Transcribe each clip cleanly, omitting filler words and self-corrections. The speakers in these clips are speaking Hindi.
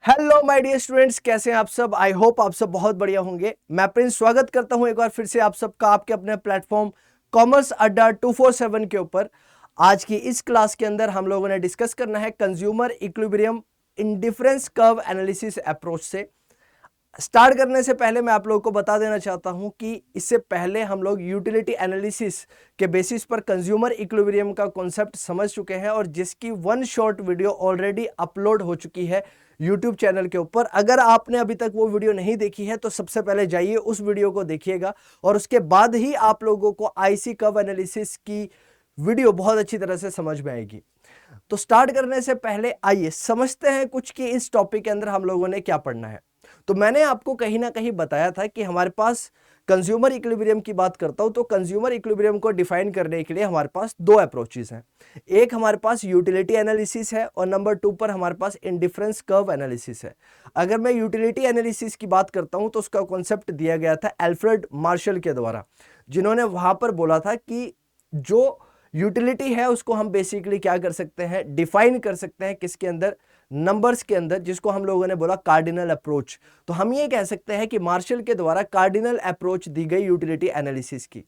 हेलो माय डियर स्टूडेंट्स, कैसे हैं आप सब। आई होप आप सब बहुत बढ़िया होंगे। मैं प्रिंस स्वागत करता हूं एक बार फिर से आप सबका आपके अपने प्लेटफॉर्म कॉमर्स अड्डा 247 के ऊपर। आज की इस क्लास के अंदर हम लोगों ने डिस्कस करना है consumer equilibrium indifference curve analysis approach से। स्टार्ट करने से पहले मैं आप लोगों को बता देना चाहता हूं कि इससे पहले हम लोग यूटिलिटी एनालिसिस के बेसिस पर कंज्यूमर इक्विलिब्रियम का कॉन्सेप्ट समझ चुके हैं और जिसकी one shot video already upload हो चुकी है यूट्यूब चैनल के ऊपर। अगर आपने अभी तक वो वीडियो नहीं देखी है तो सबसे पहले जाइए उस वीडियो को देखिएगा और उसके बाद ही आप लोगों को आईसी कर्व एनालिसिस की वीडियो बहुत अच्छी तरह से समझ में आएगी। तो स्टार्ट करने से पहले आइए समझते हैं कुछ कि इस टॉपिक के अंदर हम लोगों ने क्या पढ़ना है। तो मैंने आपको कहीं ना कहीं बताया था कि हमारे पास कंज्यूमर इक्विलिब्रियम की बात करता हूं तो कंज्यूमर इक्विलिब्रियम को डिफाइन करने के लिए हमारे पास दो अप्रोचेस हैं। एक हमारे पास यूटिलिटी एनालिसिस है और नंबर 2 पर हमारे पास इंडिफरेंस कर्व एनालिसिस है। अगर मैं यूटिलिटी एनालिसिस की बात करता हूं तो उसका कॉन्सेप्ट दिया गया था एल्फ्रेड मार्शल के द्वारा, जिन्होंने वहां पर बोला था कि जो यूटिलिटी है उसको हम बेसिकली क्या कर सकते हैं, डिफाइन कर सकते हैं किसके अंदर, नंबर्स के अंदर, जिसको हम लोगों ने बोला कार्डिनल अप्रोच। तो हम ये कह सकते हैं कि मार्शल के द्वारा कार्डिनल अप्रोच दी गई यूटिलिटी एनालिसिस की।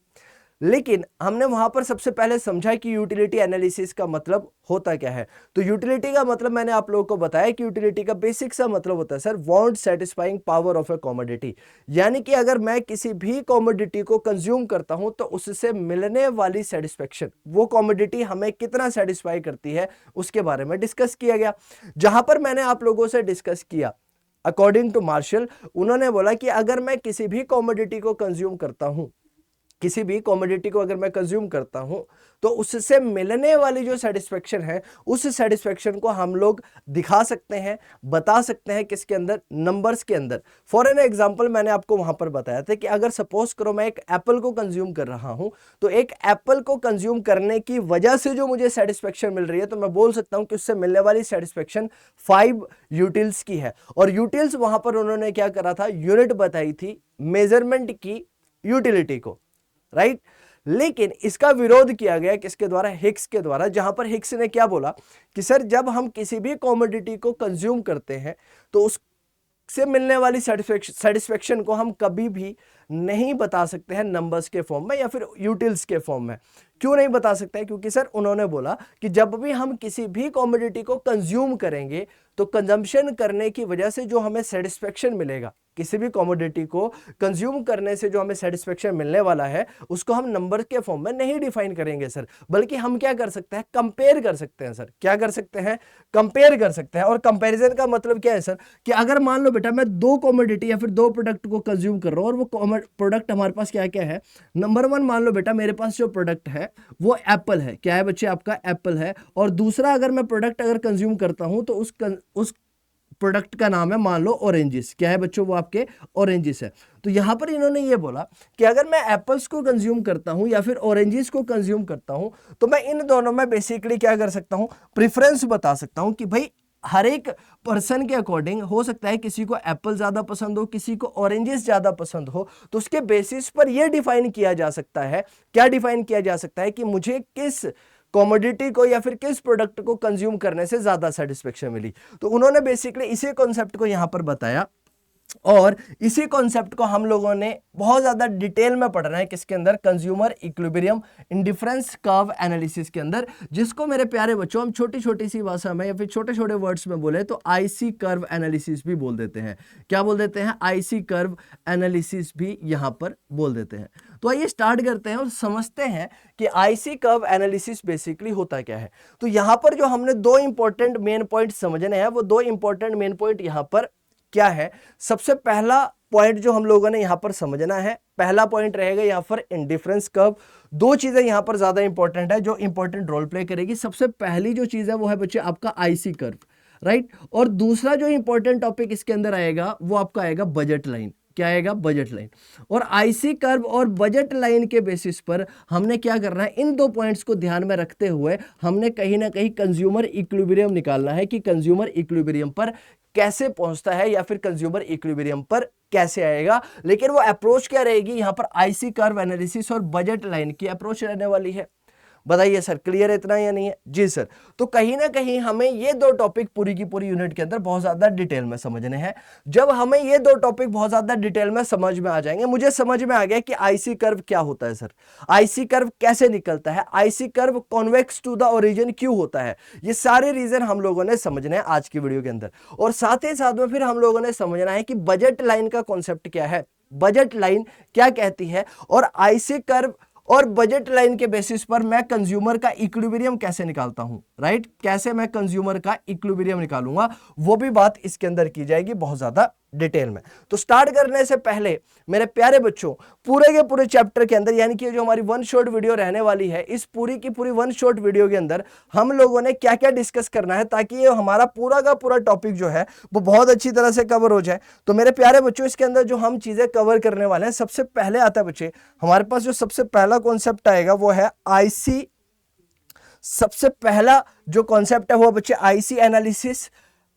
लेकिन हमने वहां पर सबसे पहले समझा कि यूटिलिटी एनालिसिस का मतलब होता क्या है। तो यूटिलिटी का मतलब मैंने आप लोगों को बताया कि यूटिलिटी का बेसिक सा मतलब होता है sir want satisfying power of A commodity. यानी कि अगर मैं किसी भी कमोडिटी को कंज्यूम करता हूं तो उससे मिलने वाली सेटिस्फेक्शन, वो कमोडिटी हमें कितना सेटिस्फाई करती है, उसके बारे में डिस्कस किया गया। जहां पर मैंने आप लोगों से डिस्कस किया अकॉर्डिंग टू मार्शल, उन्होंने बोला कि अगर मैं किसी भी कमोडिटी को कंज्यूम करता हूं, किसी भी कमोडिटी को अगर मैं कंज्यूम करता हूं तो उससे मिलने वाली जो सेटिस्फेक्शन है उस सेटिस्फेक्शन को हम लोग दिखा सकते हैं, बता सकते हैं किसके अंदर, नंबर्स के अंदर। फॉर एन एग्जांपल मैंने आपको वहां पर बताया था कि अगर सपोज करो मैं एक एप्पल को कंज्यूम कर रहा हूं तो एक एप्पल को कंज्यूम करने की वजह से जो मुझे सेटिस्फेक्शन मिल रही है तो मैं बोल सकता हूं कि उससे मिलने वाली सेटिस्फेक्शन 5 यूटिल्स की है। और यूटिल्स वहां पर उन्होंने क्या करा था, यूनिट बताई थी मेजरमेंट की यूटिलिटी को, राइट। लेकिन इसका विरोध किया गया किसके द्वारा, हिक्स के द्वारा, जहां पर हिक्स ने क्या बोला कि सर जब हम किसी भी कमोडिटी को कंज्यूम करते हैं तो उससे मिलने वाली सेटिस्फेक्शन को हम कभी भी नहीं बता सकते हैं नंबर्स के फॉर्म में या फिर यूटिल्स के फॉर्म में। क्यों नहीं बता सकते हैं? क्योंकि सर उन्होंने बोला कि जब भी हम किसी भी कमोडिटी को कंज्यूम करेंगे तो कंजम्पशन करने की वजह से जो हमें सेटिस्फेक्शन मिलेगा, किसी भी कमोडिटी को कंज्यूम करने से जो हमें सेटिस्फेक्शन मिलने वाला है उसको हम नंबर के फॉर्म में नहीं डिफाइन करेंगे सर, बल्कि हम क्या कर सकते हैं, कंपेयर कर सकते हैं सर। क्या कर सकते हैं? कंपेयर कर सकते हैं। और कंपैरिजन का मतलब क्या है सर, कि अगर मान लो बेटा मैं दो कमोडिटी या फिर दो प्रोडक्ट को कंज्यूम कर रहा हूं और वो प्रोडक्ट हमारे पास क्या क्या है, नंबर 1 मान लो बेटा मेरे पास जो प्रोडक्ट है वो एप्पल है। क्या है बच्चे? आपका एप्पल है। और दूसरा अगर मैं प्रोडक्ट अगर कंज्यूम करता हूं तो उस प्रोडक्ट का नाम है मान लो ऑरेंजेस। क्या है बच्चों? वो आपके ऑरेंजेस है। तो यहां पर इन्होंने ये बोला कि अगर मैं एप्पल्स को कंज्यूम करता हूं या फिर ऑरेंजेस को कंज्यूम करता हूं तो मैं इन दोनों में बेसिकली क्या कर सकता हूं, प्रेफरेंस बता सकता हूं कि भाई हर एक पर्सन के अकॉर्डिंग हो सकता है किसी को एप्पल ज्यादा पसंद हो, किसी को ऑरेंजेस ज्यादा पसंद हो। तो उसके बेसिस पर यह डिफाइन किया जा सकता है, क्या डिफाइन किया जा सकता है कि मुझे किस कमोडिटी को या फिर किस प्रोडक्ट को कंज्यूम करने से ज्यादा सेटिस्फेक्शन मिली। तो उन्होंने बेसिकली इसी कॉन्सेप्ट को यहां पर बताया और इसी कॉन्सेप्ट को हम लोगों ने बहुत ज्यादा डिटेल में पढ़ना है किसके अंदर, consumer equilibrium indifference curve analysis के अंदर, जिसको मेरे प्यारे बच्चों हम छोटी छोटी सी भाषा में या फिर छोटे छोटे वर्ड्स में बोले तो आईसी कर्व एनालिसिस भी बोल देते हैं। क्या बोल देते हैं? आईसी कर्व एनालिसिस भी यहां पर बोल देते हैं। तो आइए स्टार्ट करते हैं और समझते हैं कि आईसी कर्व एनालिसिस बेसिकली होता क्या है। तो यहां पर जो हमने दो इंपॉर्टेंट मेन पॉइंट समझने हैं वो दो इंपॉर्टेंट मेन पॉइंट यहां पर क्या है। सबसे पहला पॉइंट जो हम लोगों ने यहां पर समझना है, पहला पॉइंट रहेगा यहां पर इंडिफरेंस कर्व। दो चीजें यहां पर ज्यादा इंपॉर्टेंट है जो इंपॉर्टेंट रोल प्ले करेगी। सबसे पहली जो चीज है वो है बच्चे आपका आईसी कर्व, राइट। और दूसरा जो इंपॉर्टेंट टॉपिक इसके अंदर आएगा वो आपका आएगा बजट लाइन। क्या आएगा? Budget line. और आईसी कर्व और बजट लाइन के बेसिस पर हमने क्या करना है, इन दो पॉइंट्स को ध्यान में रखते हुए हमने कहीं ना कहीं कंज्यूमर इक्विलिब्रियम निकालना है कि कंज्यूमर इक्विलिब्रियम पर कैसे पहुंचता है या फिर कंज्यूमर इक्विलिब्रियम पर कैसे आएगा। लेकिन वो अप्रोच क्या रहेगी, यहां पर आईसी कर्व एनालिसिस और बजट लाइन की अप्रोच रहने वाली है। बताइए सर, क्लियर है इतना या नहीं है? जी सर। तो कहीं ना कहीं हमें ये दो टॉपिक पूरी की पूरी यूनिट के अंदर बहुत ज्यादा डिटेल में समझने हैं। जब हमें ये दो टॉपिक बहुत ज्यादा डिटेल में समझ में आ जाएंगे, मुझे समझ में आ गया कि आईसी कर्व क्या होता है सर, आईसी कर्व कैसे निकलता है, IC curve convex to the origin क्यों होता है, ये सारे रीजन हम लोगों ने समझने हैं आज की वीडियो के अंदर। और साथ ही साथ में फिर हम लोगों ने समझना है कि बजट लाइन का कॉन्सेप्ट क्या है, बजट लाइन क्या कहती है, और आईसी कर्व और बजट लाइन के बेसिस पर मैं कंज्यूमर का इक्विलिब्रियम कैसे निकालता हूं, राइट, कैसे मैं कंज्यूमर का इक्विलिब्रियम निकालूंगा, वो भी बात इसके अंदर की जाएगी बहुत ज्यादा डिटेल में। तो स्टार्ट करने से पहले मेरे प्यारे बच्चों, पूरे के पूरे चैप्टर के अंदर, यानी कि जो हमारी वन शॉट वीडियो रहने वाली है, इस पूरी की पूरी वन शॉट वीडियो के अंदर हम लोगों ने क्या क्या डिस्कस करना है, ताकि ये हमारा पूरा का पूरा टॉपिक जो है वो बहुत अच्छी तरह से कवर हो जाए। तो मेरे प्यारे बच्चों, इसके अंदर जो हम चीजें कवर करने वाले हैं, सबसे पहले आता है बच्चे हमारे पास जो सबसे पहला कॉन्सेप्ट आएगा वो है आईसी। सबसे पहला जो कॉन्सेप्ट है वो बच्चे IC analysis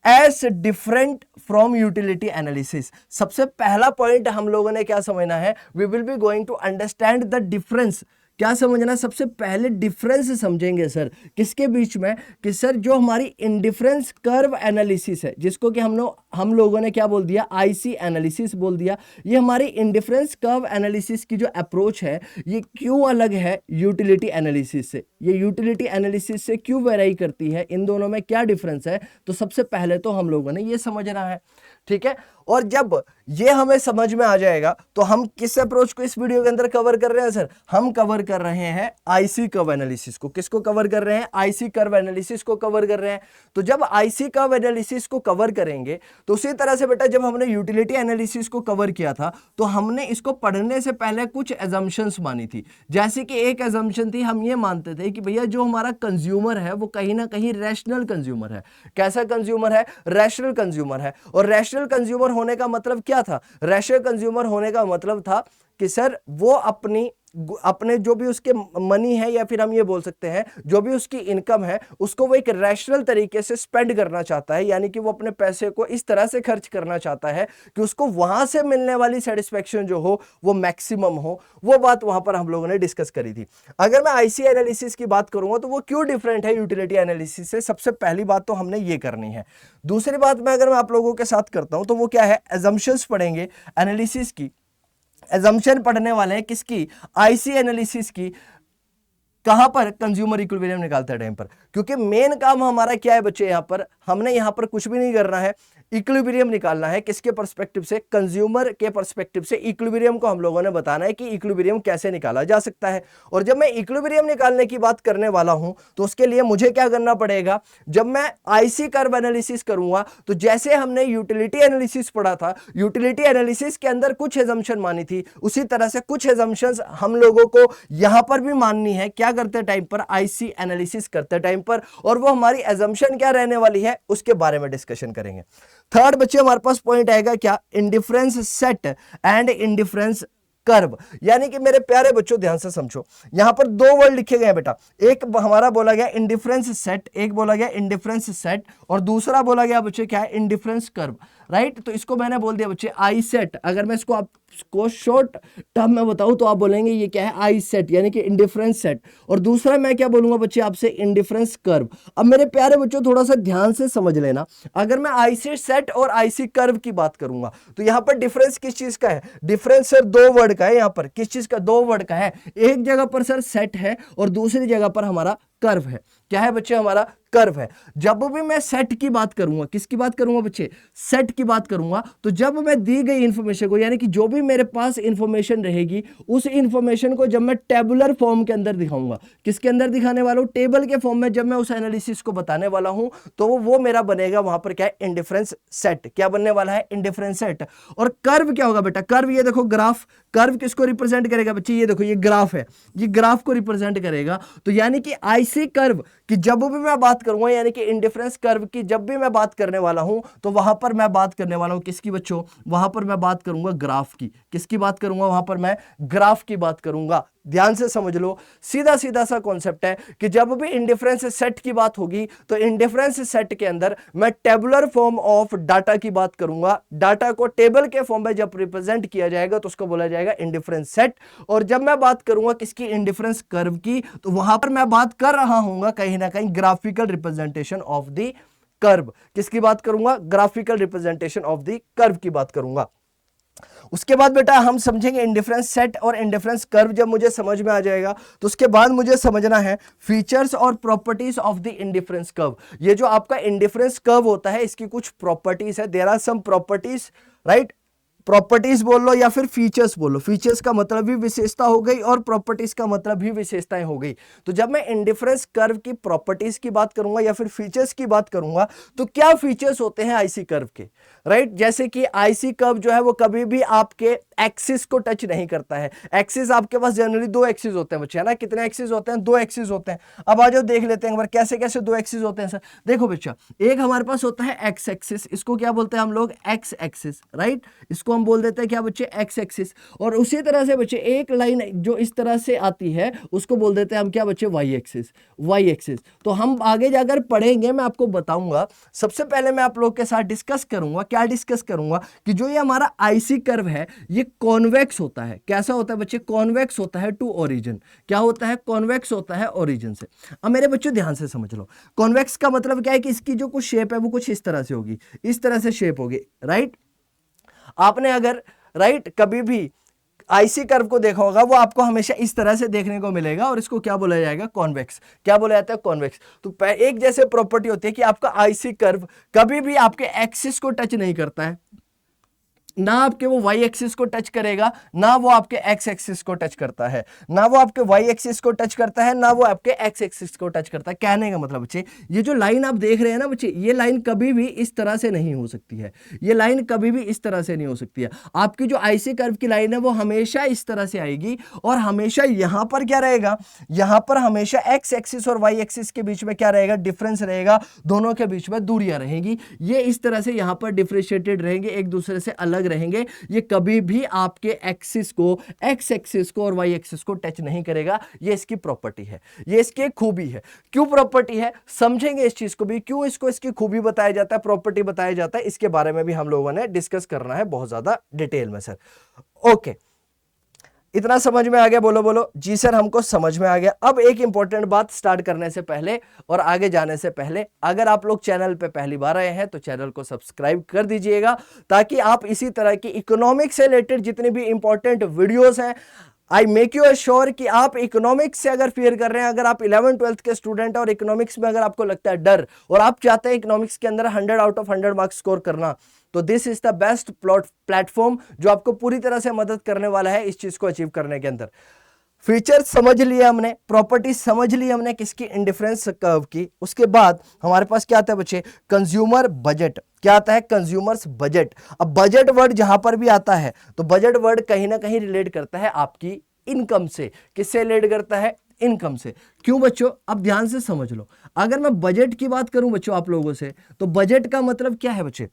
as different from utility analysis. सबसे पहला पॉइंट हम लोगों ने क्या समझना है, we will be going to understand the difference. क्या समझना, सबसे पहले डिफरेंस समझेंगे सर, किसके बीच में, कि सर जो हमारी इंडिफरेंस कर्व एनालिसिस है, जिसको कि हम लोगों ने क्या बोल दिया, आईसी एनालिसिस बोल दिया, ये हमारी इंडिफरेंस कर्व एनालिसिस की जो अप्रोच है ये क्यों अलग है यूटिलिटी एनालिसिस से, ये यूटिलिटी एनालिसिस से क्यों वेराई करती है, इन दोनों में क्या डिफरेंस है। तो सबसे पहले तो हम लोगों ने ये समझना है, ठीक है। और जब ये हमें समझ में आ जाएगा तो हम किस अप्रोच को इस वीडियो के अंदर कवर कर रहे हैं सर, हम कवर कर रहे हैं आईसी कर्व एनालिसिस को। किसको कवर कर रहे हैं, आईसी कर्व एनालिसिस को कवर कर रहे हैं। तो जब आईसी कर्व एनालिसिस को कवर करेंगे तो उसी तरह से बेटा जब हमने यूटिलिटी एनालिसिस को कवर किया था तो हमने इसको पढ़ने से पहले कुछ एजम्पशंस मानी थी। जैसे कि एक एजम्पशन थी, हम ये मानते थे कि भैया जो हमारा कंज्यूमर है वो कहीं ना कहीं रैशनल कंज्यूमर है। कैसा कंज्यूमर है, रैशनल कंज्यूमर है। और रैशनल कंज्यूमर होने का मतलब क्या था, रैशनल कंज्यूमर होने का मतलब था कि सर वो अपने जो भी उसके मनी है, या फिर हम ये बोल सकते हैं जो भी उसकी इनकम है, उसको वो एक रैशनल तरीके से स्पेंड करना चाहता है, यानी कि वो अपने पैसे को इस तरह से खर्च करना चाहता है कि उसको वहां से मिलने वाली सेटिस्फेक्शन जो हो वो मैक्सिमम हो। वो बात वहां पर हम लोगों ने डिस्कस करी थी। अगर मैं आईसी एनालिसिस की बात करूंगा तो वो क्यों डिफरेंट है यूटिलिटी एनालिसिस से, सबसे पहली बात तो हमने ये करनी है। दूसरी बात मैं अगर मैं आप लोगों के साथ करता हूं तो वो क्या है, एजम्पशंस पढ़ेंगे एनालिसिस की। एजम्पशन पढ़ने वाले हैं किसकी, आईसी एनालिसिस की। कहां पर, कंज्यूमर इक्विलिब्रियम निकालते टाइम पर। क्योंकि मेन काम हमारा क्या है बच्चे, यहां पर हमने यहां पर कुछ भी नहीं करना है, इक्विलिब्रियम निकालना है। किसके पर्सपेक्टिव से, कंज्यूमर के पर्सपेक्टिव से इक्विलिब्रियम को हम लोगों ने बताना है कि इक्विलिब्रियम कैसे निकाला जा सकता है। और जब मैं इक्विलिब्रियम निकालने की बात करने वाला हूं तो उसके लिए मुझे क्या करना पड़ेगा, जब मैं आईसी कर्व एनालिसिस करूंगा तो जैसे हमने यूटिलिटी एनालिसिस पढ़ा था, यूटिलिटी एनालिसिस के अंदर कुछ एजम्पशन मानी थी, उसी तरह से कुछ एजम्पशंस हम लोगों को यहां पर भी माननी है। क्या करते टाइम पर, आईसी एनालिसिस करते टाइम पर। और वो हमारी एजम्पशन क्या रहने वाली है उसके बारे में डिस्कशन करेंगे। थर्ड बच्चे हमारे पास पॉइंट आएगा क्या, indifference set and indifference curve. यानी कि मेरे प्यारे बच्चों ध्यान से समझो, यहां पर दो वर्ड लिखे गए हैं बेटा, एक हमारा बोला गया इंडिफरेंस सेट, एक बोला गया इंडिफरेंस सेट, और दूसरा बोला गया बच्चे क्या है, इंडिफरेंस कर्व, राइट। तो इसको मैंने बोल दिया बच्चे आई सेट। अगर मैं इसको आपको शॉर्ट टर्म में बताऊं तो आप बोलेंगे ये क्या है, आई सेट, यानी कि इंडिफरेंस सेट। और दूसरा मैं क्या बोलूंगा बच्चे आपसे, इंडिफरेंस कर्व। अब मेरे प्यारे बच्चों थोड़ा सा ध्यान से समझ लेना, अगर मैं आईसी सेट और आईसी कर्व की बात करूंगा तो यहां पर डिफरेंस किस चीज का है, डिफरेंस सर दो वर्ड का है। यहां पर किस चीज का, दो वर्ड का है। एक जगह पर सर सेट है और दूसरी जगह पर हमारा कर्व है। क्या है बच्चे, हमारा कर्व है। जब भी मैं सेट की बात करूंगा, किसकी बात करूंगा बच्चे, सेट की बात करूंगा, तो जब मैं दी गई इंफॉर्मेशन को, यानी कि जो भी मेरे पास इंफॉर्मेशन रहेगी उस इंफॉर्मेशन को जब मैं टेबुलर फॉर्म के अंदर दिखाऊंगा, किसके अंदर दिखाने वाला हूं, टेबल के फॉर्म में जब मैं उस एनालिसिस को बताने वाला हूं तो वो मेरा बनेगा वहां पर क्या है, इंडिफरेंस सेट। क्या बनने वाला है, इंडिफरेंस सेट। और कर्व क्या होगा बेटा, कर्व ये देखो ग्राफ, कर्व किसको रिप्रेजेंट करेगा बच्चे, ये देखो ये ग्राफ है, ये ग्राफ को रिप्रेजेंट करेगा। तो यानी कि आईसी कर्व की जब भी मैं बात करूंगा, यानी कि इंडिफरेंस कर्व की जब भी मैं बात करने वाला हूं तो वहां पर मैं बात करने वाला हूं किसकी बच्चों, वहां पर मैं बात करूंगा ग्राफ की। किसकी बात करूंगा, वहां पर मैं ग्राफ की बात करूंगा। ध्यान से समझ लो, सीधा सीधा सा कॉन्सेप्ट है कि जब भी इंडिफरेंस सेट की बात होगी तो इंडिफरेंस सेट के अंदर मैं टेबुलर फॉर्म ऑफ डाटा की बात करूंगा। डाटा को टेबल के फॉर्म में जब रिप्रेजेंट किया जाएगा तो उसको बोला जाएगा इंडिफरेंस सेट। और जब मैं बात करूंगा किसकी, इंडिफरेंस कर्व की, तो वहां पर मैं बात कर रहा हूं कहीं ना कहीं graphical representation of the curve. किसकी बात करूंगा, graphical representation of the curve की बात करूंगा। उसके बाद बेटा हम समझेंगे इंडिफरेंस सेट और इंडिफरेंस कर्व। जब मुझे समझ में आ जाएगा तो उसके बाद मुझे समझना है फीचर्स और properties of the indifference curve. ये जो आपका इंडिफरेंस कर्व होता है इसकी कुछ प्रॉपर्टीज है, there are some properties, right. Properties बोल लो या फिर फीचर्स बोलो, फीचर्स का मतलब भी विशेषता हो गई और प्रॉपर्टीज का मतलब भी विशेषताएं हो गई। तो जब मैं इंडिफरेंस कर्व की प्रॉपर्टीज की बात करूंगा या फिर फीचर्स की बात करूंगा तो क्या फीचर्स होते हैं आईसी कर्व के, राइट। जैसे कि आईसी कर्व जो है वो कभी भी आपके एक्सिस को टच नहीं करता है। एक्सिस आपके पास जनरली दो एक्सिस होते हैं बच्चे, है ना। कितने एक्सिस होते हैं, दो एक्सिस होते हैं। अब आ जाओ देख लेते हैं एक बार कैसे कैसे दो एक्सिस होते हैं सर। देखो बच्चा, एक हमारे पास होता है एक्स एक्सिस, इसको क्या बोलते हैं हम लोग, एक्स एक्सिस, राइट। इसको हम बोल देते हैं क्या बच्चे, एक्स एक्सिस। और उसी तरह से बच्चे एक लाइन जो इस तरह से आती है उसको बोल देते हैं हम क्या बच्चे, वाई एक्सिस, वाई एक्सिस। तो हम आगे जाकर पढ़ेंगे, मैं आपको बताऊंगा। सबसे पहले मैं आप लोग के साथ डिस्कस करूंगा, क्या डिस्कस करूंगा कि जो ये हमारा आईसी कर्व है ये कॉन्वेक्स होता है। कैसा होता है बच्चे, कॉन्वेक्स होता है टू ओरिजिन। क्या होता है, कॉन्वेक्स होता है ओरिजिन से। अब मेरे बच्चों ध्यान से समझ लो, कॉन्वेक्स का मतलब क्या है कि इसकी जो कुछ शेप है वो कुछ इस तरह से होगी, इस तरह से शेप होगी, राइट। आपने अगर राइट कभी भी आईसी कर्व को देखा होगा वो आपको हमेशा इस तरह से देखने को मिलेगा और इसको क्या बोला जाएगा, कॉन्वेक्स। क्या बोला जाता है, कॉन्वेक्स। तो एक जैसे प्रॉपर्टी होती है कि आपका आईसी कर्व कभी भी आपके एक्सिस को टच नहीं करता है, ना आपके वो वाई एक्सिस को टच करेगा, ना वो आपके एक्स एक्सिस को टच करता है, ना वो आपके वाई एक्सिस को टच करता है, ना वो आपके एक्स एक्सिस को टच करता है। कहने का मतलब बच्चे, ये जो लाइन आप देख रहे हैं ना बच्चे, ये लाइन कभी भी इस तरह से नहीं हो सकती है। ये लाइन कभी भी इस तरह से नहीं हो सकती है। आपकी जो आईसी कर्व की लाइन है वो हमेशा इस तरह से आएगी और हमेशा यहां पर क्या रहेगा, यहां पर हमेशा एक्स एक्सिस और वाई एक्सिस के बीच में क्या रहेगा, डिफरेंस रहेगा। दोनों के बीच में दूरियां रहेंगी, ये इस तरह से यहां पर डिफरेंशिएटेड रहेंगे, एक दूसरे से अलग रहेंगे। ये कभी भी आपके एक्सिस को, एक्स एक्सिस को और वाई एक्सिस को टच नहीं करेगा। ये इसकी प्रॉपर्टी है, ये इसकी खूबी है। क्यों प्रॉपर्टी है, समझेंगे इस चीज को भी, क्यों इसको इसकी खूबी बताया जाता है, प्रॉपर्टी बताया जाता है, इसके बारे में भी हम लोगों ने डिस्कस करना है बहुत ज्यादा डिटेल में सर। ओके, इतना समझ में आ गया, बोलो बोलो जी सर हमको समझ में आ गया। अब एक इंपॉर्टेंट बात स्टार्ट करने से पहले और आगे जाने से पहले, अगर आप लोग चैनल पे पहली बार आए हैं तो चैनल को सब्सक्राइब कर दीजिएगा ताकि आप इसी तरह की इकोनॉमिक्स से रिलेटेड जितनी भी इंपॉर्टेंट वीडियोस हैं, आई मेक यू श्योर कि आप इकोनॉमिक्स से अगर फेयर कर रहे हैं, अगर आप 11th-12th के स्टूडेंट हैं और इकोनॉमिक्स में अगर आपको लगता है डर और आप चाहते हैं इकोनॉमिक्स के अंदर 100 आउट ऑफ 100 मार्क्स स्कोर करना, तो this is the best platform जो आपको पूरी तरह से मदद करने वाला है इस चीज को अचीव करने के अंदर। फीचर समझ लिया हमने, प्रॉपर्टी समझ ली हमने किसकी, इंडिफरेंस कर्व की। उसके बाद हमारे पास क्या आता है बच्चे, कंज्यूमर बजट। क्या आता है, कंज्यूमर्स बजट। अब बजट वर्ड जहां पर भी आता है तो बजट वर्ड कहीं ना कहीं रिलेट करता है आपकी इनकम से। किससे रिलेट करता है, इनकम से। क्यों बच्चों, अब ध्यान से समझ लो। अगर मैं बजट की बात करूं बच्चों आप लोगों से, तो बजट का मतलब क्या है बच्चे,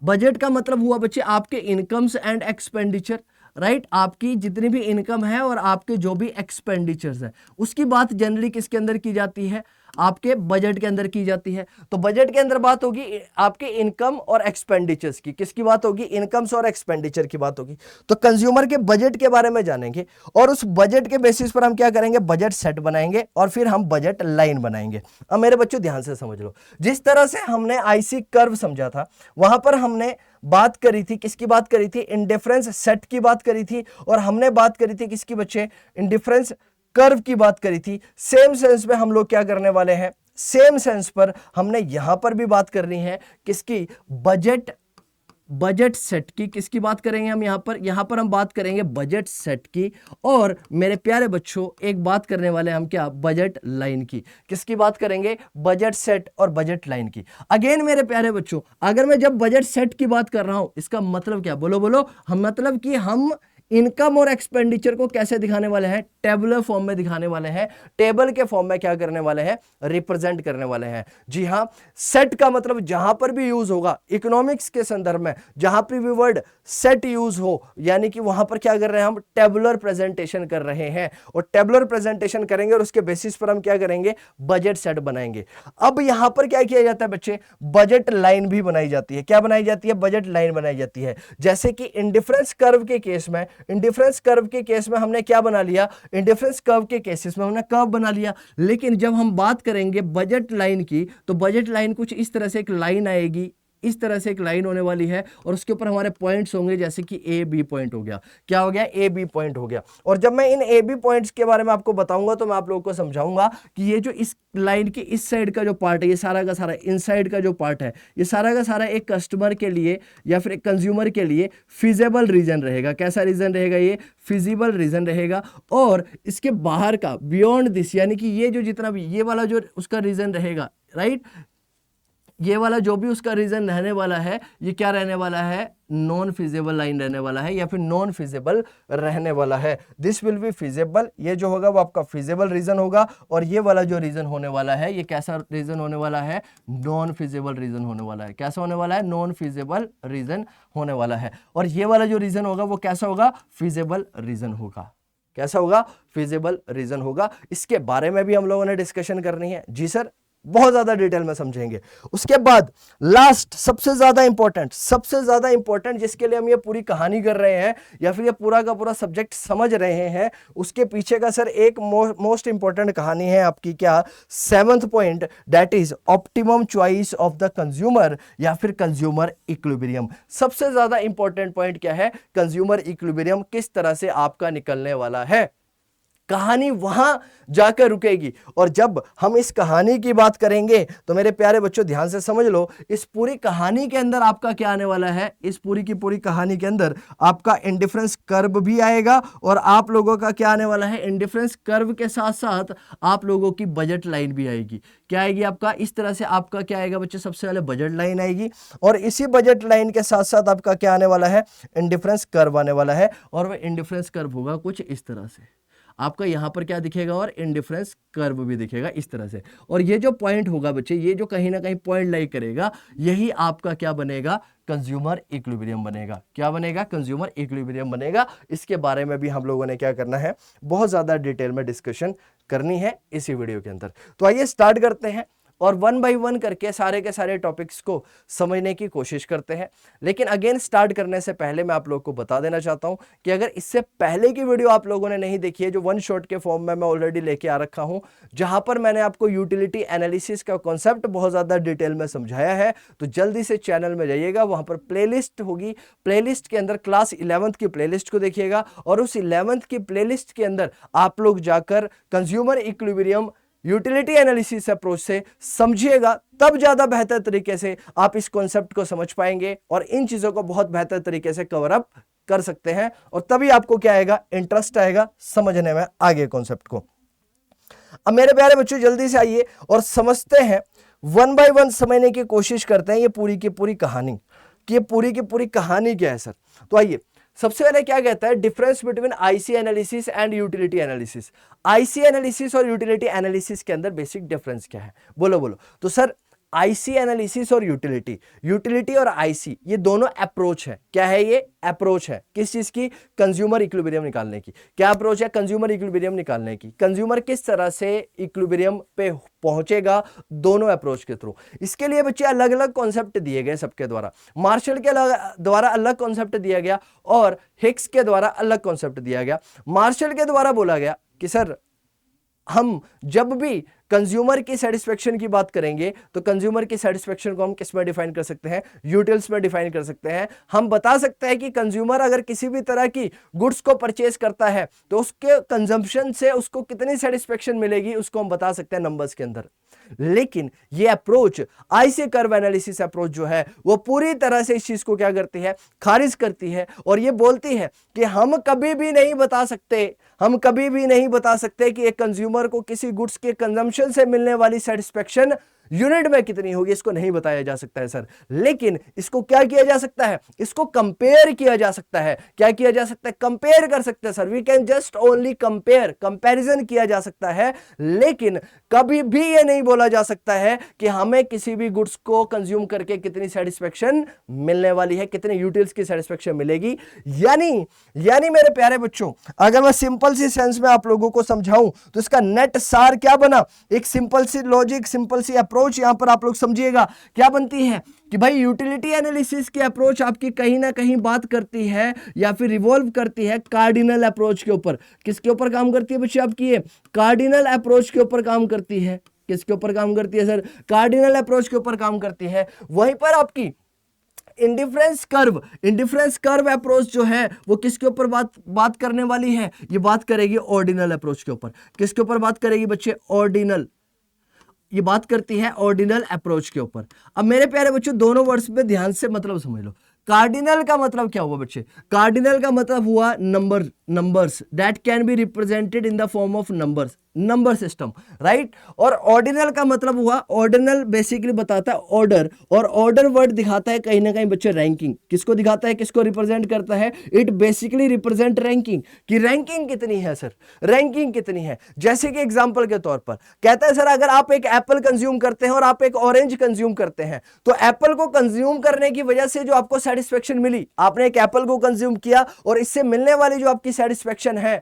बजट का मतलब हुआ बच्चे आपके इनकम्स एंड एक्सपेंडिचर, राइट। आपकी जितनी भी इनकम है और आपके जो भी एक्सपेंडिचर्स है उसकी बात जनरली किसके अंदर की जाती है, आपके बजट के अंदर की जाती है। तो बजट के अंदर बात होगी आपके इनकम और एक्सपेंडिचर्स की। किसकी बात होगी, इनकम्स और एक्सपेंडिचर की बात होगी। तो कंज्यूमर के बजट के बारे में जानेंगे और उस बजट के बेसिस पर हम क्या करेंगे, बजट सेट बनाएंगे और फिर हम बजट लाइन बनाएंगे। अब मेरे बच्चों ध्यान से समझ लो, जिस तरह से हमने आईसी कर्व समझा था वहां पर हमने बात करी थी, किसकी बात करी थी, इंडिफरेंस सेट की बात करी थी और हमने बात करी थी किसकी बच्चे, इंडिफरेंस कर्व की बात करी थी। सेम सेंस में हम लोग क्या करने वाले हैं, सेम सेंस पर हमने यहां पर भी बात करनी है किसकी, बजट सेट की। किसकी बात करेंगे हम यहां पर हम बात करेंगे बजट सेट की। और मेरे प्यारे बच्चों एक बात करने वाले हम क्या, बजट लाइन की। किसकी बात करेंगे, बजट सेट और बजट लाइन की। अगेन मेरे प्यारे बच्चों, अगर मैं जब बजट सेट की बात कर रहा हूं इसका मतलब क्या, बोलो बोलो, हम मतलब कि हम इनकम और एक्सपेंडिचर को कैसे दिखाने वाले हैं, टेबुलर फॉर्म में दिखाने वाले हैं, टेबल के फॉर्म में क्या करने वाले हैं, रिप्रेजेंट करने वाले हैं। जी हां, सेट का मतलब जहां पर भी यूज होगा इकोनॉमिक्स के संदर्भ में, जहां पर भी वर्ड सेट यूज हो, यानी कि वहां पर क्या कर रहे हैं, हम टेबुलर प्रेजेंटेशन कर रहे हैं, और टेबुलर प्रेजेंटेशन करेंगे और उसके बेसिस पर हम क्या करेंगे, बजट सेट बनाएंगे। अब यहां पर क्या किया जाता है बच्चे, बजट लाइन भी बनाई जाती है। क्या बनाई जाती है, बजट लाइन बनाई जाती है। जैसे कि इंडिफरेंस कर्व के केस में, इंडिफरेंस कर्व के केस में हमने क्या बना लिया, इंडिफरेंस कर्व के केसेस में हमने कर्व बना लिया। लेकिन जब हम बात करेंगे बजट लाइन की, तो बजट लाइन कुछ इस तरह से एक लाइन आएगी, इस तरह से एक लाइन होने वाली है, और उसके ऊपर हमारे पॉइंट्स होंगे, जैसे कि ए बी पॉइंट हो गया। क्या हो गया, ए बी पॉइंट हो गया। और जब मैं इन ए बी पॉइंट्स के बारे में आपको बताऊंगा तो मैं आप लोगों को समझाऊंगा कि ये जो इस लाइन की इस साइड का जो पार्ट है, ये सारा का सारा इनसाइड का जो पार्ट है, ये सारा का सारा एक कस्टमर के लिए या फिर एक कंज्यूमर के लिए फिजिबल रीजन रहेगा। कैसा रीजन रहेगा, ये फिजिबल रीजन रहेगा। और इसके बाहर का बियॉन्ड दिस, यानी कि ये जो जितना भी ये वाला जो उसका रीजन रहेगा, राइट, ये वाला जो भी उसका रीजन रहने वाला है, ये क्या रहने वाला है, नॉन फिजिबल लाइन रहने वाला है, या फिर नॉन फिजिबल रहने वाला है। दिस विल बी फिजिबल, ये जो होगा वो आपका फिजिबल रीजन होगा। और ये वाला जो रीजन होने वाला है, ये कैसा रीजन होने वाला है, नॉन फिजिबल रीजन होने वाला है। कैसा होने वाला है, नॉन फिजिबल रीजन होने वाला है। और ये वाला जो रीजन होगा वो कैसा होगा, फिजिबल रीजन होगा। कैसा होगा, फिजिबल रीजन होगा। इसके बारे में भी हम लोगों ने डिस्कशन करनी है। जी सर, बहुत ज्यादा डिटेल में समझेंगे। उसके बाद लास्ट सबसे ज्यादा इंपॉर्टेंट जिसके लिए हम ये पूरी कहानी कर रहे हैं या फिर ये पूरा का पूरा सब्जेक्ट समझ रहे हैं, उसके पीछे का सर एक मोस्ट इंपॉर्टेंट कहानी है आपकी, क्या, 7th point, that is optimum choice of the consumer या फिर कंज्यूमर इक्विलिब्रियम। सबसे ज्यादा इंपॉर्टेंट पॉइंट क्या है, कंज्यूमर इक्विलिब्रियम किस तरह से आपका निकलने वाला है। कहानी वहां जाकर रुकेगी। और जब हम इस कहानी की बात करेंगे तो मेरे प्यारे बच्चों ध्यान से समझ लो, इस पूरी कहानी के अंदर आपका क्या आने वाला है, इस पूरी की पूरी कहानी के अंदर आपका इंडिफरेंस कर्व भी आएगा, और आप लोगों का क्या आने वाला है, इंडिफरेंस कर्व के साथ साथ आप लोगों की बजट लाइन भी आएगी। क्या आएगी आपका, इस तरह से आपका क्या आएगा बच्चे, सबसे पहले बजट लाइन आएगी, और इसी बजट लाइन के साथ साथ आपका क्या आने वाला है, इंडिफरेंस कर्व आने वाला है। और वह इंडिफरेंस कर्व होगा कुछ इस तरह से, आपका यहां पर क्या दिखेगा, और इंडिफरेंस कर्व भी दिखेगा इस तरह से। और ये जो पॉइंट होगा बच्चे, ये जो कहीं ना कहीं पॉइंट लाइक करेगा, यही आपका क्या बनेगा, कंज्यूमर इक्विलिब्रियम बनेगा। क्या बनेगा, कंज्यूमर इक्विलिब्रियम बनेगा। इसके बारे में भी हम लोगों ने क्या करना है, बहुत ज्यादा डिटेल में डिस्कशन करनी है इसी वीडियो के अंदर। तो आइए स्टार्ट करते हैं और 1 बाय 1 करके सारे के सारे टॉपिक्स को समझने की कोशिश करते हैं। लेकिन अगेन स्टार्ट करने से पहले मैं आप लोगों को बता देना चाहता हूं कि अगर इससे पहले की वीडियो आप लोगों ने नहीं देखी है, जो वन शॉट के फॉर्म में मैं ऑलरेडी लेके आ रखा हूं, जहां पर मैंने आपको यूटिलिटी एनालिसिस का कॉन्सेप्ट बहुत ज्यादा डिटेल में समझाया है, तो जल्दी से चैनल में जाइएगा, वहां पर प्लेलिस्ट होगी, प्लेलिस्ट के अंदर क्लास 11th की प्लेलिस्ट को देखिएगा, और उस 11th की प्लेलिस्ट के अंदर आप लोग जाकर consumer equilibrium utility analysis approach से समझिएगा, तब ज्यादा बेहतर तरीके से आप इस कॉन्सेप्ट को समझ पाएंगे और इन चीजों को बहुत बेहतर तरीके से कवर अप कर सकते हैं, और तभी आपको क्या आएगा, इंटरेस्ट आएगा समझने में आगे कॉन्सेप्ट को। अब मेरे प्यारे बच्चों जल्दी से आइए और समझते हैं, 1 बाय 1 समझने की कोशिश करते हैं ये पूरी की पूरी कहानी, कि ये पूरी की पूरी कहानी क्या है सर। तो आइए, सबसे पहले क्या कहता है, difference between IC analysis and utility analysis. IC analysis और यूटिलिटी एनालिसिस के अंदर बेसिक डिफरेंस क्या है, बोलो बोलो। तो सर आईसी एनालिसिस और यूटिलिटी और आईसी, ये दोनों अप्रोच है। क्या है ये, अप्रोच है किस चीज की, कंज्यूमर इक्विलिब्रियम निकालने की। क्या अप्रोच है, कंज्यूमर इक्विलिब्रियम निकालने की। कंज्यूमर किस तरह से इक्विलिब्रियम पे पहुंचेगा, दोनों अप्रोच के थ्रू। इसके लिए बच्चे अलग अलग कॉन्सेप्ट दिए गए सबके द्वारा। मार्शल के द्वारा अलग कॉन्सेप्ट दिया गया और हिक्स के द्वारा अलग कॉन्सेप्ट दिया गया। मार्शल के द्वारा बोला गया कि सर हम जब भी कंज्यूमर की सेटिस्फेक्शन की बात करेंगे तो कंज्यूमर की सेटिस्फेक्शन को हम किस में डिफाइन कर सकते हैं, यूटिल्स में डिफाइन कर सकते हैं। हम बता सकते हैं कि कंज्यूमर अगर किसी भी तरह की गुड्स को परचेज करता है तो उसके कंजम्पशन से उसको कितनी सेटिस्फेक्शन मिलेगी, उसको हम बता सकते हैं नंबर्स के अंदर। लेकिन ये approach, IC curve analysis approach जो है, वो पूरी तरह से इस चीज को क्या करती है, खारिज करती है, और ये बोलती है कि हम कभी भी नहीं बता सकते कि एक कंज्यूमर को किसी गुड्स के कंजम्पशन से मिलने वाली सेटिस्फेक्शन यूनिट में कितनी होगी इसको नहीं बताया जा सकता है सर, लेकिन इसको क्या किया जा सकता है, इसको कंपेयर किया जा सकता है। क्या किया जा सकता है, कंपेयर कर सकते हैं sir, we can just only compare, comparison किया जा सकता है। लेकिन कभी भी ये नहीं बोला जा सकता है कि हमें किसी भी गुड्स को कंज्यूम करके कितनी सेटिस्फेक्शन मिलने वाली है, कितने यूटिल्स की सेटिस्फेक्शन मिलेगी। यानी मेरे प्यारे बच्चों, अगर मैं सिंपल सी सेंस में आप लोगों को समझाऊं तो इसका नेट सार क्या बना, एक सिंपल सी लॉजिक, सिंपल सी अप्रोच यहां पर आप लोग समझिएगा क्या बनती है कि भाई यूटिलिटी एनालिसिस की अप्रोच आपकी कहीं ना कहीं बात करती है या फिर रिवॉल्व करती है कार्डिनल अप्रोच के ऊपर। किसके ऊपर काम करती है बच्चे आपकी, ये कार्डिनल अप्रोच के ऊपर काम करती है। किसके ऊपर काम करती है सर, कार्डिनल अप्रोच के ऊपर काम करती है। वहीं पर आपकी इंडिफरेंस कर्व अप्रोच जो है वो किसके ऊपर बात करने वाली है, ये बात करेगी ऑर्डिनल अप्रोच के ऊपर। किसके ऊपर बात करेगी बच्चे, ऑर्डिनल, ये बात करती है ऑर्डिनल अप्रोच के ऊपर। अब मेरे प्यारे बच्चों दोनों वर्ड्स पे ध्यान से मतलब समझ लो। कार्डिनल का मतलब क्या हुआ बच्चे, कार्डिनल का मतलब हुआ numbers that can be represented in the form of number system, right. और ऑर्डिनल का मतलब हुआ, ऑर्डिनल बेसिकली बताता है ऑर्डर, और ऑर्डर वर्ड दिखाता है कहीं ना कहीं बच्चे रैंकिंग। किसको दिखाता है, किसको रिप्रेजेंट करता है, इट बेसिकली रिप्रेजेंट रैंकिंग, कि रैंकिंग कितनी है सर, रैंकिंग कितनी है। जैसे कि एग्जांपल के तौर पर कहता है सर, अगर आप एक एप्पल कंज्यूम करते हैं और आप एक ऑरेंज कंज्यूम करते हैं, तो एप्पल को कंज्यूम करने की वजह से जो आपको सेटिस्फेक्शन मिली, आपने एक एप्पल को कंज्यूम किया और इससे मिलने वाली जो आपकी सेटिस्फेक्शन है,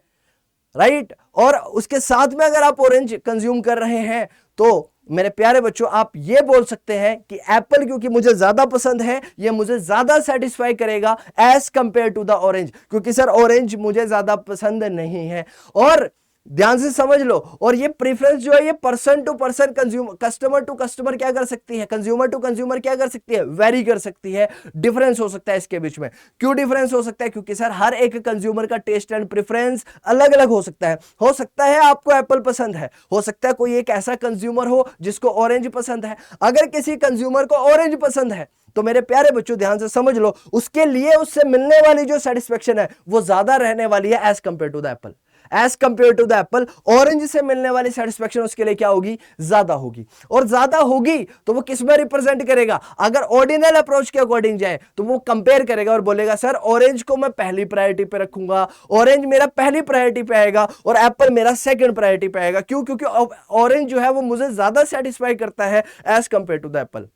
राइट, और उसके साथ में अगर आप ऑरेंज कंज्यूम कर रहे हैं तो मेरे प्यारे बच्चों आप ये बोल सकते हैं कि एप्पल क्योंकि मुझे ज्यादा पसंद है, ये मुझे ज्यादा सेटिस्फाई करेगा as compare to the orange, क्योंकि सर ऑरेंज मुझे ज्यादा पसंद नहीं है। और ध्यान से समझ लो, और ये प्रेफरेंस जो है ये person to person, customer to customer क्या कर सकती है, कंज्यूमर टू कंज्यूमर क्या कर सकती है, वेरी कर सकती है, डिफरेंस हो सकता है इसके बीच में। क्यों डिफरेंस हो सकता है, क्योंकि सर हर एक कंज्यूमर का टेस्ट एंड प्रेफरेंस अलग अलग हो सकता है। हो सकता है आपको एप्पल पसंद है, हो सकता है कोई एक ऐसा कंज्यूमर हो जिसको ऑरेंज पसंद है। अगर किसी कंज्यूमर को ऑरेंज पसंद है तो मेरे प्यारे बच्चों ध्यान से समझ लो, उसके लिए उससे मिलने वाली जो सेटिस्फेक्शन है वो ज्यादा रहने वाली है as compare to the apple. As compare to the apple orange से मिलने वाली सेटिस्फेक्शन उसके लिए क्या होगी, ज्यादा होगी। और ज्यादा होगी तो वो किस में रिप्रेजेंट करेगा, अगर ऑर्डिनल अप्रोच के अकॉर्डिंग जाए तो वो कंपेयर करेगा और बोलेगा सर ऑरेंज को मैं पहली प्रायोरिटी पे रखूंगा, ऑरेंज मेरा पहली प्रायोरिटी पे आएगा और एप्पल मेरा सेकंड प्रायोरिटी पे आएगा। क्यों, क्योंकि ऑरेंज जो है वो मुझे ज्यादा सेटिस्फाई करता है as compare to the apple.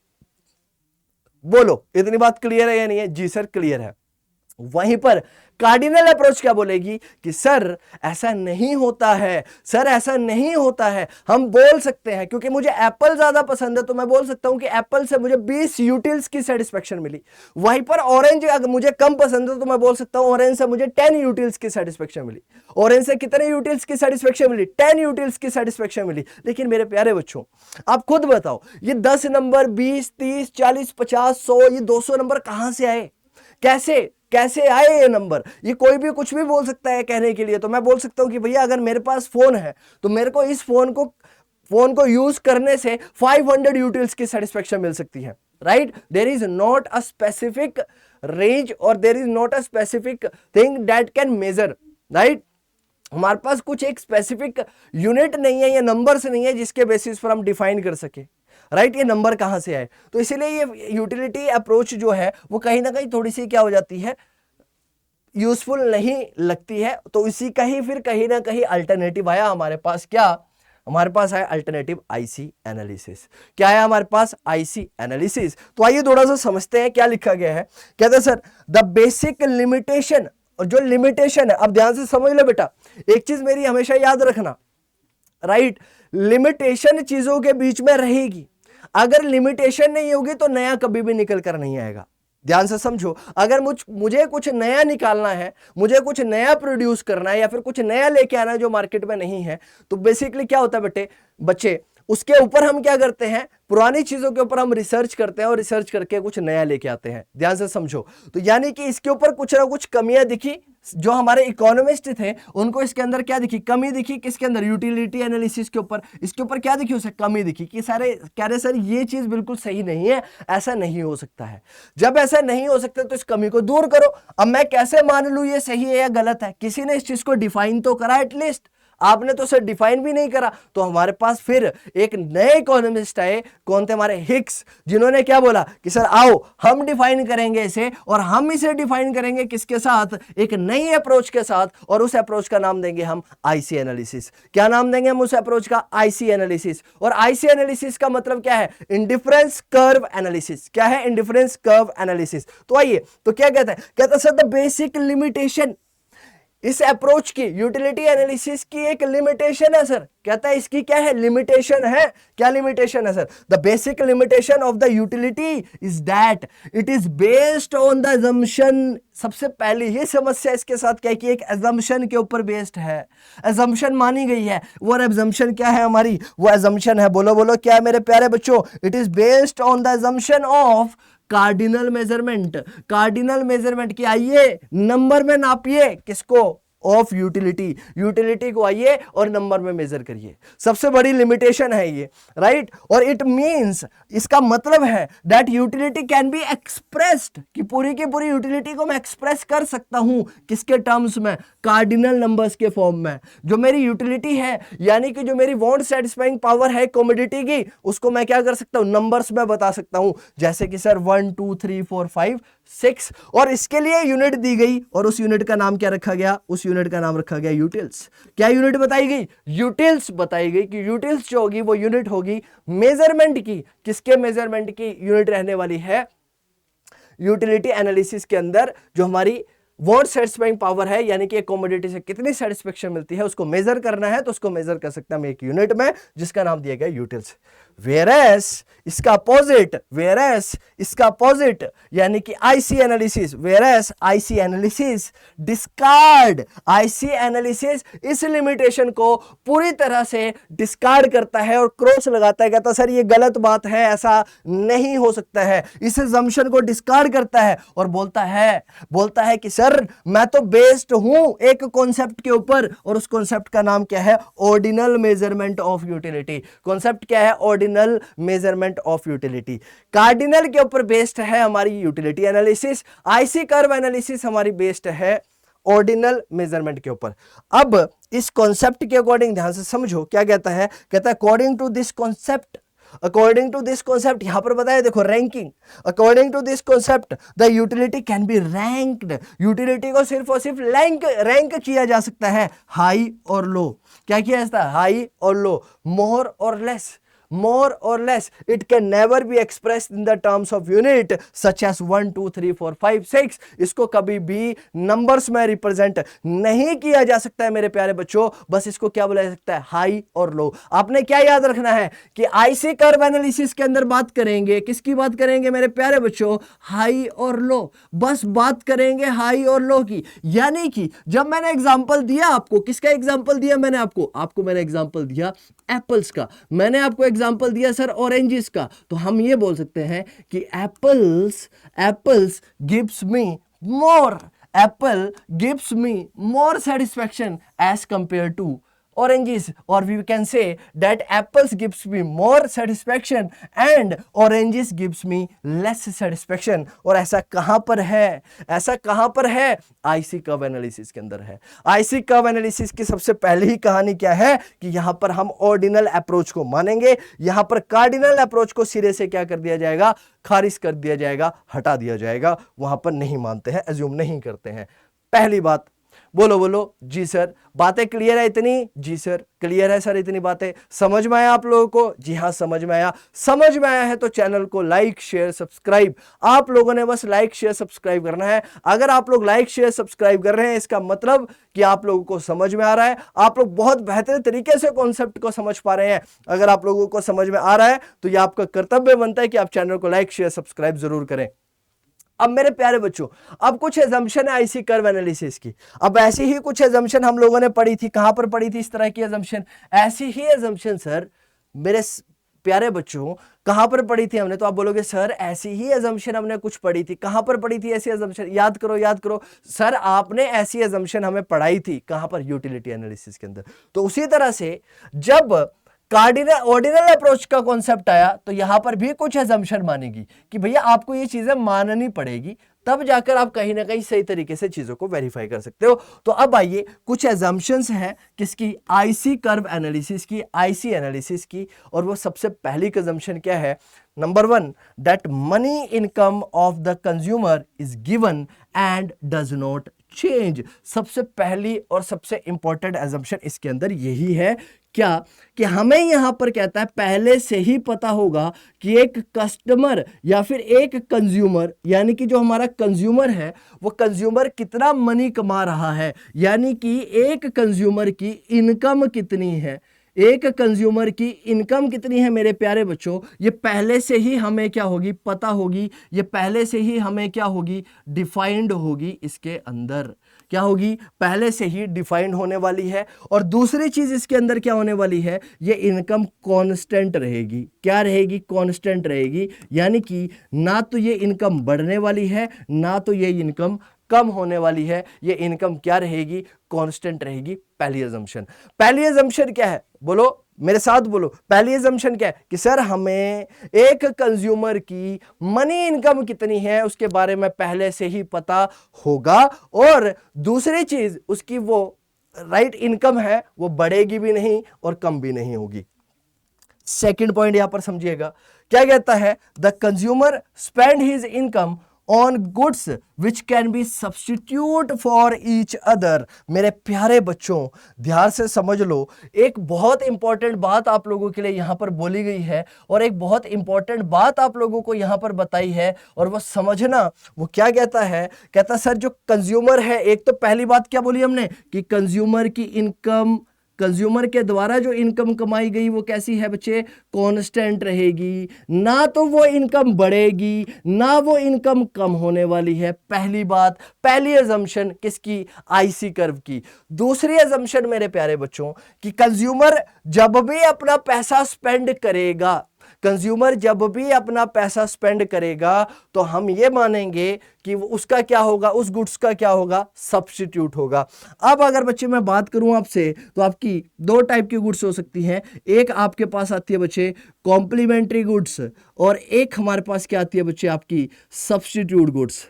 बोलो इतनी बात क्लियर है या नहीं है, जी सर क्लियर है। वहीं पर कार्डिनल अप्रोच क्या बोलेगी कि सर ऐसा नहीं होता है, सर ऐसा नहीं होता है। हम बोल सकते हैं क्योंकि मुझे एप्पल ज्यादा पसंद है तो मैं बोल सकता हूं कि एप्पल से मुझे 20 यूटिल्स की सेटिस्फेक्शन मिली। वहीं पर ऑरेंज अगर मुझे कम पसंद है तो मैं बोल सकता हूं ऑरेंज से मुझे 10 यूटिल्स की सेटिस्फेक्शन मिली। ऑरेंज से कितने यूटिल्स की सेटिस्फेक्शन मिली, 10 यूटिल्स की सेटिस्फेक्शन मिली। लेकिन मेरे प्यारे बच्चों आप खुद बताओ, ये 10 नंबर 20 30 40 50 100 ये 200 नंबर कहां से आए, कैसे आए ये नंबर। ये कोई भी कुछ भी बोल सकता है कहने के लिए। तो मैं बोल सकता हूं कि भैया अगर मेरे पास फोन है तो मेरे को इस फोन को यूज करने से 500 यूटिल्स की सेटिस्फेक्शन मिल सकती है, right. There is not a specific range और there is not a specific thing that can measure, right. हमारे पास कुछ एक स्पेसिफिक यूनिट नहीं है या नंबर्स नहीं है जिसके बेसिस पर हम डिफाइन कर सके, राइट। ये नंबर कहां से आए। तो इसीलिए ये यूटिलिटी अप्रोच जो है वो कहीं ना कहीं थोड़ी सी क्या हो जाती है, यूजफुल नहीं लगती है। तो इसी का ही फिर कहीं ना कहीं अल्टरनेटिव आया हमारे पास। क्या हमारे पास है अल्टरनेटिव आईसी एनालिसिस। क्या है हमारे पास, आईसी एनालिसिस। तो आइए थोड़ा सा समझते हैं क्या लिखा गया है। कहते हैं सर द बेसिक लिमिटेशन, और जो लिमिटेशन है अब ध्यान से समझ लो बेटा, एक चीज मेरी हमेशा याद रखना, राइट। लिमिटेशन चीजों के बीच में रहेगी, अगर लिमिटेशन नहीं होगी तो नया कभी भी निकल कर नहीं आएगा। ध्यान से समझो, अगर मुझे कुछ नया निकालना है, मुझे कुछ नया प्रोड्यूस करना है या फिर कुछ नया लेके आना है जो मार्केट में नहीं है, तो बेसिकली क्या होता है बच्चे उसके ऊपर हम क्या करते हैं, पुरानी चीजों के ऊपर हम रिसर्च करते हैं और रिसर्च करके कुछ नया लेके आते हैं। ध्यान से समझो, तो यानी कि इसके ऊपर कुछ ना कुछ कमियां दिखी, जो हमारे इकोनॉमिस्ट थे उनको इसके अंदर क्या दिखी, कमी दिखी। किसके अंदर, यूटिलिटी एनालिसिस के ऊपर। इसके ऊपर क्या दिखी, उसे कमी दिखी कि सारे कह रहे सर ये चीज बिल्कुल सही नहीं है, ऐसा नहीं हो सकता है। जब ऐसा नहीं हो सकता तो इस कमी को दूर करो। अब मैं कैसे मान लूं ये सही है या गलत है, किसी ने इस चीज को डिफाइन तो करा एटलीस्ट। आपने तो सर डिफाइन भी नहीं करा। तो हमारे पास फिर एक नए इकोनॉमिस्ट आए, कौन थे? हमारे हिक्स, जिन्होंने क्या बोला कि सर आओ हम डिफाइन करेंगे इसे, और हम इसे डिफाइन करेंगे किसके साथ? एक नई अप्रोच के साथ, और उस अप्रोच का नाम देंगे हम आईसी एनालिसिस। क्या नाम देंगे हम उस अप्रोच का? IC analysis. और आईसी एनालिसिस का मतलब क्या है? Indifference curve analysis. क्या है? Indifference curve analysis. तो आइए, तो क्या कहता है? कहता है सर द बेसिक लिमिटेशन, इस अप्रोच की, यूटिलिटी एनालिसिस की एक लिमिटेशन है सर। कहता है इसकी क्या है? लिमिटेशन है। क्या लिमिटेशन है sir? The basic limitation of the utility is that it is based on the assumption. सबसे पहली ही समस्या इसके साथ क्या है कि एक अजम्पशन के ऊपर बेस्ड है, अजम्पशन मानी गई है। वो अजम्पशन क्या है हमारी? वो अजम्पशन है, बोलो बोलो क्या है मेरे प्यारे बच्चों? It is based on the assumption of cardinal measurement. Cardinal measurement की आइए नंबर में नापिए, किसको? Of utility. यूटिलिटी को आइए और नंबर में मेजर करिए। सबसे बड़ी लिमिटेशन है ये, राइट? और इट मींस, इसका मतलब है that utility can be expressed, कि पूरी की पूरी यूटिलिटी को मैं एक्सप्रेस कर सकता हूं किसके टर्म्स में? कार्डिनल नंबर्स के फॉर्म में। जो मेरी यूटिलिटी है, यानी कि जो मेरी वांट सेटिस्फाइंग पावर है कमोडिटी की, उसको मैं क्या कर सकता हूं? नंबर्स में बता सकता हूं। जैसे कि सर 1 2 3 4 5 6, और इसके लिए यूनिट दी गई, और उस यूनिट का नाम क्या रखा गया? उस यूनिट का नाम रखा गया यूटिल्स। क्या यूनिट बताई गई? यूटिल्स बताई गई कि यूटिल्स जो होगी वो यूनिट होगी मेजरमेंट की। किसके मेजरमेंट की यूनिट रहने वाली है? यूटिलिटी एनालिसिस के अंदर जो हमारी वांट सेटिस्फाइंग पावर है, यानी कि एक कमोडिटी से कितनी सेटिस्फेक्शन मिलती है, उसको मेजर करना है, तो उसको मेजर कर सकते हैं हम एक यूनिट में, जिसका नाम दिया गया यूटिल्स। वेरएस इसका अपोजिट यानी कि IC analysis, whereas IC analysis discard, IC analysis इस लिमिटेशन को पूरी तरह से डिस्कार्ड करता है और क्रॉस लगाता है। कहता सर ये गलत बात है, ऐसा नहीं हो सकता है। इस अजम्पशन को डिस्कार्ड करता है और बोलता है कि सर मैं तो बेस्ड हूं एक कॉन्सेप्ट के ऊपर, और उस कॉन्सेप्ट का नाम क्या है? Ordinal measurement of utility. Concept क्या है? Ordinal measurement of utility. Cardinal के ऊपर बेस्ड है हमारी utility analysis, IC curve analysis हमारी बेस्ड है ऑर्डिनल मेजरमेंट के ऊपर। अब इस कॉन्सेप्ट के अकॉर्डिंग ध्यान से समझो क्या कहता है। कहता है अकॉर्डिंग टू दिस कॉन्सेप्ट, यहां पर बताया देखो ranking. According to this concept the utility can be ranked, utility को सिर्फ और सिर्फ रैंक किया जा सकता है, हाई और लो। क्या किया जाता है? हाई और लो, मोर और less. It can never be expressed in the terms of unit such as 1 2 3 4 5 6। इसको कभी भी नंबर्स में रिप्रेजेंट नहीं किया जा सकता है मेरे प्यारे बच्चों। बस इसको क्या बोला जा सकता है? हाई और लो। आपने क्या याद रखना है कि आईसी कर्व एनालिसिस के अंदर बात करेंगे, किसकी बात करेंगे मेरे प्यारे बच्चों? हाई और लो। बस बात करेंगे हाई और लो की। यानी कि जब मैंने एग्जांपल दिया आपको, किसका एग्जांपल दिया मैंने आपको मैंने एग्जांपल दिया एप्पल्स का, मैंने आपको एग्जांपल दिया सर ऑरेंजेस का, तो हम ये बोल सकते हैं कि apples gives me more, apple gives me more satisfaction as compare to oranges, or we can say that apples gives me more satisfaction and oranges gives me less satisfaction। और ऐसा कहां पर है? आईसी कर्व एनालिसिस के अंदर है। आईसी कर्व एनालिसिस की सबसे पहली ही कहानी क्या है कि यहां पर हम ऑर्डिनल अप्रोच को मानेंगे, यहां पर कार्डिनल अप्रोच को सिरे से क्या कर दिया जाएगा? खारिज कर दिया जाएगा, हटा दिया जाएगा। वहां पर नहीं मानते हैं, एज्यूम नहीं करते हैं। पहली बात, बोलो जी सर, बातें क्लियर है इतनी? जी सर क्लियर है सर इतनी बातें। समझ में आया आप लोगों को? जी हाँ समझ में आया है तो चैनल को लाइक शेयर सब्सक्राइब, आप लोगों ने बस लाइक शेयर सब्सक्राइब करना है। अगर आप लोग लाइक शेयर सब्सक्राइब कर रहे हैं, इसका मतलब कि आप लोगों को समझ में आ रहा है, आप लोग बहुत बेहतर तरीके से कॉन्सेप्ट को समझ पा रहे हैं। अगर आप लोगों को समझ में आ रहा है तो यह आपका कर्तव्य बनता है कि आप चैनल को लाइक शेयर सब्सक्राइब जरूर करें। अब मेरे प्यारे बच्चों, अब कुछ एजम्पशन है आईसी कर्व एनालिसिस की। अब ऐसी ही कुछ एजम्पशन हम लोगों ने पढ़ी थी। कहां पर पढ़ी थी इस तरह की एजम्पशन? ऐसी ही एजम्पशन सर मेरे प्यारे बच्चों कहां पर पढ़ी थी हमने? तो आप बोलोगे सर ऐसी ही एजम्पशन हमने कुछ पढ़ी थी। कहां पर पढ़ी थी ऐसी एजम्पशन? याद करो सर, आपने ऐसी एजम्पशन हमें पढ़ाई थी कहां पर? यूटिलिटी एनालिसिस के अंदर। तो उसी तरह से जब कार्डिनल ऑर्डिनल अप्रोच का कॉन्सेप्ट आया तो यहां पर भी कुछ एजम्पशन मानेगी कि भैया आपको ये चीजें माननी पड़ेगी, तब जाकर आप कहीं ना कहीं सही तरीके से चीजों को वेरीफाई कर सकते हो। तो अब आइए कुछ एजम्पशंस हैं किसकी, आईसी कर्व एनालिसिस की, आईसी एनालिसिस की। और वो सबसे पहली एजम्पशन क्या है, number 1 that money income of the consumer is given and does not change. सबसे पहली और सबसे इंपॉर्टेंट एजम्पशन इसके अंदर यही है, क्या कि हमें यहां पर कहता है पहले से ही पता होगा कि एक कस्टमर या फिर एक कंज्यूमर, यानी कि जो हमारा कंज्यूमर है वो कंज्यूमर कितना मनी कमा रहा है, यानी कि एक कंज्यूमर की इनकम कितनी है, एक कंज्यूमर की इनकम कितनी है मेरे प्यारे बच्चों, ये पहले से ही हमें क्या होगी, पता होगी, ये पहले से ही हमें क्या होगी, डिफाइंड होगी, इसके अंदर क्या होगी, पहले से ही डिफाइंड होने वाली है। और दूसरी चीज इसके अंदर क्या होने वाली है, ये इनकम कांस्टेंट रहेगी, क्या रहेगी, कांस्टेंट रहेगी, यानी कि ना तो ये इनकम बढ़ने वाली है ना तो ये इनकम कम होने वाली है, ये इनकम क्या रहेगी, कांस्टेंट रहेगी। पहली अजम्पशन, पहली अजम्पशन क्या है, बोलो मेरे साथ बोलो, पहली अजम्पशन क्या है कि सर हमें एक कंज्यूमर की मनी इनकम कितनी है उसके बारे में पहले से ही पता होगा, और दूसरी चीज उसकी वो राइट इनकम है वो बढ़ेगी भी नहीं और कम भी नहीं होगी। सेकंड पॉइंट यहां पर समझिएगा, क्या कहता है, the consumer spend his income on goods which can be substitute for each other. मेरे प्यारे बच्चों ध्यान से समझ लो, एक बहुत इंपॉर्टेंट बात आप लोगों के लिए यहां पर बोली गई है और एक बहुत इंपॉर्टेंट बात आप लोगों को यहां पर बताई है, और वो समझना, वो क्या कहता है, कहता सर जो कंज्यूमर है, एक तो पहली बात क्या बोली हमने कि कंज्यूमर की इनकम, कंज्यूमर के द्वारा जो इनकम कमाई गई वो कैसी है बच्चे, कांस्टेंट रहेगी, ना तो वो इनकम बढ़ेगी ना वो इनकम कम होने वाली है। पहली बात, पहली अजम्पशन किसकी, आईसी कर्व की। दूसरी अजम्पशन मेरे प्यारे बच्चों कि कंज्यूमर जब भी अपना पैसा स्पेंड करेगा, कंज्यूमर जब भी अपना पैसा स्पेंड करेगा तो हम ये मानेंगे कि उसका क्या होगा, उस गुड्स का क्या होगा, सब्स्टिट्यूट होगा। अब अगर बच्चे मैं बात करूं आपसे तो आपकी दो टाइप की गुड्स हो सकती हैं, एक आपके पास आती है बच्चे कॉम्प्लीमेंट्री गुड्स, और एक हमारे पास क्या आती है बच्चे, आपकी सब्स्टिट्यूट गुड्स।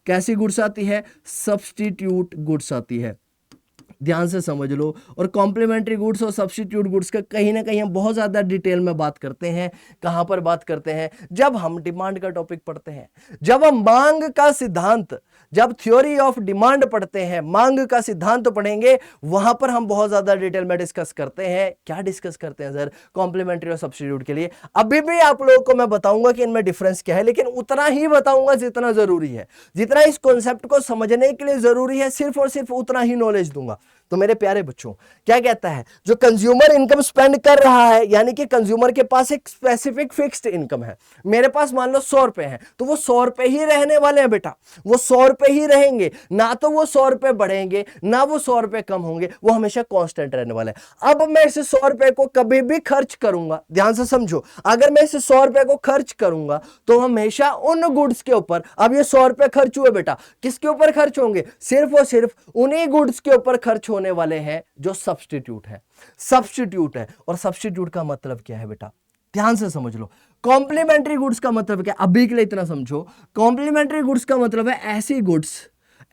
कैसी गुड्स आती है, सब्स्टिट्यूट गुड्स आती है, ध्यान से समझ लो। और कॉम्प्लीमेंट्री गुड्स और सब्स्टिट्यूट गुड्स का कहीं ना कहीं हम बहुत ज़्यादा डिटेल में बात करते हैं। कहाँ पर बात करते हैं, जब हम डिमांड का टॉपिक पढ़ते हैं, जब हम मांग का सिद्धांत, जब थ्योरी ऑफ डिमांड पढ़ते हैं, मांग का सिद्धांत पढ़ेंगे, वहां पर हम बहुत ज़्यादा डिटेल में डिस्कस करते हैं। क्या डिस्कस करते हैं सर, कॉम्प्लीमेंट्री और सब्स्टिट्यूट के लिए। अभी भी आप लोगों को मैं बताऊंगा कि इनमें डिफरेंस क्या है, लेकिन उतना ही बताऊंगा जितना जरूरी है, जितना इस कॉन्सेप्ट को समझने के लिए जरूरी है, सिर्फ और सिर्फ उतना ही नॉलेज दूंगा। तो मेरे प्यारे बच्चों क्या कहता है, जो कंज्यूमर इनकम स्पेंड कर रहा है, यानी कि कंज्यूमर के पास एक स्पेसिफिक फिक्स्ड इनकम है, मेरे पास मान लो 100 रुपए है, तो वो 100 रुपए ही रहने वाले हैं बेटा, वो 100 रुपए ही रहेंगे, ना तो वो 100 रुपए बढ़ेंगे ना वो 100 रुपए कम होंगे, वो हमेशा कांस्टेंट रहने वाले हैं। अब मैं इस 100 रुपए को कभी भी खर्च करूंगा, ध्यान से समझो, अगर मैं इस 100 रुपए को खर्च करूंगा तो हमेशा उन गुड्स के ऊपर, अब ये 100 रुपए खर्च हुए बेटा, किसके ऊपर खर्च होंगे, सिर्फ और सिर्फ उन्हीं गुड्स के ऊपर खर्च होने वाले हैं जो सब्स्टिट्यूट है, सब्स्टिट्यूट है। और सब्स्टिट्यूट का मतलब क्या है बेटा, ध्यान से समझ लो। कॉम्प्लीमेंट्री गुड्स का मतलब क्या, अभी के लिए इतना समझो, कॉम्प्लीमेंट्री गुड्स का मतलब है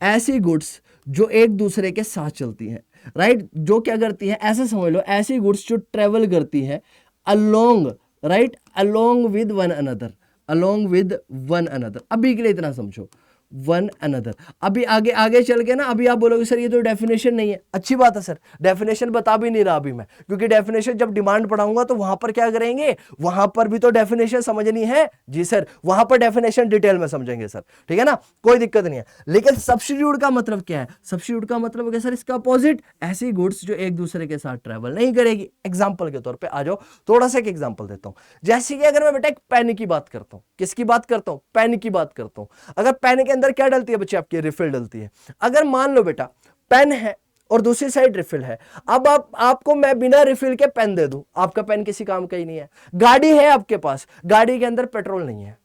ऐसी गुड्स जो एक दूसरे के साथ चलती हैं, राइट, जो क्या करती है, ऐसे समझ लो, ऐसी गुड्स जो ट्रेवल करती है along, right, along with one another, along with one another. अभी के लिए इतना समझो, वन अनदर। अभी आगे आगे चल के ना, अभी आप बोलोगे सर ये तो डेफिनेशन नहीं है, अच्छी बात है सर, डेफिनेशन बता भी नहीं रहा अभी मैं, क्योंकि डेफिनेशन जब डिमांड पढ़ाऊंगा तो वहां पर क्या करेंगे, वहां पर भी तो डेफिनेशन समझनी है। जी सर, वहां पर डेफिनेशन डिटेल में समझेंगे सर, ठीक है ना, कोई दिक्कत नहीं है। लेकिन सब्स्टिट्यूट का मतलब क्या है, सब्स्टिट्यूट का मतलब क्या सर, इसका अपोजिट, ऐसी गुड्स जो एक दूसरे के साथ ट्रेवल नहीं करेगी। एग्जाम्पल के तौर पर आ जाओ, थोड़ा सा एक एग्जाम्पल देता हूं। जैसे कि अगर मैं बेटा एक पेन की बात करता हूं, किसकी बात करता हूं, पेन की बात करता हूं। अगर पेन के अंदर क्या डलती है बच्चे, आपकी रिफिल डलती है। अगर मान लो बेटा पेन है और दूसरी साइड रिफिल है, अब आपको मैं बिना रिफिल के पेन दे दूं, आपका पेन किसी काम का ही नहीं है। गाड़ी है आपके पास, गाड़ी के अंदर पेट्रोल नहीं है,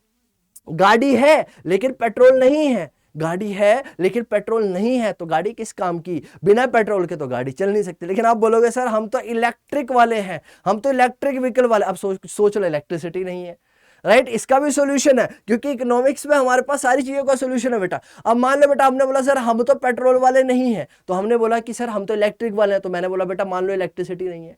गाड़ी है लेकिन पेट्रोल नहीं है, गाड़ी है लेकिन पेट्रोल नहीं है, तो गाड़ी किस काम की, बिना पेट्रोल के तो गाड़ी चल नहीं सकती। लेकिन आप बोलोगे सर हम तो इलेक्ट्रिक वाले हैं, हम तो इलेक्ट्रिक व्हीकल वाले, अब सोच लो इलेक्ट्रिसिटी नहीं है, राइट। इसका भी सॉल्यूशन है, क्योंकि इकोनॉमिक्स में हमारे पास सारी चीजों का सॉल्यूशन है बेटा। अब मान लो बेटा आपने बोला सर हम तो पेट्रोल वाले नहीं है, तो हमने बोला कि सर हम तो इलेक्ट्रिक वाले हैं, तो मैंने बोला बेटा मान लो इलेक्ट्रिसिटी नहीं है,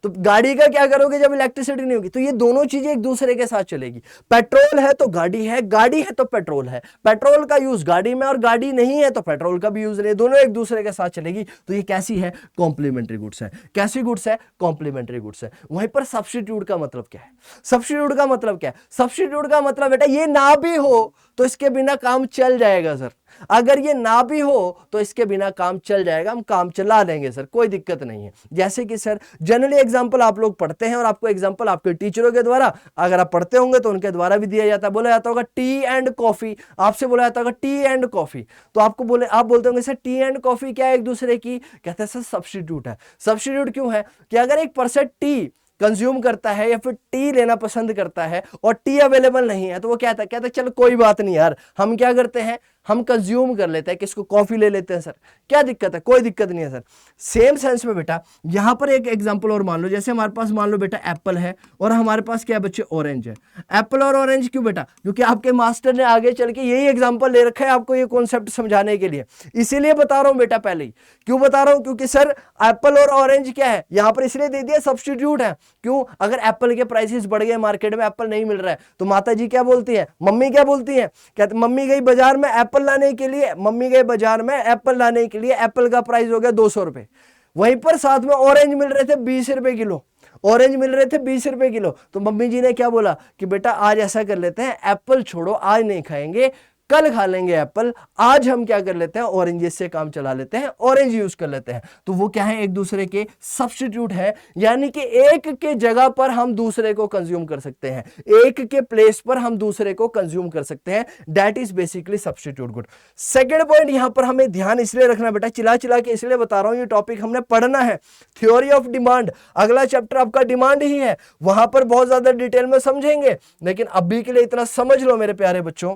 तो गाड़ी का क्या करोगे जब इलेक्ट्रिसिटी नहीं होगी, तो ये दोनों चीजें एक दूसरे के साथ चलेगी। पेट्रोल है तो गाड़ी है, गाड़ी है तो पेट्रोल है, पेट्रोल का यूज गाड़ी में और गाड़ी नहीं है तो पेट्रोल का भी यूज नहीं, दोनों एक दूसरे के साथ चलेगी। तो ये कैसी है, कॉम्प्लीमेंट्री गुड्स है। कैसी गुड्स है, कॉम्प्लीमेंट्री गुड्स है। वहीं पर सब्स्टिट्यूट का मतलब क्या है, सब्स्टिट्यूट का मतलब क्या है, सब्स्टिट्यूट का मतलब बेटा ये ना भी हो तो इसके बिना काम चल जाएगा सर, अगर ये ना भी हो तो इसके बिना काम चल जाएगा, हम काम चला देंगे सर, कोई दिक्कत नहीं है। जैसे कि सर जनरली एग्जांपल आप लोग पढ़ते हैं और आपको एग्जांपल आपके टीचरों के द्वारा, अगर आप पढ़ते होंगे तो उनके द्वारा भी दिया जाता है, बोला जाता होगा टी एंड कॉफी, आपसे बोला जाता होगा टी एंड कॉफी, तो आप बोलते होंगे सर टी एंड कॉफी क्या है एक दूसरे की, कहते हैं सर सब्स्टिट्यूट है। सब्स्टिट्यूट क्यों है कि अगर एक पर्सन टी कंज्यूम करता है या फिर टी लेना पसंद करता है और टी अवेलेबल नहीं है, तो वो कहता है चलो कोई बात नहीं यार, हम क्या करते हैं, हम कंज्यूम कर लेते हैं, किसको, कॉफी ले लेते हैं सर, क्या दिक्कत है, कोई दिक्कत नहीं है सर। सेम सेंस में बेटा यहां पर एक एग्जांपल और मान लो, जैसे हमारे पास मान लो बेटा एप्पल है और हमारे पास क्या है बच्चे, ऑरेंज है। एप्पल और ऑरेंज क्यों बेटा, क्योंकि आपके मास्टर ने आगे चल के यही एग्जाम्पल ले रखा है आपको ये कॉन्सेप्ट समझाने के लिए, इसीलिए बता रहा हूं बेटा पहले ही। क्यों बता रहा हूं, क्योंकि सर एप्पल और ऑरेंज क्या है यहां पर इसलिए दे दिया, सब्स्टिट्यूट है। क्यों, अगर एप्पल के प्राइसेस बढ़ गए, मार्केट में एप्पल नहीं मिल रहा है, तो माता जी क्या बोलती है, मम्मी क्या बोलती है, कहते मम्मी गई बाजार में एप्पल लाने के लिए, मम्मी गए बाजार में एप्पल लाने के लिए, एप्पल का प्राइस हो गया 200 रुपए, वहीं पर साथ में ऑरेंज मिल रहे थे 20 रुपए किलो, ऑरेंज मिल रहे थे 20 रुपए किलो, तो मम्मी जी ने क्या बोला कि बेटा आज ऐसा कर लेते हैं, एप्पल छोड़ो, आज नहीं खाएंगे, कल खा लेंगे एप्पल, आज हम क्या कर लेते हैं, ऑरेंज से काम चला लेते हैं, ऑरेंज यूज कर लेते हैं। तो वो क्या है, एक दूसरे के सब्स्टिट्यूट है, यानी कि एक के जगह पर हम दूसरे को कंज्यूम कर सकते हैं, एक के प्लेस पर हम दूसरे को कंज्यूम कर सकते हैं, that is basically substitute good. Second point यहां पर हमें ध्यान इसलिए रखना बेटा, चिल्ला चिल्ला के इसलिए बता रहा हूं, ये टॉपिक हमने पढ़ना है, थ्योरी ऑफ डिमांड, अगला चैप्टर आपका डिमांड ही है, वहां पर बहुत ज्यादा डिटेल में समझेंगे, लेकिन अभी के लिए इतना समझ लो मेरे प्यारे बच्चों,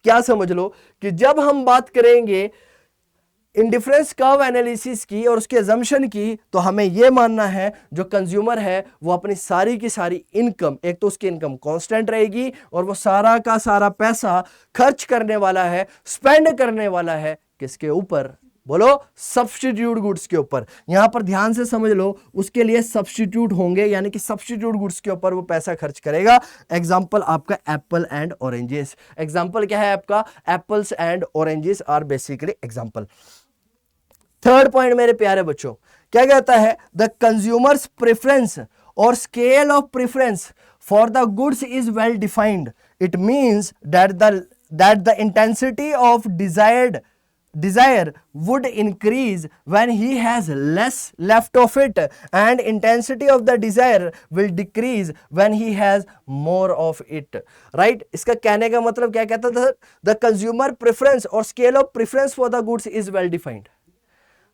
क्या समझ लो कि जब हम बात करेंगे इंडिफरेंस कर्व एनालिसिस की और उसके अजम्पशन की, तो हमें यह मानना है जो कंज्यूमर है वो अपनी सारी की सारी इनकम, एक तो उसकी इनकम कांस्टेंट रहेगी और वो सारा का सारा पैसा खर्च करने वाला है, स्पेंड करने वाला है किसके ऊपर, बोलो सब्स्टिट्यूट गुड्स के ऊपर। यहां पर ध्यान से समझ लो, उसके लिए सब्स्टिट्यूट होंगे, यानी कि सब्स्टिट्यूट गुड्स के ऊपर वो पैसा खर्च करेगा। एग्जांपल आपका एप्पल एंड ऑरेंजेस, एग्जांपल क्या है आपका, apples and oranges are basically example. Third point मेरे प्यारे बच्चों क्या कहता है, द कंज्यूमर्स प्रेफरेंस और scale of preference for the goods is well defined. It means that the intensity of desire would increase when he has less left of it, and intensity of the desire will decrease when he has more of it, right। इसका कहने का मतलब क्या कहता था, the consumer preference और scale of preference for the goods is well defined,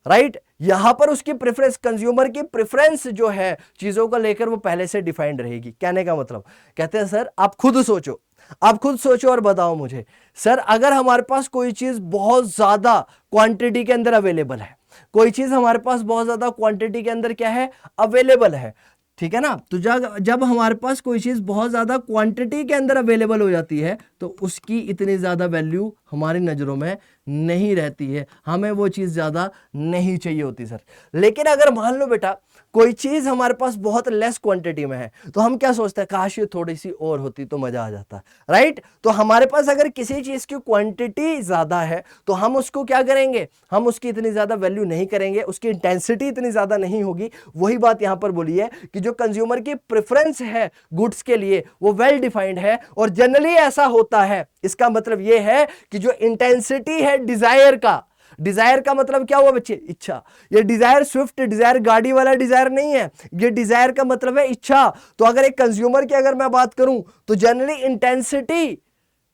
right. यहां पर उसकी प्रेफरेंस, कंज्यूमर की प्रेफरेंस जो है चीजों को लेकर वो पहले से डिफाइंड रहेगी। कहने का मतलब कहते हैं सर आप खुद सोचो और बताओ मुझे, सर अगर हमारे पास कोई चीज बहुत ज्यादा क्वांटिटी के अंदर अवेलेबल है, कोई चीज हमारे पास बहुत ज्यादा क्वांटिटी के अंदर क्या है, अवेलेबल है, ठीक है ना, तो जब हमारे पास कोई चीज बहुत ज्यादा क्वांटिटी के अंदर अवेलेबल हो जाती है तो उसकी इतनी ज्यादा वैल्यू हमारी नजरों में नहीं रहती है, हमें वो चीज ज्यादा नहीं चाहिए होती सर। लेकिन अगर मान लो बेटा कोई चीज हमारे पास बहुत लेस क्वांटिटी में है, तो हम क्या सोचते हैं, काश ये थोड़ी सी और होती तो मजा आ जाता, राइट। तो हमारे पास अगर किसी चीज की क्वांटिटी ज्यादा है तो हम उसको क्या करेंगे, हम उसकी इतनी ज्यादा वैल्यू नहीं करेंगे, उसकी इंटेंसिटी इतनी ज्यादा नहीं होगी। वही बात यहां पर बोली है कि जो कंज्यूमर की प्रेफरेंस है गुड्स के लिए वो वेल डिफाइंड है, और जनरली ऐसा होता है। इसका मतलब यह है कि जो इंटेंसिटी है डिजायर का मतलब क्या हुआ बच्चे, इच्छा। ये डिजायर स्विफ्ट डिजायर गाड़ी वाला डिजायर नहीं है, ये डिजायर का मतलब है इच्छा। तो अगर एक कंज्यूमर की अगर मैं बात करूं तो जनरली इंटेंसिटी,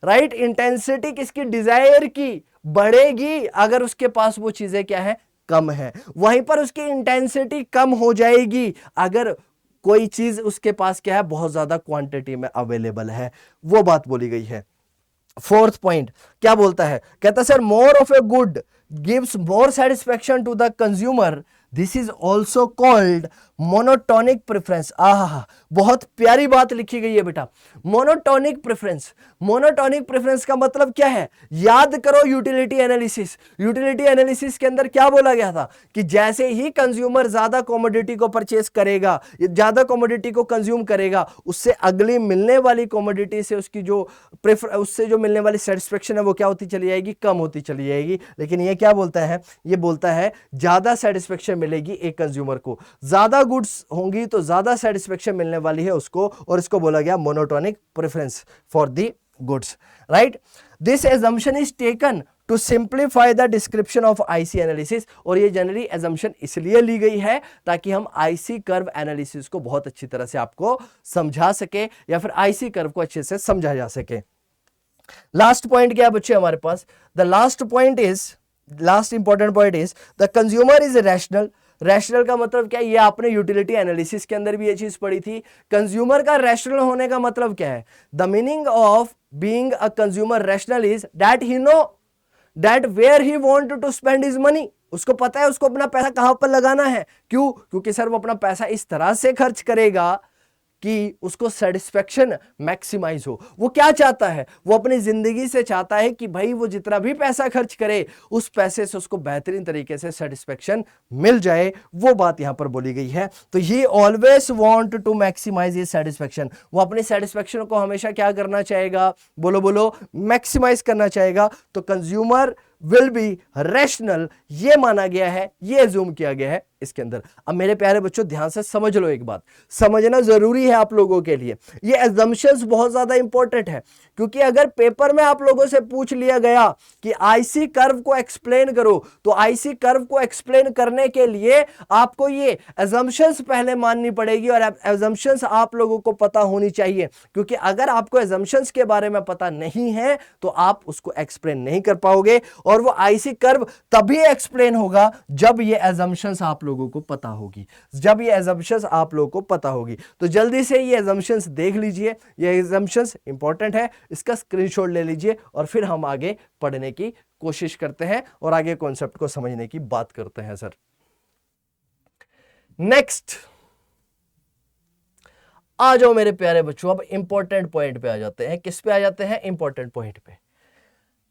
राइट, इंटेंसिटी किसकी, डिजायर की बढ़ेगी अगर उसके पास वो चीजें क्या है, कम है। वहीं पर उसकी इंटेंसिटी कम हो जाएगी अगर कोई चीज उसके पास क्या है, बहुत ज्यादा क्वांटिटी में अवेलेबल है। वो बात बोली गई है। फोर्थ पॉइंट क्या बोलता है, कहता है sir more of a good gives more satisfaction to the consumer, this is also called monotonic preference. आहा, बहुत प्यारी बात लिखी गई है बेटा, मोनोटोनिक प्रेफरेंस। मोनोटोनिक प्रेफरेंस का मतलब क्या है, याद करो यूटिलिटी एनालिसिस। यूटिलिटी एनालिसिस के अंदर क्या बोला गया था कि जैसे ही कंज्यूमर ज्यादा कमोडिटी को परचेस करेगा, ज्यादा कमोडिटी को कंज्यूम करेगा, उससे अगली मिलने वाली कमोडिटी से उसकी जो उससे जो मिलने वाली सेटिस्फेक्शन है वो क्या होती चली जाएगी, कम होती चली जाएगी। लेकिन ये क्या बोलता है, ये बोलता है ज्यादा सेटिस्फेक्शन मिलेगी एक कंज्यूमर को, ज्यादा गुड्स होंगी तो ज्यादा सेटिस्फेक्शन मिलने वाली है उसको, और इसको बोला गया monotonic preference for the goods, right. This assumption is taken to simplify the description of IC analysis, और ये जनरली assumption इसलिए ली गई है ताकि हम IC कर्व एनालिसिस को बहुत अच्छी तरह से आपको समझा सके, या फिर IC कर्व को अच्छे से समझा जा सके। लास्ट पॉइंट क्या बच्चे हमारे पास, the last important point is the consumer is rational. Rational का मतलब क्या है, ये आपने यूटिलिटी एनालिसिस के अंदर भी ये चीज पढ़ी थी। कंज्यूमर का रैशनल होने का मतलब क्या है, the meaning of being a consumer rational is that he know that where he want to spend his money. उसको पता है उसको अपना पैसा कहां पर लगाना है। क्यों? क्योंकि सर वो अपना पैसा इस तरह से खर्च करेगा कि उसको सेटिस्फेक्शन मैक्सिमाइज हो। वो क्या चाहता है, वो अपनी जिंदगी से चाहता है कि भाई वो जितना भी पैसा खर्च करे उस पैसे से उसको बेहतरीन तरीके से सेटिस्फेक्शन मिल जाए, वो बात यहां पर बोली गई है। तो he always want to maximise his satisfaction, वो अपनी सेटिस्फेक्शन को हमेशा क्या करना चाहेगा, बोलो बोलो, मैक्सिमाइज करना चाहेगा। तो कंज्यूमर विल बी रैशनल, ये माना गया है, ये अज्यूम किया गया है इसके अंदर। अब मेरे प्यारे बच्चों ध्यान से समझ लो, एक बात समझना जरूरी है आप लोगों के लिए, ये अजम्पशंस बहुत ज्यादा इंपॉर्टेंट है। क्योंकि अगर पेपर में आप लोगों से पूछ लिया गया कि आईसी कर्व को एक्सप्लेन करो, तो आईसी कर्व को एक्सप्लेन करने के लिए आपको ये अजम्पशंस पहले माननी पड़ेगी, और अजम्पशंस आप लोगों को पता होनी चाहिए। क्योंकि अगर आपको अजम्पशंस के बारे में पता नहीं है तो आप उसको एक्सप्लेन नहीं कर पाओगे, और वो आईसी कर्व तभी एक्सप्लेन होगा जब ये अजम्पशंस आप लोगों को पता होगी, जब ये अजम्पशंस आप लोगों को पता होगी। तो जल्दी से ये अजम्पशंस देख लीजिए, ये अजम्पशंस इंपॉर्टेंट है, इसका स्क्रीनशॉट ले लीजिए, और फिर हम आगे पढ़ने की कोशिश करते हैं और आगे कॉन्सेप्ट को समझने की बात करते हैं। सर नेक्स्ट आ जाओ मेरे प्यारे बच्चों, अब इंपॉर्टेंट पॉइंट पे आ जाते हैं। किस पे आ जाते हैं? इंपॉर्टेंट पॉइंट पे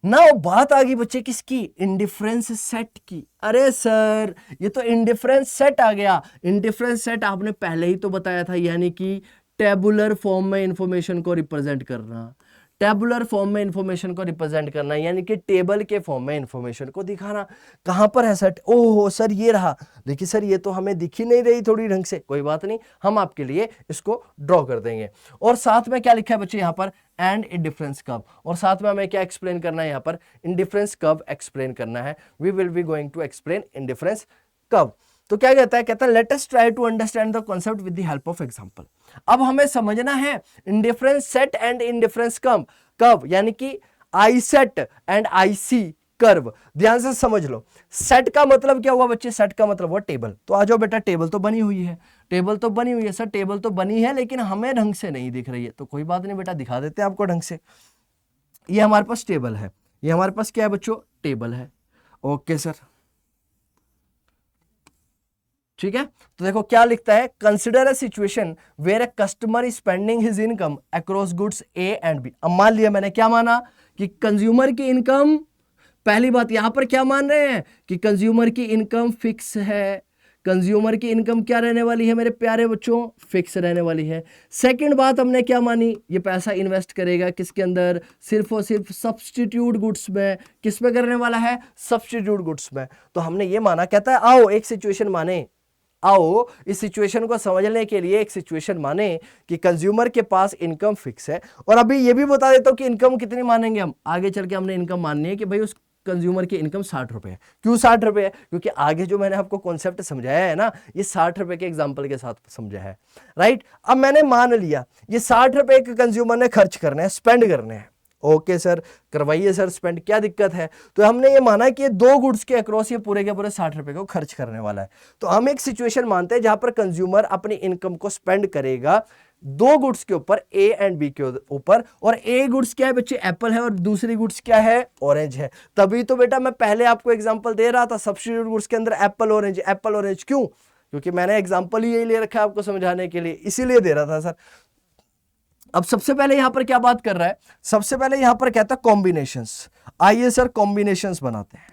ना। बात आ गई बच्चे किसकी? इंडिफरेंस सेट की। अरे सर ये तो इंडिफरेंस सेट आ गया। इंडिफरेंस सेट आपने पहले ही तो बताया था, यानी कि टेबुलर फॉर्म में इंफॉर्मेशन को रिप्रेजेंट करना, टेबुलर फॉर्म में इंफॉर्मेशन को रिप्रेजेंट करना, यानी कि टेबल के फॉर्म में इंफॉर्मेशन को दिखाना। कहां पर है सर? ओहो सर ये रहा। देखिए सर ये तो हमें दिख ही नहीं रही थोड़ी ढंग से, कोई बात नहीं, हम आपके लिए इसको ड्रॉ कर देंगे। और साथ में क्या लिखा है बच्चे यहाँ पर? And indifference curve. और साथ में हमें क्या एक्सप्लेन करना है यहाँ पर? इंडिफरेंस कर्व एक्सप्लेन करना है। We will be going to explain indifference curve. तो क्या कहता है? कहता है let us try to understand the concept with the help of example. अब हमें समझना है indifference set and indifference curve, यानी कि I set and I C curve. ध्यान से समझ लो। सेट का मतलब क्या हुआ बच्चे? सेट का मतलब हुआ टेबल। तो आ जाओ बेटा, टेबल तो बनी हुई है, टेबल तो बनी हुई है सर, टेबल तो बनी है लेकिन हमें ढंग से नहीं दिख रही है। तो कोई बात नहीं बेटा, दिखा देते हैं आपको ढंग से। ये हमारे पास टेबल है, ये हमारे पास क्या है बच्चों? टेबल है। ओके सर, ठीक है। तो देखो क्या लिखता है? Consider a situation where a customer is spending his income across goods A and B. अब मान लिया मैंने, क्या माना कि कंज्यूमर की इनकम, पहली बात यहां पर क्या मान रहे हैं कि कंज्यूमर की इनकम फिक्स है। कंज्यूमर की इनकम क्या रहने वाली है मेरे प्यारे बच्चों? फिक्स रहने वाली है। सेकंड बात हमने क्या मानी? ये पैसा इन्वेस्ट करेगा किसके अंदर? सिर्फ और सिर्फ सब्स्टिट्यूट गुड्स में। किस में करने वाला है? सब्स्टिट्यूट गुड्स में। तो हमने ये माना, कहता है आओ एक सिचुएशन माने, आओ इस सिचुएशन को समझने के लिए एक सिचुएशन माने कि कंज्यूमर के पास इनकम फिक्स है। और अभी ये भी बता देता हूं कि इनकम कितनी मानेंगे हम आगे चल के। हमने इनकम माननी है कि भाई उस कंज्यूमर की इनकम 60 रुपए है। क्यों 60 रुपए है? क्योंकि आगे जो मैंने आपको कॉन्सेप्ट समझाया है ना, ये 60 रुपए के एग्जांपल के साथ समझाया है, राइट। अब मैंने मान लिया ये 60 रुपए के कंज्यूमर ने खर्च करने हैं, स्पेंड करने हैं। ओके सर, करवाइए सर स्पेंड, क्या दिक्कत है? तो हमने ये माना कि ये दो गुड्स के अक्रॉस ये पूरे के पूरे 60 रुपए को खर्च करने वाला है। तो हम एक सिचुएशन मानते हैं जहां पर कंज्यूमर अपनी इनकम को स्पेंड करेगा दो गुड्स के ऊपर, ए एंड बी के ऊपर, और ए गुड्स क्या है बच्चे, एप्पल है, और दूसरी गुड्स क्या है, ऑरेंज है। तभी तो बेटा मैं पहले आपको एग्जांपल दे रहा था सब्स्टिट्यूट गुड्स के अंदर एप्पल ऑरेंज, एप्पल ऑरेंज, क्यों? क्योंकि मैंने एग्जांपल ही यही ले रखा है आपको समझाने के लिए, इसीलिए दे रहा था सर। अब सबसे पहले यहां पर क्या बात कर रहा है, सबसे पहले यहां पर कहता है कॉम्बिनेशंस। आइए सर कॉम्बिनेशंस बनाते हैं,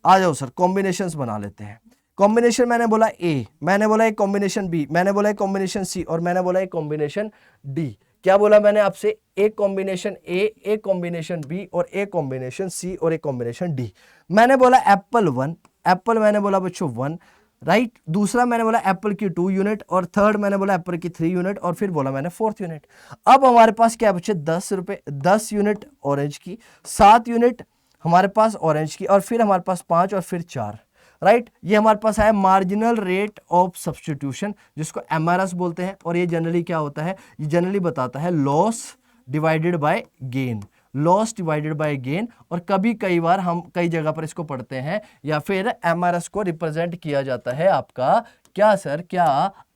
आ जाओ सर कॉम्बिनेशंस बना लेते हैं। कॉम्बिनेशन मैंने बोला ए, मैंने बोला एक कॉम्बिनेशन बी, मैंने बोला एक कॉम्बिनेशन सी, और मैंने बोला एक कॉम्बिनेशन डी। क्या बोला मैंने आपसे, एक कॉम्बिनेशन ए, एक कॉम्बिनेशन बी, और एक कॉम्बिनेशन सी, और एक कॉम्बिनेशन डी। मैंने बोला एप्पल 1, एप्पल मैंने बोला बच्चों 1, राइट। दूसरा मैंने बोला एप्पल की 2 यूनिट, और थर्ड मैंने बोला एप्पल की 3 यूनिट, और फिर बोला मैंने 4th यूनिट। अब हमारे पास क्या बच्चे, 10 रुपए, 10 यूनिट ऑरेंज की, 7 यूनिट हमारे पास ऑरेंज की, और फिर हमारे पास 5, और फिर 4, राइट। ये हमारे पास है मार्जिनल रेट ऑफ सब्स्टिट्यूशन, जिसको एमआरएस बोलते हैं। और ये जनरली क्या होता है, ये जनरली बताता है loss divided by gain, loss divided by gain. और कई बार हम कई जगह पर इसको पढ़ते हैं, या फिर एमआरएस को रिप्रेजेंट किया जाता है आपका, क्या सर, क्या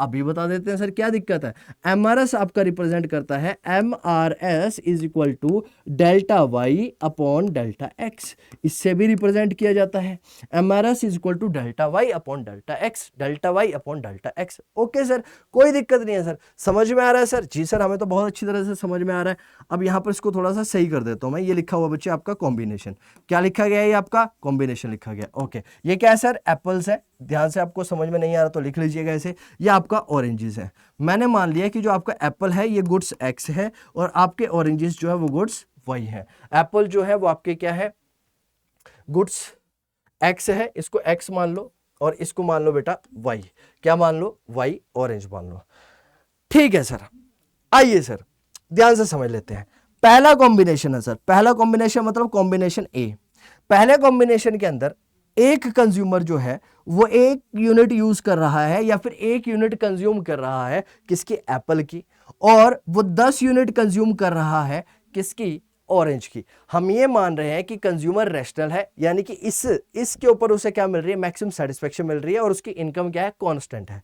अभी बता देते हैं सर, क्या दिक्कत है। एमआरएस आपका रिप्रेजेंट करता है, MRS is equal to delta Y upon delta X, इससे भी रिप्रेजेंट किया जाता है। MRS is equal to delta Y upon delta X, delta Y upon delta X. Okay sir, कोई दिक्कत नहीं है सर, समझ में आ रहा है सर? जी सर, हमें तो बहुत अच्छी तरह से समझ में आ रहा है। अब यहां पर इसको थोड़ा सा सही कर देता हूं मैं। ये लिखा हुआ बच्चे आपका कॉम्बिनेशन, क्या लिखा गया है, ये आपका कॉम्बिनेशन लिखा गया। ओके, ये क्या है सर, एप्पल्स है। ध्यान से, आपको समझ में नहीं आ रहा तो लिख लीजिएगा ऐसे। ये आपका ऑरेंजेस है। मैंने मान लिया कि जो आपका एप्पल है ये गुड्स एक्स है, और आपके ऑरेंजेस जो है वो गुड्स वाई है। एप्पल जो है वो आपके क्या है, गुड्स एक्स है, इसको एक्स मान लो, और इसको मान लो बेटा वाई। क्या मान लो, वाई, ऑरेंज मान लो। ठीक है सर, आइए सर ध्यान से समझ लेते हैं। पहला कॉम्बिनेशन है सर, पहला कॉम्बिनेशन मतलब कॉम्बिनेशन ए। पहले कॉम्बिनेशन के अंदर एक कंज्यूमर जो है वो 1 यूनिट यूज कर रहा है, या फिर 1 यूनिट कंज्यूम कर रहा है किसकी, एप्पल की, और वो 10 यूनिट कंज्यूम कर रहा है किसकी, ऑरेंज की। हम ये मान रहे हैं कि कंज्यूमर रैशनल है, यानी कि इसके ऊपर उसे क्या मिल रही है, मैक्सिमम सेटिस्फेक्शन मिल रही है, और उसकी इनकम क्या है, कांस्टेंट है।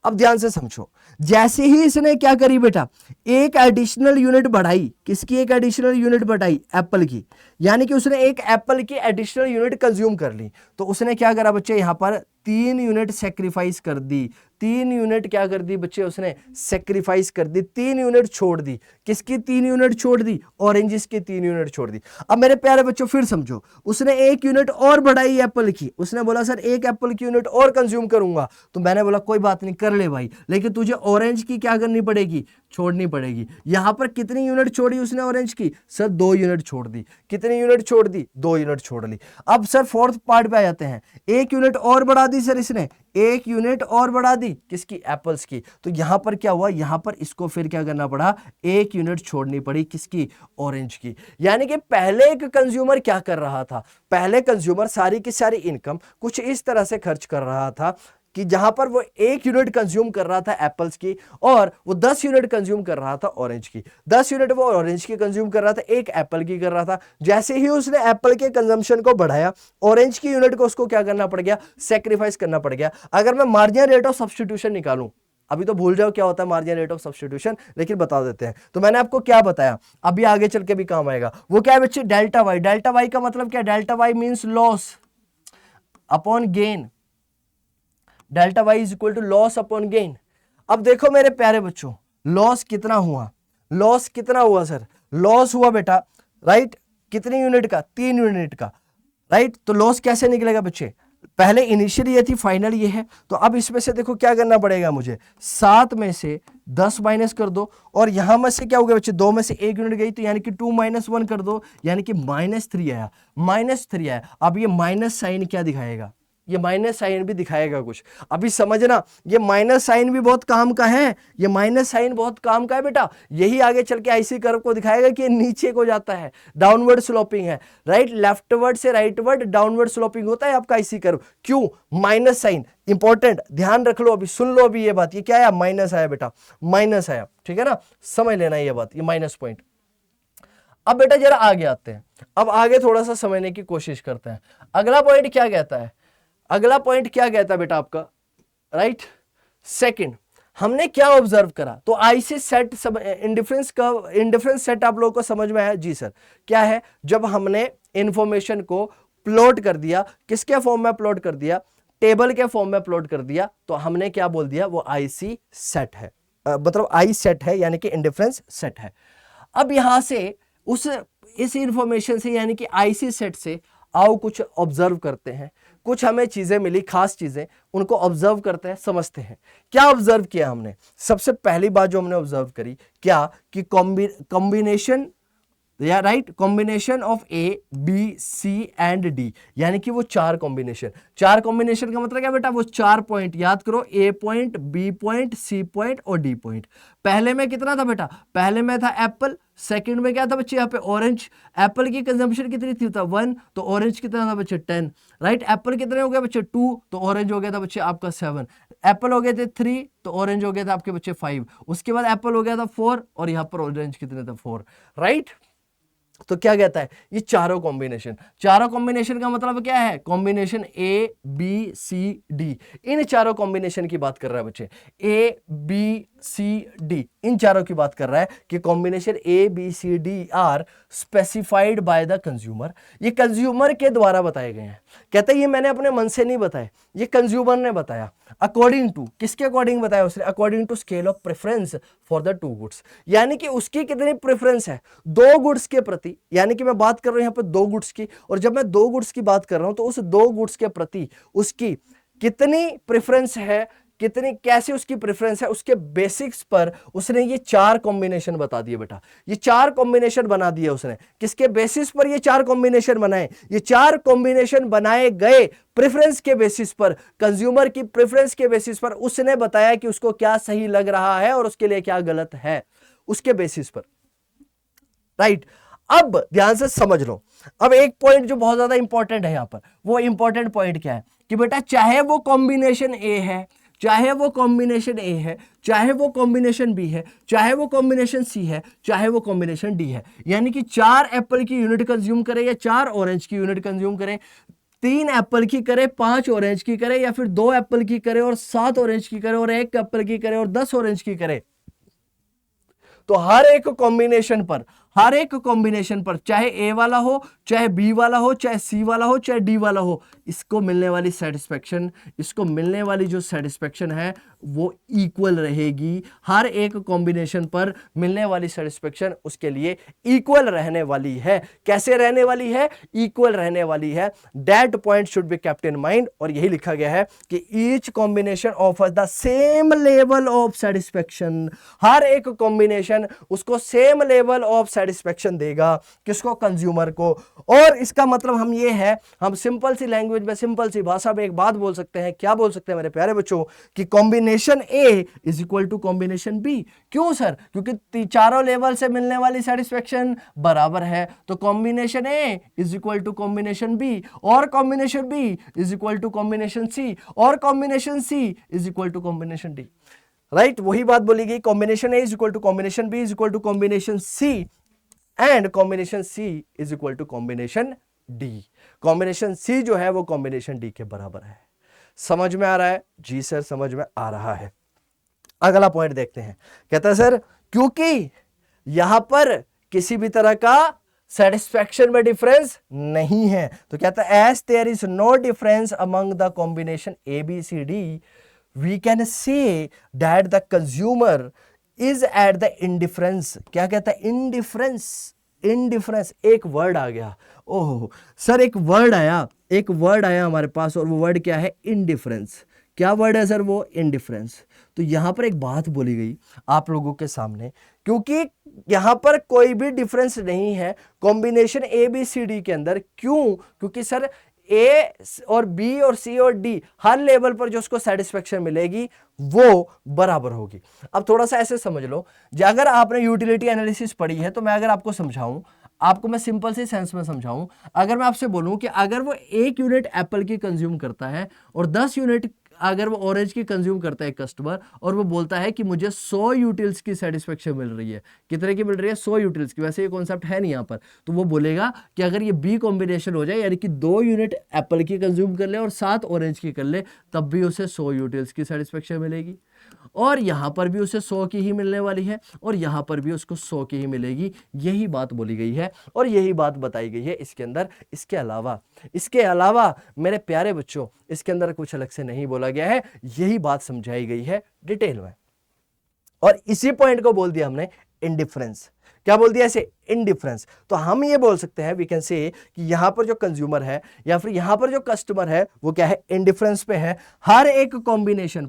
अब ध्यान से समझो, जैसे ही इसने क्या करी बेटा, एक एडिशनल यूनिट बढ़ाई, किसकी एक एडिशनल यूनिट बढ़ाई, एप्पल की, यानी कि उसने एक एप्पल की एडिशनल यूनिट कंज्यूम कर ली, तो उसने क्या करा बच्चे, यहां पर 3 यूनिट सेक्रीफाइस कर दी। 3 यूनिट क्या कर दी बच्चे, उसने सेक्रीफाइस कर दी, 3 यूनिट छोड़ दी। किसकी 3 यूनिट छोड़ दी, ऑरेंजेस की 3 यूनिट छोड़ दी। अब मेरे प्यारे बच्चों फिर समझो, उसने 1 यूनिट और बढ़ाई एप्पल की, उसने बोला सर 1 एप्पल की यूनिट और कंज्यूम करूंगा, तो मैंने बोला कोई बात नहीं, कर ले भाई, लेकिन तुझे ऑरेंज की क्या करनी पड़ेगी, छोड़नी पड़ेगी। यहां पर कितनी यूनिट छोड़ी उसने ऑरेंज की, सर 2 यूनिट छोड़ दी। कितनी यूनिट छोड़ दी, 2 यूनिट छोड़ ली। अब सर 4th पार्ट पे आ जाते हैं, 1 यूनिट और बढ़ा दी सर इसने, 1 यूनिट और बढ़ा दी किसकी, एप्पल्स की। तो यहां पर क्या हुआ, यहां पर इसको फिर क्या करना पड़ा, 1 यूनिट छोड़नी पड़ी किसकी, ऑरेंज की। यानी कि पहले एक कंज्यूमर क्या कर रहा था, पहले कंज्यूमर सारी की सारी इनकम कुछ इस तरह से खर्च कर रहा था कि जहां पर वो 1 यूनिट कंज्यूम कर रहा था एप्पल्स की, और वो 10 यूनिट कंज्यूम कर रहा था ऑरेंज की। 10 यूनिट वो ऑरेंज की कंज्यूम कर रहा था, 1 एप्पल की कर रहा था। जैसे ही उसने एप्पल के कंजम्पशन को बढ़ाया, ऑरेंज की यूनिट को उसको क्या करना पड़ गया, सेक्रीफाइस करना पड़ गया। अगर मैं मार्जिनल रेट ऑफ सब्स्टिट्यूशन निकालूं, अभी तो भूल जाओ क्या होता है मार्जिनल रेट ऑफ सब्स्टिट्यूशन, लेकिन बता देते हैं। तो मैंने आपको क्या बताया, अभी आगे चल के भी काम आएगा, वो क्या है बच्चे, डेल्टा वाई। डेल्टा वाई का मतलब क्या, delta Y means loss upon gain, delta Y is equal to loss upon gain. अब देखो मेरे प्यारे बच्चों, लॉस कितना हुआ, लॉस कितना हुआ सर, लॉस हुआ बेटा, राइट, कितनी यूनिट का, 3 यूनिट का, राइट। तो लॉस कैसे निकलेगा बच्चे, पहले इनिशियल ये थी, फाइनल ये है। तो अब इसमें से देखो क्या करना पड़ेगा मुझे, 7 में से 10 माइनस कर दो, और यहां में से क्या हो गया बच्चे, 2 में से 1 यूनिट गई, तो यानी कि 2 - 1 कर दो, यानी कि -3 आया, -3 आया। अब ये माइनस साइन क्या दिखाएगा, ये माइनस साइन भी दिखाएगा कुछ। अभी समझना, ये माइनस साइन भी बहुत काम का है, ये माइनस साइन बहुत काम का है बेटा। यही आगे चल के आईसी कर्व को दिखाएगा कि नीचे को जाता है, डाउनवर्ड स्लोपिंग है, राइट, लेफ्टवर्ड से राइटवर्ड डाउनवर्ड स्लोपिंग होता है आपका आईसी कर्व। क्यों, माइनस साइन इंपॉर्टेंट, ध्यान रख लो, अभी सुन लो अभी ये बात, ये क्या आया, माइनस आया बेटा, माइनस आया, ठीक है ना, समझ लेना ये बात, ये माइनस पॉइंट। अब बेटा जरा आगे आते हैं, अब आगे थोड़ा सा समझने की कोशिश करते हैं। अगला पॉइंट क्या कहता है, अगला पॉइंट क्या कहता है बेटा आपका, राइट, सेकंड, हमने क्या ऑब्जर्व करा? तो आईसी सेट सब इंडिफरेंस सेट आप लोगों को समझ में आया? जी सर। क्या है? जब हमने इंफॉर्मेशन को प्लॉट कर दिया, किसके फॉर्म में प्लॉट कर दिया? टेबल के फॉर्म में प्लॉट कर दिया, तो हमने क्या बोल दिया? वो आईसी सेट है, मतलब आई सेट है, यानी कि इंडिफरेंस सेट है। अब यहां से इस इंफॉर्मेशन से, यानी कि आईसी सेट से आओ कुछ ऑब्जर्व करते हैं। कुछ हमें चीजें मिली, खास चीजें, उनको ऑब्जर्व करते हैं, समझते हैं। क्या ऑब्जर्व किया हमने? सबसे पहली बात जो हमने ऑब्जर्व करी, क्या कि कॉम्बिनेशन, या right, combination of A B C and D, यानी कि वो चार कॉम्बिनेशन का मतलब क्या बेटा? वो 4 पॉइंट, याद करो, A point, B point, C point और डी पॉइंट। पहले में कितना था बेटा? पहले में था एप्पल, सेकंड में क्या था बच्चे? यहाँ पे ऑरेंज। एप्पल की कंजम्पशन कितनी थी? था 1, तो ऑरेंज कितना था बच्चे? 10, राइट। एप्पल कितने हो गए बच्चे? 2, तो ऑरेंज हो गया था बच्चे आपका 7। एप्पल हो गए थे 3, तो ऑरेंज हो गया था आपके बच्चे 5। उसके बाद एप्पल हो गया था 4, और यहाँ पर ऑरेंज कितने था? 4, राइट। तो क्या कहता है? ये चारों कॉम्बिनेशन का मतलब क्या है? Combination A B C D, इन चारों कॉम्बिनेशन की बात कर रहा है बच्चे। ए बी सी डी, इन चारों की बात कर रहा है कि combination A B C D are specified by the consumer. ये कंज्यूमर के द्वारा बताए गए हैं। कहते हैं ये मैंने अपने मन से नहीं बताए, ये कंज्यूमर ने बताया। अकॉर्डिंग टू, किसके अकॉर्डिंग बताया उसने? According to scale of preference for the 2 goods, यानी कि उसकी कितनी प्रेफरेंस है 2 गुड्स के प्रति। यानी कि मैं बात कर रहा हूं यहां पर 2 गुड्स की, और जब मैं 2 गुड्स की बात कर रहा हूं तो उस 2 गुड्स के प्रति उसकी कितनी प्रेफरेंस है, कैसे उसकी प्रेफरेंस है, उसके बेसिक्स पर उसने ये 4 कॉम्बिनेशन बता दिए बेटा। ये 4 कॉम्बिनेशन बना दिए उसने। किसके बेसिस पर ये 4 कॉम्बिनेशन बनाए? ये 4 कॉम्बिनेशन बनाए गए प्रेफरेंस के बेसिस पर, कंज्यूमर की प्रेफरेंस के बेसिस पर उसने बताया कि उसको क्या सही लग रहा है और उसके लिए क्या गलत है, उसके बेसिस पर, राइट। अब ध्यान से समझ लो। अब एक पॉइंट जो बहुत ज्यादा इंपॉर्टेंट है यहां पर, वो इंपॉर्टेंट पॉइंट क्या है कि बेटा चाहे वो कॉम्बिनेशन ए है, चाहे वो कॉम्बिनेशन ए है, चाहे वो कॉम्बिनेशन बी है, चाहे वो कॉम्बिनेशन सी है, चाहे वो कॉम्बिनेशन डी है, यानी कि 4 एप्पल की यूनिट कंज्यूम करे या 4 ऑरेंज की यूनिट कंज्यूम करे, 3 एप्पल की करे, 5 ऑरेंज की करे, या फिर 2 एप्पल की करे और 7 ऑरेंज की करे, और 1 एप्पल की करे और 10 ऑरेंज की करे, तो हर एक कॉम्बिनेशन पर चाहे ए वाला हो, चाहे बी वाला हो, चाहे सी वाला हो, चाहे डी वाला हो, इसको मिलने वाली सेटिस्फेक्शन, इसको मिलने वाली जो सेटिस्फेक्शन है वो इक्वल रहेगी। हर एक कॉम्बिनेशन पर मिलने वाली सेटिस्फेक्शन उसके लिए इक्वल रहने वाली है। कैसे रहने वाली है? इक्वल रहने वाली है। That point should be kept in mind, और यही लिखा गया है कि each combination offers the same level of satisfaction. हर एक कॉम्बिनेशन उसको सेम लेवल ऑफ सेटिस्फेक्शन देगा, किसको? कंज्यूमर को। और इसका मतलब हम ये है, हम सिंपल सी लैंग्वेज में, सिंपल सी भाषा में एक बात बोल सकते हैं। क्या बोल सकते हैं मेरे प्यारे बच्चों? कि combination A is equal to combination B. क्यों सर? क्योंकि चारों लेवल से मिलने वाली सेटिस्फेक्शन बराबर है, तो combination A is equal to combination B, और combination B is equal to combination C, और combination C is equal to combination D, right. वही बात बोली गई, combination A is equal to combination B is equal to combination C, and combination C is equal to combination D. Combination C जो है वो कॉम्बिनेशन डी के बराबर है। समझ में आ रहा है? जी सर, समझ में आ रहा है। अगला पॉइंट देखते हैं। कहता है सर क्योंकि यहां पर किसी भी तरह का सेटिस्फैक्शन में डिफरेंस नहीं है, तो कहता है as there is no difference among the combination A B C D, we can say that the consumer is at the indifference. क्या कहता है? इंडिफरेंस। एक वर्ड आ गया। ओह सर, एक वर्ड आया हमारे पास, और वो वर्ड क्या है? इंडिफरेंस। क्या वर्ड है सर? वो इंडिफरेंस। तो यहां पर एक बात बोली गई आप लोगों के सामने, क्योंकि यहां पर कोई भी डिफरेंस नहीं है combination A B C D के अंदर। क्यों? क्योंकि सर ए और बी और सी और डी हर लेवल पर जो उसको सेटिस्फेक्शन मिलेगी वो बराबर होगी। अब थोड़ा सा ऐसे समझ लो, अगर आपने यूटिलिटी एनालिसिस पढ़ी है तो मैं अगर आपको समझाऊं, आपको मैं सिंपल से सेंस में समझाऊं, अगर मैं आपसे बोलूं कि अगर वो 1 यूनिट एप्पल की कंज्यूम करता है और 10 यूनिट अगर वो ऑरेंज की कंज्यूम करता है कस्टमर, और वो बोलता है कि मुझे 100 यूटिल्स की सेटिस्फेक्शन मिल रही है, कितने की मिल रही है? 100 यूटिल्स की। वैसे ये कॉन्सेप्ट है नहीं यहाँ पर, तो वो बोलेगा कि अगर ये बी कॉम्बिनेशन हो जाए, यानी कि 2 यूनिट एप्पल की कंज्यूम कर ले और 7 ऑरेंज की कर ले, तब भी उसे 100 यूटिल्स की सेटिस्फेक्शन मिलेगी। और यहाँ पर भी उसे 100 की ही मिलने वाली है और यहाँ पर भी उसको 100 की ही मिलेगी। यही बात बोली गई है और यही बात बताई गई है इसके अंदर। इसके अलावा मेरे प्यारे बच्चों, इसके अंदर कुछ अलग से नहीं बोला गया है, यही बात समझाई गई है डिटेल में। और इसी पॉइंट को बोल दिया हमने इंडिफरेंस। क्या बोल दिया इसे? इंडिफरेंस। तो हम ये बोल सकते हैं, वी कैन से कि यहां पर जो कंज्यूमर है या फिर यहां पर जो कस्टमर है वो क्या है? इंडिफरेंस पे है हर एक कॉम्बिनेशन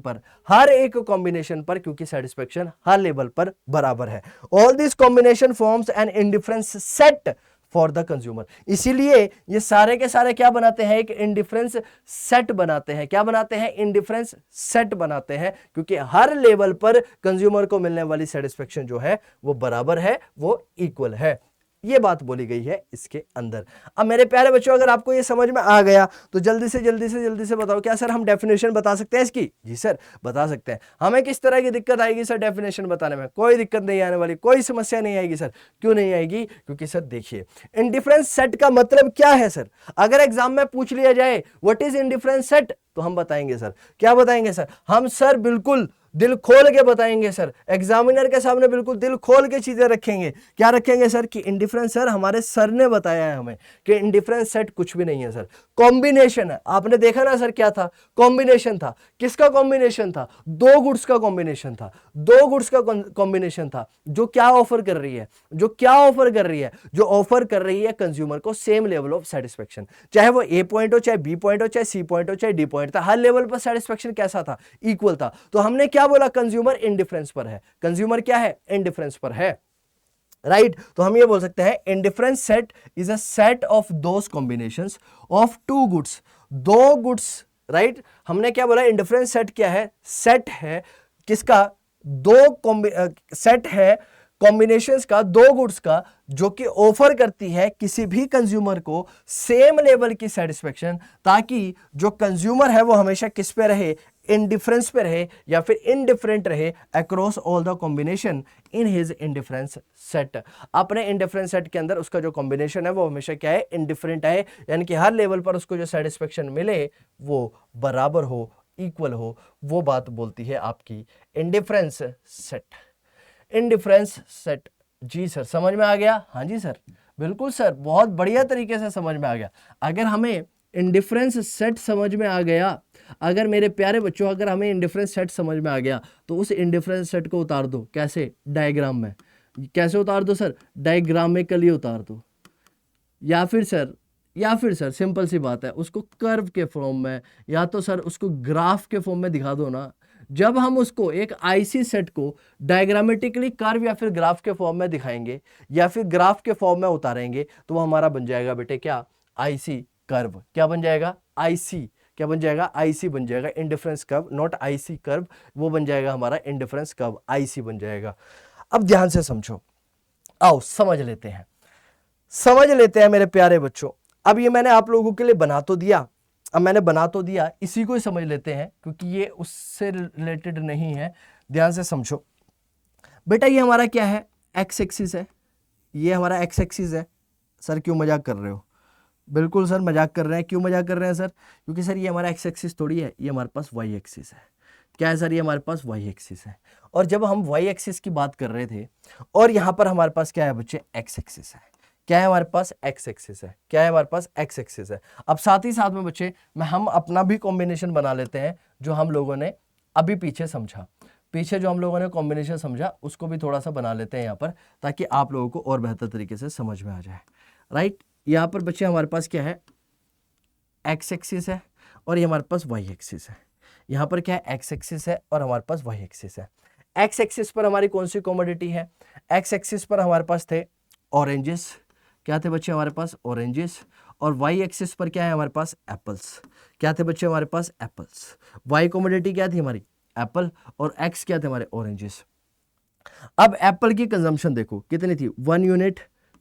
पर, क्योंकि सेटिस्फेक्शन हर लेवल पर बराबर है। All this combination forms an indifference set for the consumer. इसीलिए ये सारे के सारे क्या बनाते हैं? एक इंडिफरेंस सेट बनाते हैं। क्या बनाते हैं? इंडिफरेंस सेट बनाते हैं, क्योंकि हर लेवल पर कंज्यूमर को मिलने वाली सेटिस्फेक्शन जो है वो बराबर है, वो इक्वल है। ये बात बोली गई है इसके अंदर। अब मेरे प्यारे बच्चों, अगर आपको ये समझ में आ गया तो जल्दी से बताओ, क्या सर हम डेफिनेशन बता सकते हैं इसकी? जी सर, बता सकते हैं। हमें किस तरह की दिक्कत आएगी सर डेफिनेशन बताने में? कोई दिक्कत नहीं आने वाली, कोई समस्या नहीं आएगी सर। क्यों नहीं आएगी? क्योंकि सर देखिए, इंडिफरेंस सेट का मतलब क्या है सर? अगर एग्जाम में पूछ लिया जाए व्हाट इज इंडिफरेंस सेट, तो हम बताएंगे सर। क्या बताएंगे सर? हम सर बिल्कुल दिल खोल के बताएंगे सर, एग्जामिनर के सामने बिल्कुल दिल खोल के चीजें रखेंगे। क्या रखेंगे सर? कि इंडिफरेंस सर, हमारे सर ने बताया है हमें कि इंडिफरेंस सेट कुछ भी नहीं है सर, कॉम्बिनेशन है। आपने देखा ना सर, क्या था? कॉम्बिनेशन था। किसका कॉम्बिनेशन था? दो गुड्स का कॉम्बिनेशन था। दो गुड्स का कॉम्बिनेशन था जो क्या ऑफर कर रही है? जो ऑफर कर रही है कंज्यूमर को सेम लेवल ऑफ सेटिस्फेक्शन। चाहे वो ए पॉइंट हो, चाहे बी पॉइंट हो, चाहे सी पॉइंट हो, चाहे डी पॉइंट था, हर लेवल पर सेटिस्फेक्शन कैसा था? इक्वल था। तो हमने क्या बोला? कंज्यूमर इंडिफरेंस पर है। कंज्यूमर क्या है? इंडिफरेंस पर है, राइट। तो हम ये बोल सकते हैं indifference set is a set of those combinations of two goods, दो गुड्स, राइट। हमने क्या बोला? इंडिफरेंस सेट क्या है? सेट है किसका? सेट है कॉम्बिनेशंस का, दो गुड्स का, जो कि ऑफर करती है किसी भी कंज्यूमर को सेम लेवल की सेटिस्फेक्शन, ताकि जो कंज्यूमर है वो हमेशा किस पे रहे? इंडिफरेंस पे रहे या फिर इनडिफरेंट रहे across all the combination in his indifference set. अपने इंडिफरेंस सेट के अंदर उसका जो कॉम्बिनेशन है वो हमेशा क्या है? इंडिफरेंट है, यानी कि हर लेवल पर उसको जो सेटिस्फेक्शन मिले वो बराबर हो, इक्वल हो। वो बात बोलती है आपकी इंडिफरेंस सेट। इंडिफरेंस सेट, जी सर समझ में आ गया? हाँ जी सर, बिल्कुल सर, बहुत बढ़िया तरीके से समझ में आ गया। अगर हमें इंडिफरेंस सेट समझ में आ गया, अगर मेरे प्यारे बच्चों, अगर हमें इंडिफरेंस सेट समझ में आ गया, तो उस इंडिफरेंस सेट को उतार दो। कैसे? डायग्राम में। कैसे उतार दो सर? डायग्रामिकली उतार दो, या फिर सर सिंपल सी बात है, उसको कर्व के फॉर्म में, या तो सर उसको ग्राफ के फॉर्म में दिखा दो ना। जब हम उसको एक आईसी सेट को डायग्रामेटिकली कर्व या फिर ग्राफ के फॉर्म में दिखाएंगे या फिर ग्राफ के फॉर्म में उतारेंगे, तो वो हमारा बन जाएगा बेटे क्या? IC curve. क्या बन जाएगा? आईसी। क्या बन जाएगा? आईसी बन जाएगा। Indifference curve, not IC curve, वो बन जाएगा हमारा इंडिफरेंस कर्व, आईसी बन जाएगा। अब ध्यान से समझो, आओ समझ लेते हैं मेरे प्यारे बच्चों। अब ये मैंने आप लोगों के लिए बना तो दिया, इसी को ही समझ लेते हैं, क्योंकि ये उससे रिलेटेड नहीं है। ध्यान से समझो बेटा, ये हमारा क्या है? एक्स एक्सिस है। ये हमारा एक्स एक्सिस है। सर क्यों मजाक कर रहे हो? बिल्कुल सर मजाक कर रहे हैं। क्यों मजाक कर रहे हैं सर? क्योंकि सर ये हमारा एक्स एक्सिस थोड़ी है, ये हमारे पास वाई एक्सिस है। क्या है सर? ये हमारे पास वाई एक्सिस है। और जब हम वाई एक्सिस की बात कर रहे थे, और यहां पर हमारे पास क्या है बच्चे? एक्स एक्सिस है। क्या है हमारे पास? एक्स एक्सिस है। क्या है हमारे पास? एक्स एक्सिस है। अब साथ ही साथ में बच्चे हम अपना भी कॉम्बिनेशन बना लेते हैं, जो हम लोगों ने अभी पीछे जो हम लोगों ने कॉम्बिनेशन समझा, उसको भी थोड़ा सा बना लेते हैं यहाँ पर, ताकि आप लोगों को और बेहतर तरीके से समझ में आ जाए, राइट। यहाँ पर बच्चे हमारे पास क्या है? एक्स एक्सिस है और ये हमारे पास वाई एक्सिस है। यहाँ पर क्या है? एक्स एक्सिस है और हमारे पास वाई एक्सिस है। एक्स एक्सिस पर हमारी कौन सी कॉमोडिटी है? एक्स एक्सिस पर हमारे पास थे ऑरेंजेस। क्या थे बच्चे हमारे पास? ऑरेंजेस। और वाई एक्सिस पर क्या है हमारे पास? एप्पल्स। क्या थे बच्चे हमारे पास? एप्पल्स। वाई कॉमोडिटी क्या थी हमारी? एप्पल। और एक्स क्या थे हमारे? ऑरेंजेस। अब एप्पल की कंजम्पशन देखो कितनी थी? 1 यूनिट।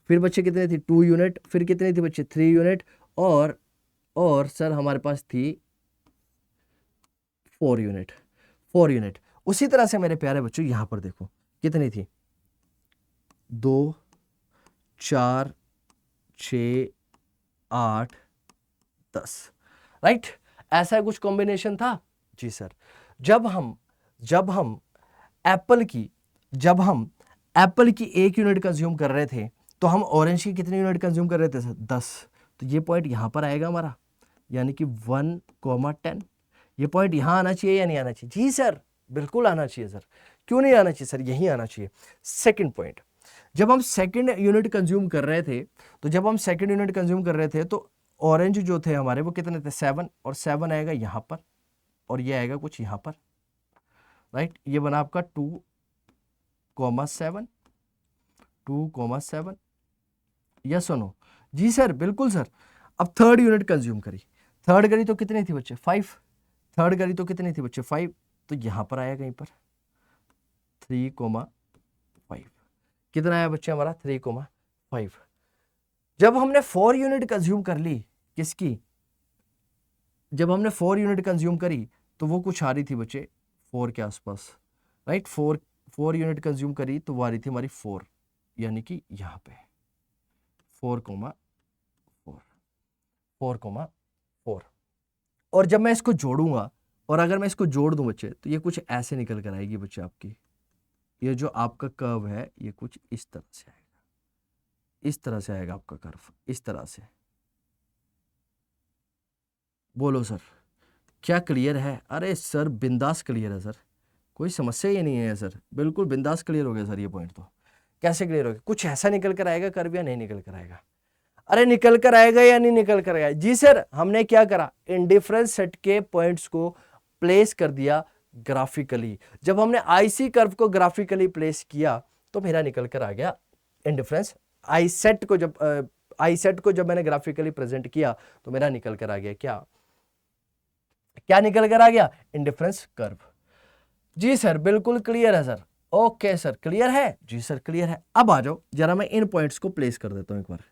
फिर बच्चे कितनी थी? 2 यूनिट। फिर कितनी थी बच्चे? 3 यूनिट। और सर हमारे पास थी 4 यूनिट। 4 यूनिट। उसी तरह से मेरे प्यारे बच्चों यहां पर देखो कितनी थी? 2, 4, 6, 8, 10, राइट। ऐसा कुछ कॉम्बिनेशन था? जी सर। जब हम जब हम एप्पल की 1 यूनिट कंज्यूम कर रहे थे तो हम ऑरेंज की कितनी यूनिट कंज्यूम कर रहे थे सर? 10। तो ये पॉइंट यहाँ पर आएगा हमारा, यानी कि 1,10। ये पॉइंट यहाँ आना चाहिए या नहीं आना चाहिए? जी सर, बिल्कुल आना चाहिए सर। क्यों नहीं आना चाहिए सर? यही आना चाहिए। सेकंड पॉइंट, जब हम सेकंड यूनिट कंज्यूम कर रहे थे तो ऑरेंज जो थे हमारे वो कितने थे? 7, और 7 आएगा यहाँ पर, और ये आएगा कुछ यहाँ पर, राइट। ये बना आपका 2,7, 2,7। यस और नो? जी सर, बिल्कुल सर। अब थर्ड यूनिट कंज्यूम करी, थर्ड करी तो कितनी थी बच्चे? 5। थर्ड करी तो कितनी थी बच्चे? 5। तो यहां पर आया कहीं पर 3,5। कितना आया बच्चे हमारा? 3,5। जब हमने 4 यूनिट कंज्यूम कर ली, किसकी? जब हमने 4 यूनिट कंज्यूम करी तो वो कुछ आ रही थी बच्चे 4 के आसपास, राइट। 4 यूनिट कंज्यूम करी तो वो आ रही थी हमारी 4, यानी कि यहाँ पे 4,4, 4,4। और जब मैं इसको जोड़ूंगा, और अगर मैं इसको जोड़ दूं बच्चे, तो ये कुछ ऐसे निकल कर आएगी बच्चे आपकी। ये जो आपका कर्व है ये कुछ इस तरह से आएगा, इस तरह से आएगा आपका कर्व, इस तरह से। बोलो सर, क्या क्लियर है? अरे सर बिंदास क्लियर है सर, कोई समस्या ही नहीं है सर, बिल्कुल बिंदास क्लियर हो गया सर। ये पॉइंट तो कैसे क्लियर हो गया? कुछ ऐसा निकल कर आएगा कर्व या नहीं निकल कर आएगा? अरे निकल कर आएगा या नहीं निकल कर आएगा? जी सर, हमने क्या करा? इंडिफरेंस सेट के पॉइंट्स को प्लेस कर दिया ग्राफिकली। जब हमने आईसी कर्व को ग्राफिकली प्लेस किया तो मेरा निकल कर आ गया इंडिफरेंस। आई सेट को जब मैंने ग्राफिकली प्रेजेंट किया तो मेरा निकल कर आ गया क्या निकल कर आ गया? Indifference curve. जी सर, बिल्कुल क्लियर है सर। ओके सर, क्लियर है? जी सर, क्लियर है। अब आ जाओ जरा, मैं इन पॉइंट्स को प्लेस कर देता हूं एक बार।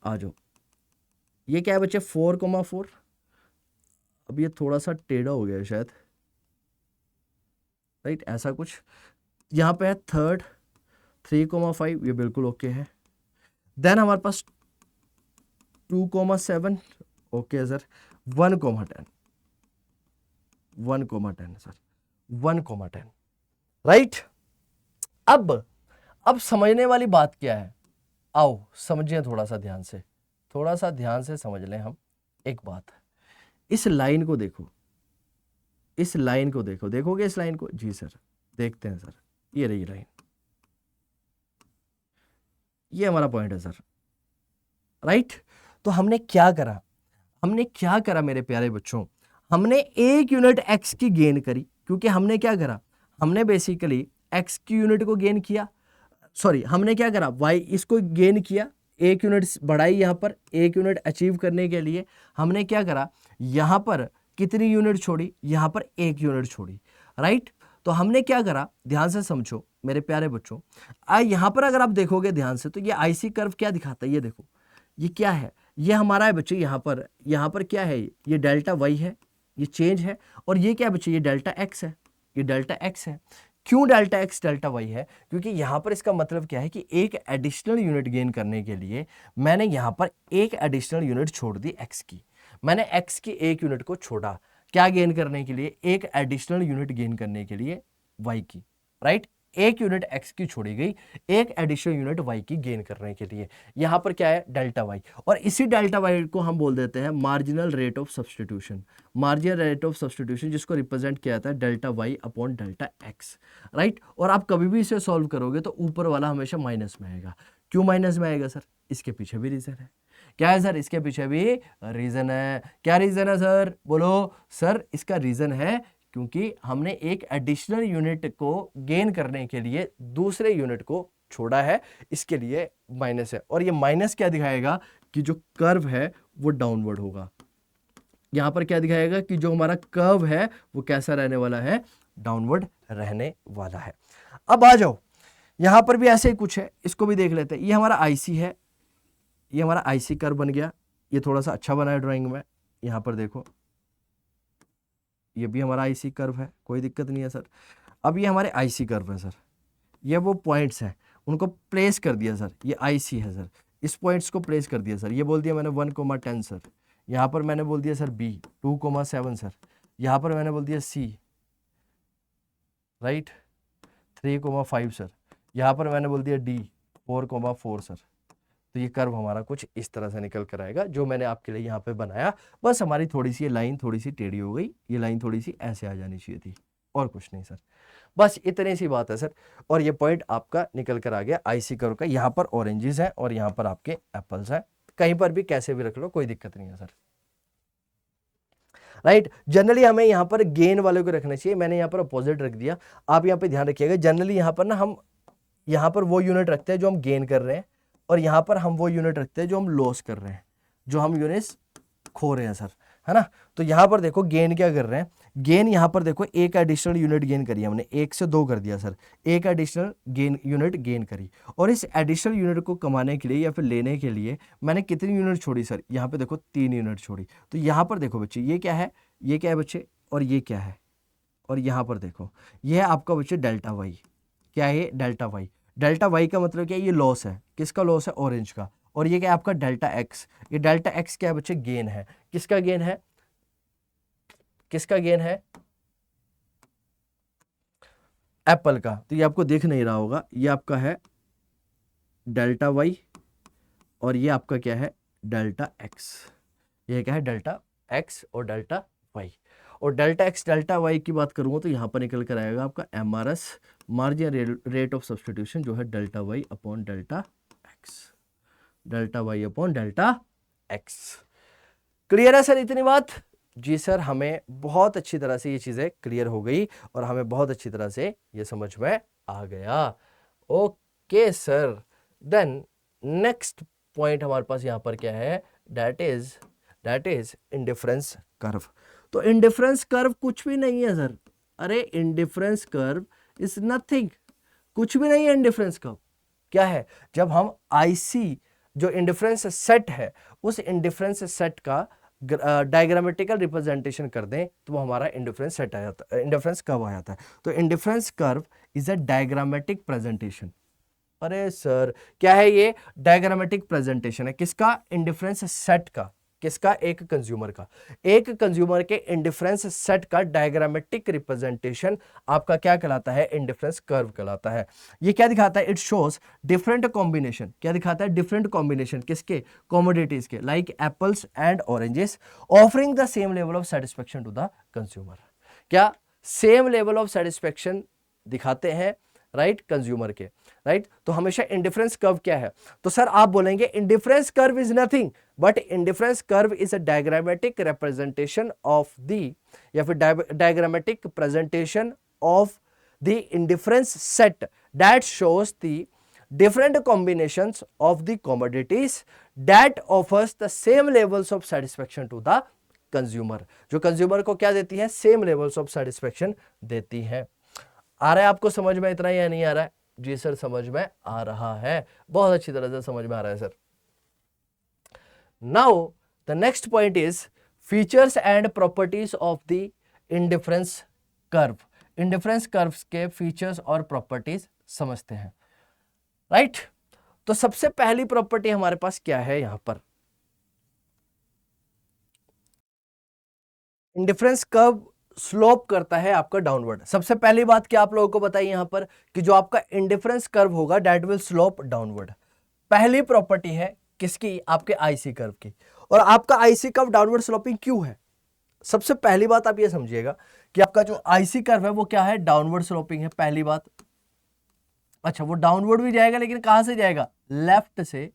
आ जाओ, ये क्या है बच्चे? 4,4। अब ये थोड़ा सा टेढ़ा हो गया है शायद, राइट, ऐसा कुछ। यहां पे है थर्ड 3,5, ये बिल्कुल ओके है। देन हमारे पास 2,7, ओके सर। 1,10, 1,10 sir, 1,10, right. अब समझने वाली बात क्या है? आओ समझिए थोड़ा सा ध्यान से समझ लें हम एक बात। इस लाइन को देखो, देखोगे इस लाइन को? जी सर, देखते हैं सर। ये रही लाइन, ये हमारा पॉइंट है सर, राइट। तो हमने क्या करा मेरे प्यारे बच्चों? हमने 1 यूनिट एक्स की गेन करी, क्योंकि हमने क्या करा? हमने बेसिकली एक्स की यूनिट को गेन किया, सॉरी हमने क्या करा? वाई इसको गेन किया, 1 यूनिट बढ़ाई। यहां पर 1 यूनिट अचीव करने के लिए हमने क्या करा? यहां पर कितनी यूनिट छोड़ी? यहां पर 1 यूनिट छोड़ी, राइट। तो हमने क्या करा? ध्यान से समझो मेरे प्यारे बच्चों। यहां पर अगर आप देखोगे ध्यान से तो ये आईसी कर्व क्या दिखाता है? ये देखो, ये क्या है? ये हमारा है बच्चे, यहां पर क्या है? ये डेल्टा वाई है, ये चेंज है। और ये क्या है बच्चे? ये डेल्टा एक्स है, ये डेल्टा एक्स है। क्यों डेल्टा एक्स डेल्टा वाई है? क्योंकि यहां पर इसका मतलब क्या है कि एक एडिशनल यूनिट गेन करने के लिए मैंने यहां पर एक एडिशनल यूनिट छोड़ दी एक्स की। मैंने एक्स की 1 यूनिट को छोड़ा, क्या गेन करने के लिए? एक एडिशनल यूनिट गेन करने के लिए वाई की, राइट। 1 यूनिट एक्स की छोड़ी गई, एक एडिशनल यूनिट वाई की गेन करने के लिए। यहां पर क्या है? Delta Y. और इसी डेल्टा वाई को हम बोल देते हैं marginal rate of substitution. Marginal rate of substitution जिसको रिप्रेजेंट किया जाता है delta Y upon delta X, right. और आप कभी भी इसे सॉल्व करोगे तो ऊपर वाला हमेशा माइनस में आएगा। क्यों माइनस में आएगा सर? इसके पीछे भी रीजन है। क्या है सर? इसके पीछे भी रीजन है। क्या रीजन है सर? बोलो सर। इसका रीजन है क्योंकि हमने एक एडिशनल यूनिट को गेन करने के लिए दूसरे यूनिट को छोड़ा है, इसके लिए माइनस है। और ये माइनस क्या दिखाएगा? कि जो कर्व है वो डाउनवर्ड होगा। यहां पर क्या दिखाएगा? कि जो हमारा कर्व है वो कैसा रहने वाला है? डाउनवर्ड रहने वाला है। अब आ जाओ, यहां पर भी ऐसे ही कुछ है, इसको भी देख लेते हैं। ये हमारा आईसी है, ये हमारा आईसी कर्व बन गया। ये थोड़ा सा अच्छा बना है ड्राइंग में, यहां पर देखो, ये भी हमारा आईसी कर्व है, कोई दिक्कत नहीं है सर। अब ये हमारे आईसी कर्व है सर, ये वो पॉइंट्स हैं उनको प्लेस कर दिया सर। ये आईसी है सर, इस पॉइंट्स को प्लेस कर दिया सर। ये बोल दिया मैंने 1,10 सर, यहाँ पर मैंने बोल दिया सर बी 2,7 सर, यहाँ पर मैंने बोल दिया सी राइट 3,5 सर, यहाँ पर मैंने बोल दिया D 4,4 सर। तो ये कर्व हमारा कुछ इस तरह से निकल कर आएगा जो मैंने आपके लिए यहाँ पे बनाया। बस हमारी थोड़ी सी ये लाइन थोड़ी सी टेढ़ी हो गई, ये लाइन थोड़ी सी ऐसे आ जानी चाहिए थी, और कुछ नहीं सर, बस इतनी सी बात है सर। और ये पॉइंट आपका निकल कर आ गया आईसी कर्व का। यहाँ पर ऑरेंजेस है और यहाँ पर आपके एप्पल्स है, कहीं पर भी कैसे भी रख लो कोई दिक्कत नहीं है सर, राइट। जनरली हमें यहाँ पर गेन वाले को रखना चाहिए, मैंने यहाँ पर अपोजिट रख दिया। आप यहाँ पे ध्यान रखिएगा, जनरली यहाँ पर ना हम यहाँ पर वो यूनिट रखते हैं जो हम गेन कर रहे हैं, और यहाँ पर हम वो यूनिट रखते हैं जो हम लॉस कर रहे हैं, जो हम यूनिट्स खो रहे हैं सर, है ना। तो यहाँ पर देखो गेन क्या कर रहे हैं, गेन यहाँ पर देखो एक एडिशनल यूनिट गेन करी हमने, 1 से 2 कर दिया सर, एक एडिशनल गेन यूनिट गेन करी। और इस एडिशनल यूनिट को कमाने के लिए या फिर लेने के लिए मैंने कितनी यूनिट छोड़ी सर, यहाँ पे देखो 3 यूनिट छोड़ी। तो यहाँ पर देखो बच्चे ये क्या है, ये क्या है बच्चे, और ये क्या है, और यहाँ पर देखो ये है आपका बच्चे डेल्टा वाई। क्या है ये, डेल्टा वाई। डेल्टा वाई का मतलब क्या है, ये लॉस है, किसका लॉस है, ऑरेंज का। और ये क्या है आपका डेल्टा एक्स, ये डेल्टा एक्स क्या है बच्चे, गेन है। किसका गेन है, किसका गेन है, एप्पल का। तो ये आपको दिख नहीं रहा होगा, ये आपका है डेल्टा वाई और ये आपका क्या है डेल्टा एक्स। ये क्या है डेल्टा एक्स और डेल्टा वाई। और डेल्टा एक्स डेल्टा वाई की बात करूंगा तो यहां पर निकल कर आएगा आपका MRS, margin rate of substitution, जो है delta Y upon delta X, delta Y upon delta X. Clear है सर इतनी बात? जी सर, हमें बहुत अच्छी तरह से ये चीजें क्लियर हो गई और हमें बहुत अच्छी तरह से ये समझ में आ गया। Okay sir, then next point हमारे पास यहां पर क्या है, दैट इज इंडिफरेंस कर्व। तो इंडिफरेंस कर्व कुछ भी नहीं है सर, अरे इंडिफरेंस कर्व इज नथिंग, कुछ भी नहीं है इंडिफरेंस कर्व। क्या है, जब हम आईसी जो इंडिफरेंस सेट है उस इंडिफरेंस सेट का डायग्रामेटिकल रिप्रेजेंटेशन कर दें तो वो हमारा इंडिफरेंस सेट आ जाता है, इंडिफरेंस कर्व आ जाता है। तो indifference curve is a diagrammatic presentation. अरे सर क्या है ये, डायग्रामेटिक प्रेजेंटेशन है किसका, इंडिफरेंस सेट का। किसका, एक कंज्यूमर का। एक कंज्यूमर के इंडिफरेंस सेट का डायग्रामेटिक रिप्रेजेंटेशन आपका क्या कहलाता है, इंडिफरेंस कर्व कहलाता है। ये क्या दिखाता है, इट शोज डिफरेंट कॉम्बिनेशन। क्या दिखाता है, डिफरेंट कॉम्बिनेशन किसके, कॉमोडिटीज के, like apples and oranges, offering the same level of satisfaction to the consumer. क्या सेम लेवल ऑफ सेटिस्फेक्शन दिखाते हैं, राइट, कंज्यूमर के, राइट। तो हमेशा इंडिफरेंस कर्व क्या है, तो सर आप बोलेंगे indifference curve is nothing but indifference curve is a diagrammatic representation of the, या फिर diagrammatic presentation of the indifference set that shows the different combinations of the commodities that offers the same levels of satisfaction to the consumer। जो कंज्यूमर को क्या देती है, सेम लेवल्स ऑफ सेटिस्फेक्शन देती है। आ रहा है आपको समझ में इतना या नहीं आ रहा है? जी सर समझ में आ रहा है, बहुत अच्छी तरह से समझ में आ रहा है sir. Now the next point is features and properties of the indifference curve. Indifference curve के फीचर्स और प्रॉपर्टीज समझते हैं, राइट। तो सबसे पहली प्रॉपर्टी हमारे पास क्या है, यहां पर इंडिफरेंस कर्व स्लोप करता है आपका डाउनवर्ड। सबसे पहली बात क्या आप लोगों को बताइए यहां पर कि जो आपका इंडिफरेंस कर्व होगा दैट विल स्लोप डाउनवर्ड। पहली प्रॉपर्टी है किसकी, आपके आईसी कर्व की। और आपका आईसी कर्व डाउनवर्ड स्लोपिंग क्यों है, सबसे पहली बात आप ये समझिएगा कि आपका जो आईसी कर्व है वो क्या है, डाउनवर्ड स्लोपिंग है, पहली बात। अच्छा वो डाउनवर्ड भी जाएगा लेकिन कहां से जाएगा, लेफ्ट से।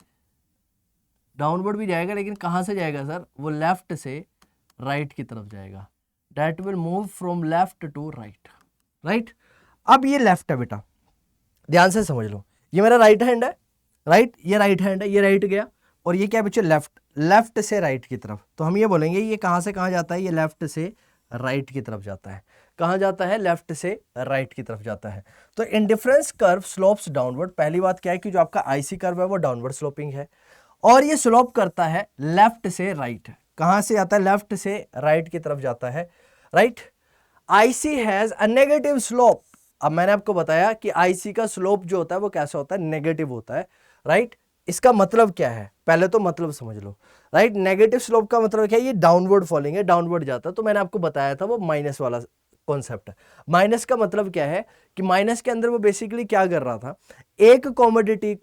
डाउनवर्ड भी जाएगा लेकिन कहां से जाएगा सर, वो लेफ्ट से राइट की तरफ जाएगा। That will move from left to right, right. अब ये लेफ्ट है बेटा, ध्यान से समझ लो, ये मेरा राइट हैंड है, राइट, ये राइट हैंड है, ये राइट गया, और ये क्या बच्चे, लेफ्ट, लेफ्ट से राइट की तरफ। तो हम ये बोलेंगे ये कहां से कहां जाता है, ये लेफ्ट से राइट की तरफ जाता है। कहां जाता है, लेफ्ट से राइट की तरफ जाता है। तो इंडिफरेंस कर्व स्लोप्स डाउनवर्ड। पहली बात क्या है कि जो आपका आईसी कर्व है वो डाउनवर्ड स्लोपिंग है और ये स्लोप करता है लेफ्ट से राइट। कहां से आता है, लेफ्ट से राइट की तरफ जाता है, right. IC has a negative slope. अब मैंने आपको बताया कि आईसी का स्लोप जो होता है वो कैसा होता है, नेगेटिव होता है, राइट। इसका मतलब क्या है, पहले तो मतलब समझ लो, राइट। नेगेटिव स्लोप का मतलब क्या है, ये डाउनवर्ड फॉलिंग है, डाउनवर्ड जाता है। तो मैंने आपको बताया था वो माइनस वाला कॉन्सेप्ट। माइनस का मतलब क्या है कि माइनस के अंदर वो बेसिकली क्या कर रहा था, एक कॉमोडिटी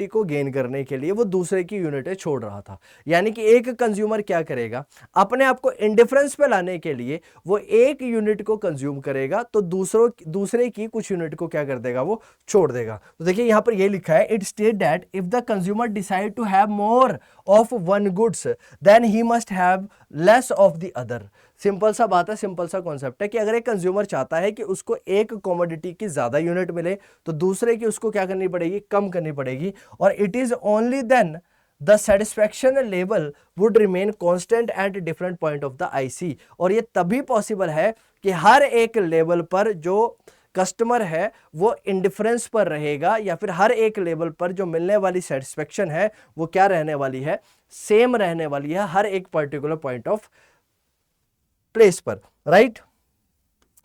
को गेन करने के लिए वो दूसरे की यूनिटें छोड़ रहा था। यानी कि एक कंज्यूमर क्या करेगा, अपने आप को इंडिफरेंस पे लाने के लिए वो एक यूनिट को कंज्यूम करेगा तो दूसरे की कुछ यूनिट को क्या कर देगा, वो छोड़ देगा। तो देखिए यहां पर ये लिखा है, it state that if the consumer decide to have more of one goods then he must have less of the other. Simple सा बात है, सिंपल सा कॉन्सेप्ट है कि अगर एक कंज्यूमर चाहता है कि उसको एक कमोडिटी की ज्यादा यूनिट मिले तो दूसरे की उसको क्या करनी पड़ेगी, कम करनी पड़ेगी। और it is only then the satisfaction level would remain constant at different point of the IC. और ये तभी पॉसिबल है कि हर एक लेवल पर जो कस्टमर है वो इंडिफरेंस पर रहेगा, या फिर हर एक लेवल पर जो मिलने वाली सेटिस्फैक्शन है वो क्या रहने वाली है, सेम रहने वाली है हर एक पर्टिकुलर पॉइंट ऑफ प्लेस पर, राइट।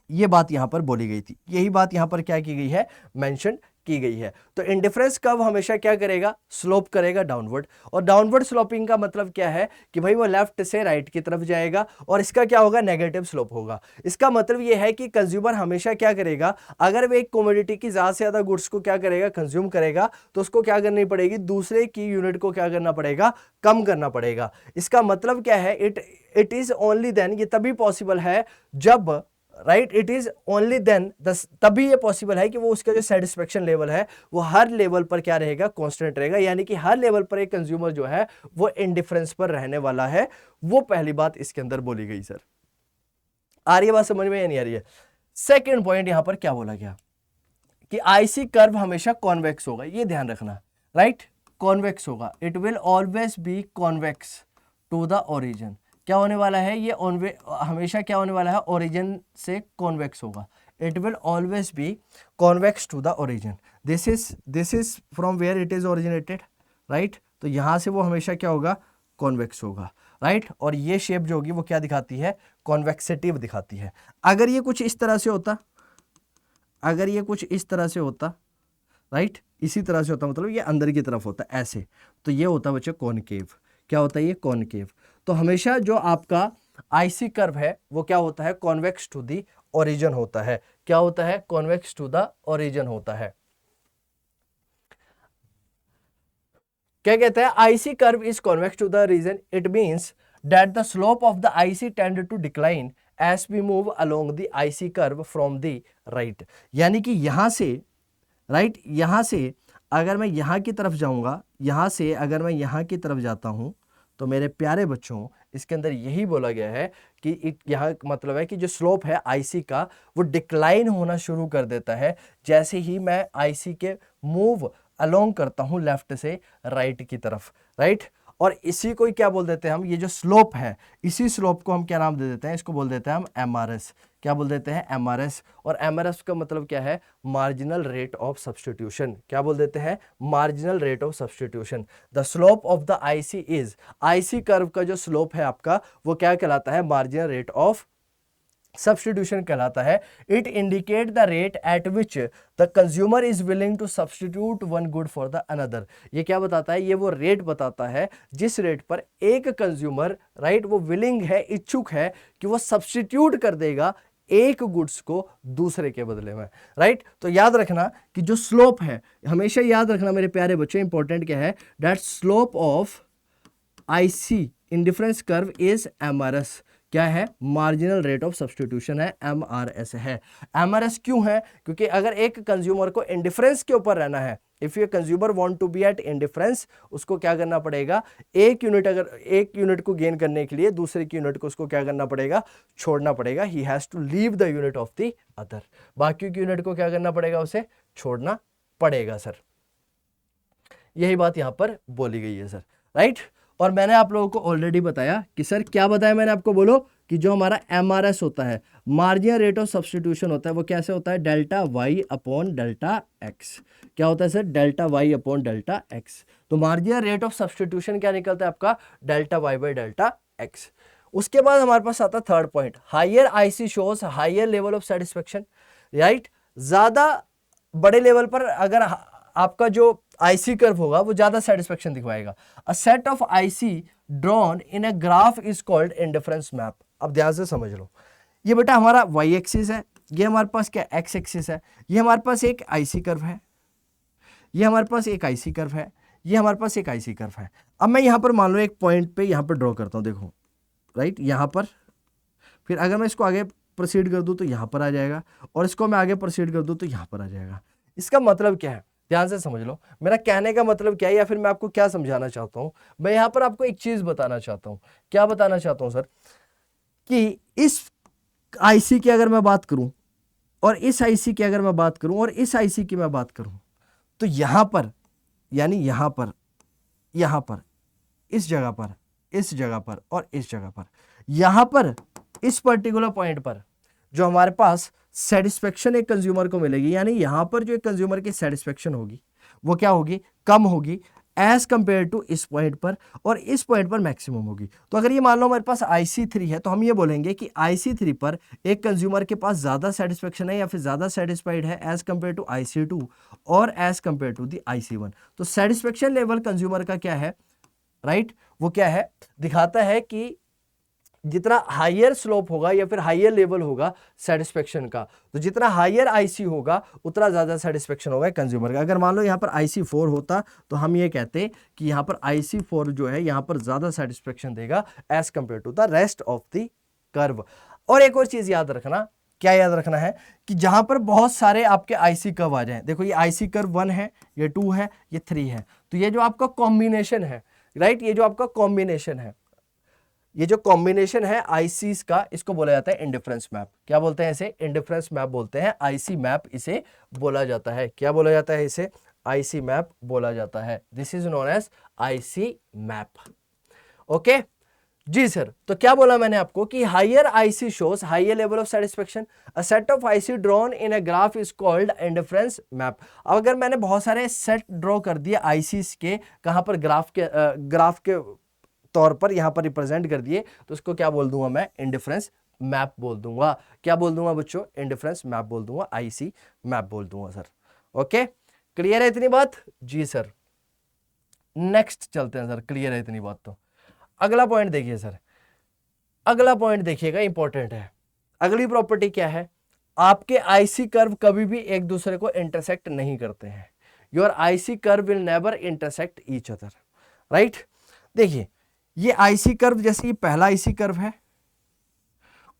ये बात यहां पर बोली गई थी, यही बात यहां पर क्या की गई है, मेंशन की गई है। तो इंडिफरेंस कर्व हमेशा क्या करेगा, स्लोप करेगा डाउनवर्ड। और डाउनवर्ड स्लोपिंग का मतलब क्या है कि भाई वो लेफ्ट से राइट की तरफ जाएगा और इसका क्या होगा, नेगेटिव स्लोप होगा। इसका मतलब ये है कि कंज्यूमर हमेशा क्या करेगा, अगर वो एक कमोडिटी की ज्यादा से ज्यादा गुड्स को क्या करेगा, कंज्यूम करेगा, तो उसको क्या करनी पड़ेगी, दूसरे की यूनिट को क्या करना पड़ेगा, कम करना पड़ेगा। इसका मतलब क्या है, इट इज ओनली देन, ये तभी पॉसिबल है जब, right, it is only then, तभी ये पॉसिबल है कि वो उसका जो सेटिस्फेक्शन लेवल है वो हर लेवल पर क्या रहेगा, कांस्टेंट रहेगा। यानी कि हर लेवल पर एक कंज्यूमर जो है वो इंडिफरेंस पर रहने वाला है। वो पहली बात इसके अंदर बोली गई। सर आ रही है बात समझ में या नहीं आ रही है? सेकेंड पॉइंट यहां पर क्या बोला गया कि आईसी कर्व हमेशा कॉन्वेक्स होगा, ये ध्यान रखना, राइट, कॉन्वेक्स होगा। It will always be convex to the origin. क्या होने वाला है, ये हमेशा क्या होने वाला है, ओरिजिन से कॉन्वेक्स होगा। It will always be convex to the origin. This is from where it is originated, right. तो यहां से वो हमेशा क्या होगा, कॉन्वेक्स होगा, राइट। और ये शेप जो होगी वो क्या दिखाती है, कॉन्वेक्सिटिव दिखाती है। अगर ये कुछ इस तरह से होता, अगर ये कुछ इस तरह से होता, राइट, इसी तरह से होता, मतलब ये अंदर की तरफ होता ऐसे, तो ये होता बच्चे कॉनकेव। क्या होता है ये, कॉनकेव। तो हमेशा जो आपका आईसी कर्व है वो क्या होता है, कॉन्वेक्स टू द ओरिजिन होता है। क्या होता है, कॉन्वेक्स टू द ओरिजिन होता है। क्या कहते हैं, IC curve is convex to the region, it means that the slope of the IC tend to decline as we move along the IC curve from the right. यानी कि यहां से, राइट, यहां से अगर मैं यहां की तरफ जाऊंगा, यहां से अगर मैं यहां की तरफ जाता हूं, तो मेरे प्यारे बच्चों इसके अंदर यही बोला गया है कि यहाँ मतलब है कि जो स्लोप है आईसी का वो डिक्लाइन होना शुरू कर देता है जैसे ही मैं आईसी के मूव अलोंग करता हूं लेफ्ट से राइट की तरफ, राइट। और इसी को क्या बोल देते हैं हम, ये जो स्लोप है, इसी स्लोप को हम क्या नाम दे देते हैं, इसको बोल देते हैं हम एमआरएस। क्या बोल देते हैं, एमआरएस। और एमआरएस का मतलब क्या है, मार्जिनल रेट ऑफ सब्स्टिट्यूशन। क्या बोल देते हैं, marginal rate of substitution. The slope of the IC is, IC curve का जो स्लोप है आपका वो क्या कहलाता है, मार्जिनल रेट ऑफ सब्स्टिट्यूशन कहलाता है। It indicate the rate at which the consumer is willing to substitute one good for the another. ये क्या बताता है, ये वो रेट बताता है जिस रेट पर एक कंज्यूमर, राइट, वो विलिंग है, इच्छुक है कि वो सब्स्टिट्यूट कर देगा एक गुड्स को दूसरे के बदले में, राइट। तो याद रखना कि जो स्लोप है, हमेशा याद रखना मेरे प्यारे बच्चे, इंपॉर्टेंट क्या है, that slope of IC indifference curve is MRS. क्या है, मार्जिनल रेट ऑफ सब्स्टिट्यूशन है, एमआरएस है। एमआरएस क्यों है, क्योंकि अगर एक कंज्यूमर को इंडिफरेंस के ऊपर रहना है, if you consumer want to be at indifference, उसको क्या करना पड़ेगा, एक यूनिट, अगर एक यूनिट को गेन करने के लिए दूसरे की यूनिट को उसको क्या करना पड़ेगा, छोड़ना पड़ेगा। He has to leave the unit of the other, बाकी की यूनिट को क्या करना पड़ेगा, उसे छोड़ना पड़ेगा। सर यही बात यहां पर बोली गई है सर, राइट। और मैंने आप लोगों को ऑलरेडी बताया कि सर क्या बताया मैंने आपको, बोलो, कि जो हमारा एमआरएस होता है, मार्जिनल रेट ऑफ सब्स्टिट्यूशन होता है, वो कैसे होता है, delta Y upon delta X. क्या होता है sir, delta Y upon delta X. तो मार्जिनल रेट ऑफ सब्स्टिट्यूशन क्या निकलता है आपका, delta Y by delta X. उसके बाद हमारे पास आता है third point, higher IC shows higher level of satisfaction, right. ज्यादा बड़े लेवल पर अगर आपका जो आईसी कर्व होगा वो ज्यादा सेटिस्फेक्शन दिखवाएगा। A set of IC drawn in a graph is called indifference map. अब ध्यान से समझ लो, ये बेटा हमारा वाई एक्सिस है, ये हमारे पास क्या एक्स एक्सिस है, ये हमारे पास एक आईसी कर्व है, ये हमारे पास एक आईसी कर्व है, ये हमारे पास एक आईसी कर्व है। अब मैं यहां पर मान लो एक पॉइंट पे यहां पर ड्रॉ करता हूं, देखो राइट यहां पर, फिर अगर मैं इसको आगे प्रोसीड कर दूं तो यहां पर आ जाएगा, और इसको मैं आगे प्रोसीड कर दूं तो यहां पर आ जाएगा। इसका मतलब क्या है, ध्यान से समझ लो मेरा कहने का मतलब क्या है, या फिर मैं आपको क्या समझाना चाहता हूं। मैं यहां पर आपको एक चीज बताना चाहता हूं। क्या बताना चाहता हूं सर, कि इस आईसी की अगर मैं बात करूं, और इस आईसी की अगर मैं बात करूं, और इस आईसी की मैं बात करूं, तो यहां पर, यानी यहां पर, यहां पर, इस जगह पर, इस जगह पर, और इस जगह पर, यहां पर इस पर्टिकुलर पॉइंट पर जो हमारे पास सेटिस्फेक्शन एक कंज्यूमर को मिलेगी, यानी यहां पर जो एक कंज्यूमर की सेटिस्फेक्शन होगी वो क्या होगी, कम होगी एज कंपेयर टू इस पॉइंट पर, और इस पॉइंट पर मैक्सिमम होगी। तो अगर ये मान लो हमारे पास IC3 है, तो हम ये बोलेंगे कि IC3 पर एक कंज्यूमर के पास ज्यादा सेटिस्फेक्शन है या फिर ज्यादा सेटिस्फाइड है एज कंपेयर टू IC2 और as compare to the IC1। तो सेटिस्फेक्शन लेवल कंज्यूमर का क्या है, राइट वो क्या है, दिखाता है कि जितना हायर स्लोप होगा या फिर हायर लेवल होगा सेटिस्फेक्शन का, तो जितना हायर आईसी होगा उतना ज्यादा सेटिस्फेक्शन होगा कंज्यूमर का। अगर मान लो यहां पर IC4 होता तो हम ये कहते कि यहां पर IC4 जो है यहां पर ज्यादा सेटिस्फेक्शन देगा as compare to the rest of the curve. और एक और चीज याद रखना, क्या याद रखना है, कि जहां पर बहुत सारे आपके आईसी कर्व आ जाएं, देखो ये आईसी कर्व 1 है, ये 2 है, ये 3 है, तो ये जो आपका कॉम्बिनेशन है, राइट ये जो आपका कॉम्बिनेशन है, ये जो कॉम्बिनेशन है आईसीस का, इसको बोला जाता है इंडिफरेंस मैप। क्या बोलते हैं इसे, इंडिफरेंस मैप बोलते हैं, आईसी मैप इसे बोला जाता है। क्या बोला जाता है इसे, आईसी मैप बोला जाता है। This is known as IC map. Okay जी सर, तो क्या बोला मैंने आपको कि higher IC shows higher level of satisfaction, a set of IC drawn in a graph is called indifference map. अब अगर मैंने बहुत सारे सेट ड्रॉ कर दिए आईसीस के, कहां पर, ग्राफ के तौर पर यहां पर रिप्रेजेंट कर दिए, तो उसको क्या बोल दूंगा मैं, इंडिफरेंस मैप बोल दूंगा। क्या बोल दूंगा बच्चों, इंडिफरेंस मैप बोल दूंगा, आईसी मैप बोल दूंगा सर। ओके क्लियर है इतनी बात, जी सर। नेक्स्ट चलते हैं सर, क्लियर है इतनी बात तो अगला पॉइंट देखिए सर, अगला पॉइंट देखिएगा इंपॉर्टेंट है। अगली प्रॉपर्टी क्या है, आपके आईसी कर्व कभी भी एक दूसरे को इंटरसेक्ट नहीं करते हैं। Your IC curve will never intersect each other, right. देखिए ये आईसी कर्व, जैसे ये पहला आईसी कर्व है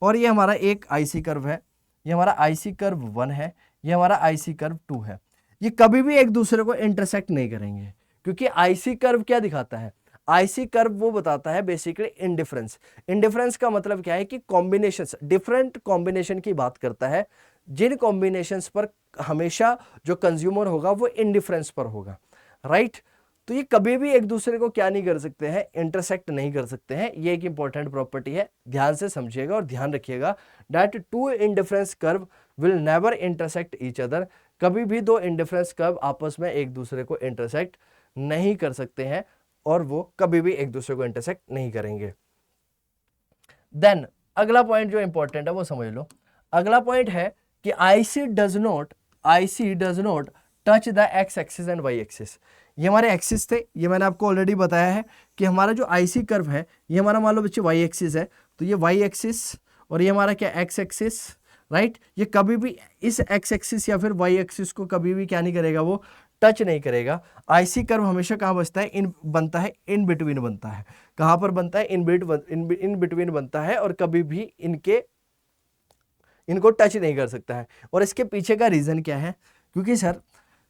और ये हमारा एक आईसी कर्व है, ये हमारा आईसी कर्व 1 है, ये हमारा आईसी कर्व 2 है, ये कभी भी एक दूसरे को इंटरसेक्ट नहीं करेंगे, क्योंकि आईसी कर्व क्या दिखाता है, आईसी कर्व वो बताता है बेसिकली इंडिफरेंस। इंडिफरेंस का मतलब क्या है कि कॉम्बिनेशंस, डिफरेंट कॉम्बिनेशन की बात करता है, जिन कॉम्बिनेशंस पर हमेशा जो कंज्यूमर होगा वो इंडिफरेंस पर होगा, राइट। तो ये कभी भी एक दूसरे को क्या नहीं कर सकते हैं, इंटरसेक्ट नहीं कर सकते हैं। ये एक इंपॉर्टेंट प्रॉपर्टी है, ध्यान से समझिएगा और ध्यान रखिएगा, that two indifference curve will never intersect each other. कभी भी दो इंडिफरेंस कर्व आपस में एक दूसरे को इंटरसेक्ट नहीं कर सकते हैं, और वो कभी भी एक दूसरे को इंटरसेक्ट नहीं करेंगे। देन अगला पॉइंट जो इंपॉर्टेंट है वो समझ लो। अगला पॉइंट है कि IC does not touch the X axis and Y axis. ये हमारे एक्सिस थे, ये मैंने आपको ऑलरेडी बताया है कि हमारा जो आईसी कर्व है ये हमारा मान लो बच्चे वाई एक्सिस है, तो ये वाई एक्सिस और ये हमारा क्या एक्स एक्सिस, राइट। ये कभी भी इस एक्स एक्सिस या फिर वाई एक्सिस को कभी भी क्या नहीं करेगा, वो टच नहीं करेगा। आईसी कर्व हमेशा कहाँ बचता है, इन बिटवीन बनता है। कहाँ पर बनता है, इन बिटवीन बनता है, और कभी भी इनको टच नहीं कर सकता है। और इसके पीछे का रीजन क्या है, क्योंकि सर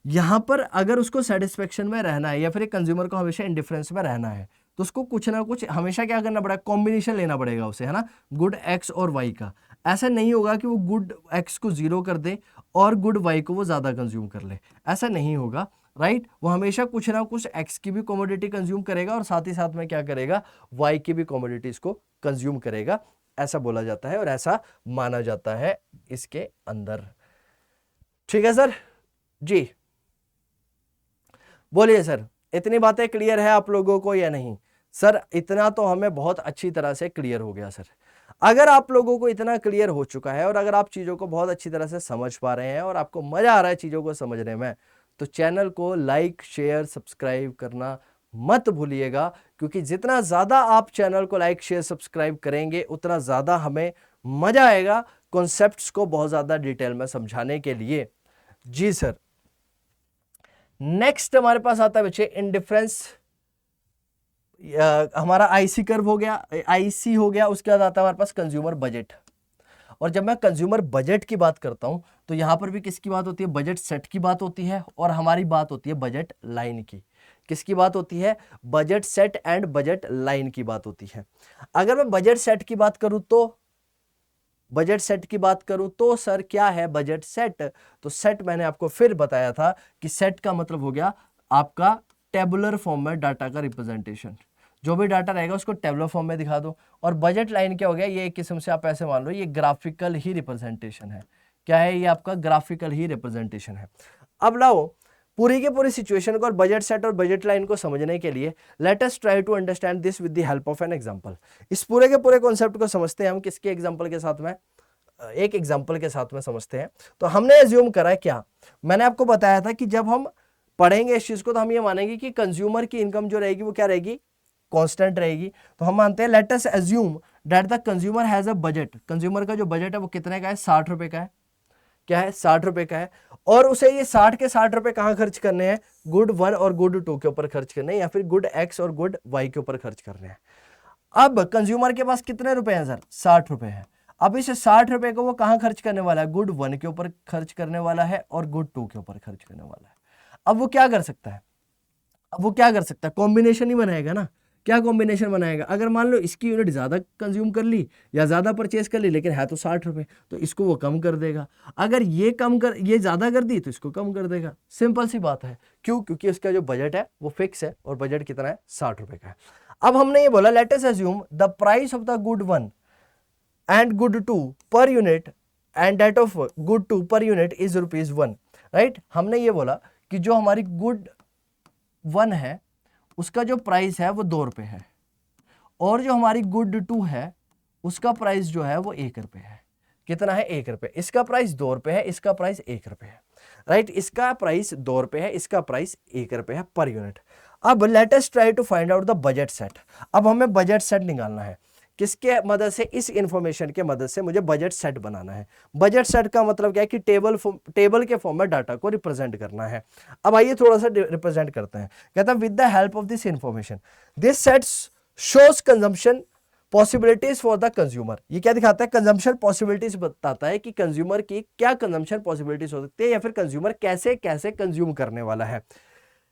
यहां पर अगर उसको सेटिस्फेक्शन में रहना है या फिर एक कंज्यूमर को हमेशा इंडिफरेंस में रहना है, तो उसको कुछ ना कुछ हमेशा क्या करना पड़ेगा, कॉम्बिनेशन लेना पड़ेगा उसे, है ना, गुड एक्स और वाई का। ऐसा नहीं होगा कि वो गुड एक्स को 0 कर दे और गुड वाई को वो ज्यादा कंज्यूम कर ले, ऐसा नहीं होगा, राइट। वो हमेशा कुछ ना कुछ एक्स की भी कमोडिटी कंज्यूम करेगा और साथ ही साथ में क्या करेगा, वाई की भी कमोडिटीज को कंज्यूम करेगा, ऐसा बोला जाता है और ऐसा माना जाता है इसके अंदर। ठीक है सर जी, बोलिए सर, इतनी बातें क्लियर है आप लोगों को या नहीं? सर इतना तो हमें बहुत अच्छी तरह से क्लियर हो गया सर। अगर आप लोगों को इतना क्लियर हो चुका है और अगर आप चीज़ों को बहुत अच्छी तरह से समझ पा रहे हैं और आपको मज़ा आ रहा है चीज़ों को समझने में, तो चैनल को लाइक शेयर सब्सक्राइब करना मत भूलिएगा, क्योंकि जितना ज़्यादा आप चैनल को लाइक शेयर सब्सक्राइब करेंगे उतना ज़्यादा हमें मजा आएगा कॉन्सेप्ट्स को बहुत ज्यादा डिटेल में समझाने के लिए। जी सर। नेक्स्ट हमारे पास आता है बच्चे इंडिफरेंस, हमारा आईसी कर्व हो गया, आईसी हो गया, उसके बाद आता है हमारे पास कंज्यूमर बजट। और जब मैं कंज्यूमर बजट की बात करता हूं तो यहां पर भी किसकी बात होती है, बजट सेट की बात होती है, और हमारी बात होती है बजट लाइन की। किसकी बात होती है, budget set and budget line की बात होती है। अगर मैं बजट सेट की बात करूं तो सर क्या है बजट सेट, तो सेट मैंने आपको फिर बताया था कि सेट का मतलब हो गया आपका टेबुलर फॉर्म में डाटा का रिप्रेजेंटेशन, जो भी डाटा रहेगा उसको टेबुलर फॉर्म में दिखा दो। और बजट लाइन क्या हो गया, ये एक किस्म से आप ऐसे मान लो ये ग्राफिकल ही रिप्रेजेंटेशन है। क्या है ये आपका ग्राफिकल ही रिप्रेजेंटेशन है। अब लाओ पूरी के पूरी सिचुएशन को और बजट सेट और बजट लाइन को समझने के लिए let us try to understand this with the help of an example. इस पूरे के पूरे कॉन्सेप्ट को समझते हैं हम किसके एग्जांपल के साथ में, एक एग्जांपल के साथ में समझते हैं। तो हमने एज्यूम करा है क्या, मैंने आपको बताया था कि जब हम पढ़ेंगे इस चीज को तो हम ये मानेंगे कि कंज्यूमर की इनकम जो रहेगी वो क्या रहेगी, कांस्टेंट रहेगी। तो हम मानते हैं let us assume that the consumer has a budget, consumer का जो बजट है वो कितने का है, 60 रुपए का है। क्या है, 60 रुपए का है। और उसे ये 60 के 60 रुपए कहां खर्च करने हैं, गुड 1 और गुड 2 के ऊपर खर्च करने हैं, या फिर गुड X और गुड Y के ऊपर खर्च करने हैं। अब कंज्यूमर के पास कितने रुपए हैं सर, 60 रुपए हैं। अब इस 60 रुपए को वो कहां खर्च करने वाला है, गुड 1 के ऊपर खर्च करने वाला है और गुड 2 के ऊपर खर्च करने वाला है। अब वो क्या कर सकता है, कॉम्बिनेशन ही बनाएगा ना। क्या कॉम्बिनेशन बनाएगा, अगर मान लो इसकी यूनिट ज्यादा कंज्यूम कर ली या ज्यादा परचेज कर ली, लेकिन है तो 60 रुपए, तो इसको वो कम कर देगा। अगर ये ज्यादा कर दी तो इसको कम कर देगा। सिंपल सी बात है। क्यों, क्योंकि उसका जो बजट है वो फिक्स है और बजट कितना है, 60 रुपए का है। अब हमने ये बोला let us assume the price of the good 1 and good 2 per unit and that of good 2 per unit is ₹1, right. हमने ये बोला कि जो हमारी गुड 1 है उसका जो प्राइस है वो 2 रुपए है, और जो हमारी गुड 2 है उसका प्राइस जो है वो 1 रुपए है। कितना है, 1 रुपए। इसका प्राइस 2 रुपए है, इसका प्राइस 1 रुपए है, राइट। इसका प्राइस 2 रुपए है, इसका प्राइस 1 रुपए है पर यूनिट। अब let us try to find out the budget set. अब हमें बजट सेट निकालना है, किसके मदद से, इस इंफॉर्मेशन के मदद से मुझे बजट सेट बनाना है। बजट सेट का मतलब क्या है कि टेबल के फॉर्म में डाटा को रिप्रेजेंट करना है। अब आइए थोड़ा सा रिप्रेजेंट करते हैं। कहता है with the help of this information this set shows consumption possibilities for the consumer. ये क्या दिखाता है, कंजम्पशन पॉसिबिलिटीज बताता है कि कंज्यूमर की क्या कंजम्पशन पॉसिबिलिटीज हो सकती है, या फिर कंज्यूमर कैसे कैसे कंज्यूम करने वाला है।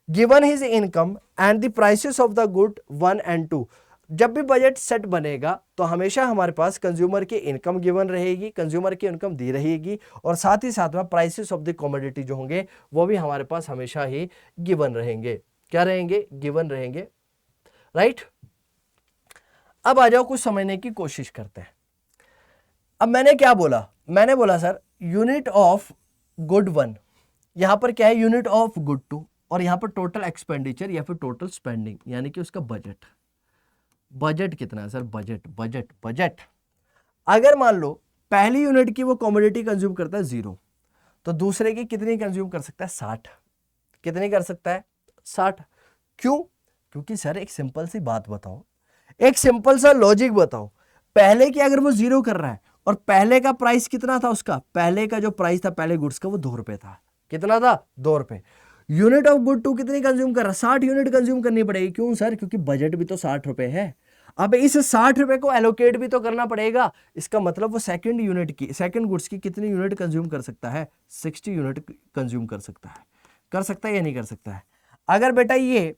Given his income and the prices of the good 1 and 2। जब भी बजट सेट बनेगा तो हमेशा हमारे पास कंज्यूमर की इनकम गिवन रहेगी, कंज्यूमर की इनकम दी रहेगी, और साथ ही साथ में प्राइसेस ऑफ द कमोडिटी जो होंगे वो भी हमारे पास हमेशा ही गिवन रहेंगे। क्या रहेंगे, गिवन रहेंगे, राइट। अब आ जाओ कुछ समझने की कोशिश करते हैं। अब मैंने क्या बोला, मैंने बोला सर यूनिट ऑफ गुड 1, यहां पर क्या है, यूनिट ऑफ गुड 2, और यहां पर टोटल एक्सपेंडिचर या फिर टोटल स्पेंडिंग यानी कि उसका बजट। बजट कितना है सर, बजट अगर मान लो पहली यूनिट की वो कमोडिटी कंज्यूम करता है 0, तो दूसरे की कितनी कंज्यूम कर सकता है, 60। कितनी कर सकता है, 60। क्यों, क्योंकि सर एक सिंपल सी बात बताओ, एक सिंपल सा लॉजिक बताओ। पहले की अगर वो 0 कर रहा है और पहले का प्राइस कितना था उसका, पहले का जो प्राइस था पहले गुड्स का वो 2 रुपए था। कितना था, 2 रुपए। यूनिट ऑफ गुड 2 कितनी कंज्यूम कर रहा है, 60 यूनिट कंज्यूम करनी पड़ेगी। क्यों सर, क्योंकि बजट भी तो 60 रुपए है। अब इस 60 रुपए को एलोकेट भी तो करना पड़ेगा। इसका मतलब वो सेकंड गुड्स की कितनी यूनिट कंज्यूम कर सकता है, 60 यूनिट कंज्यूम कर सकता है या नहीं कर सकता है। अगर बेटा ये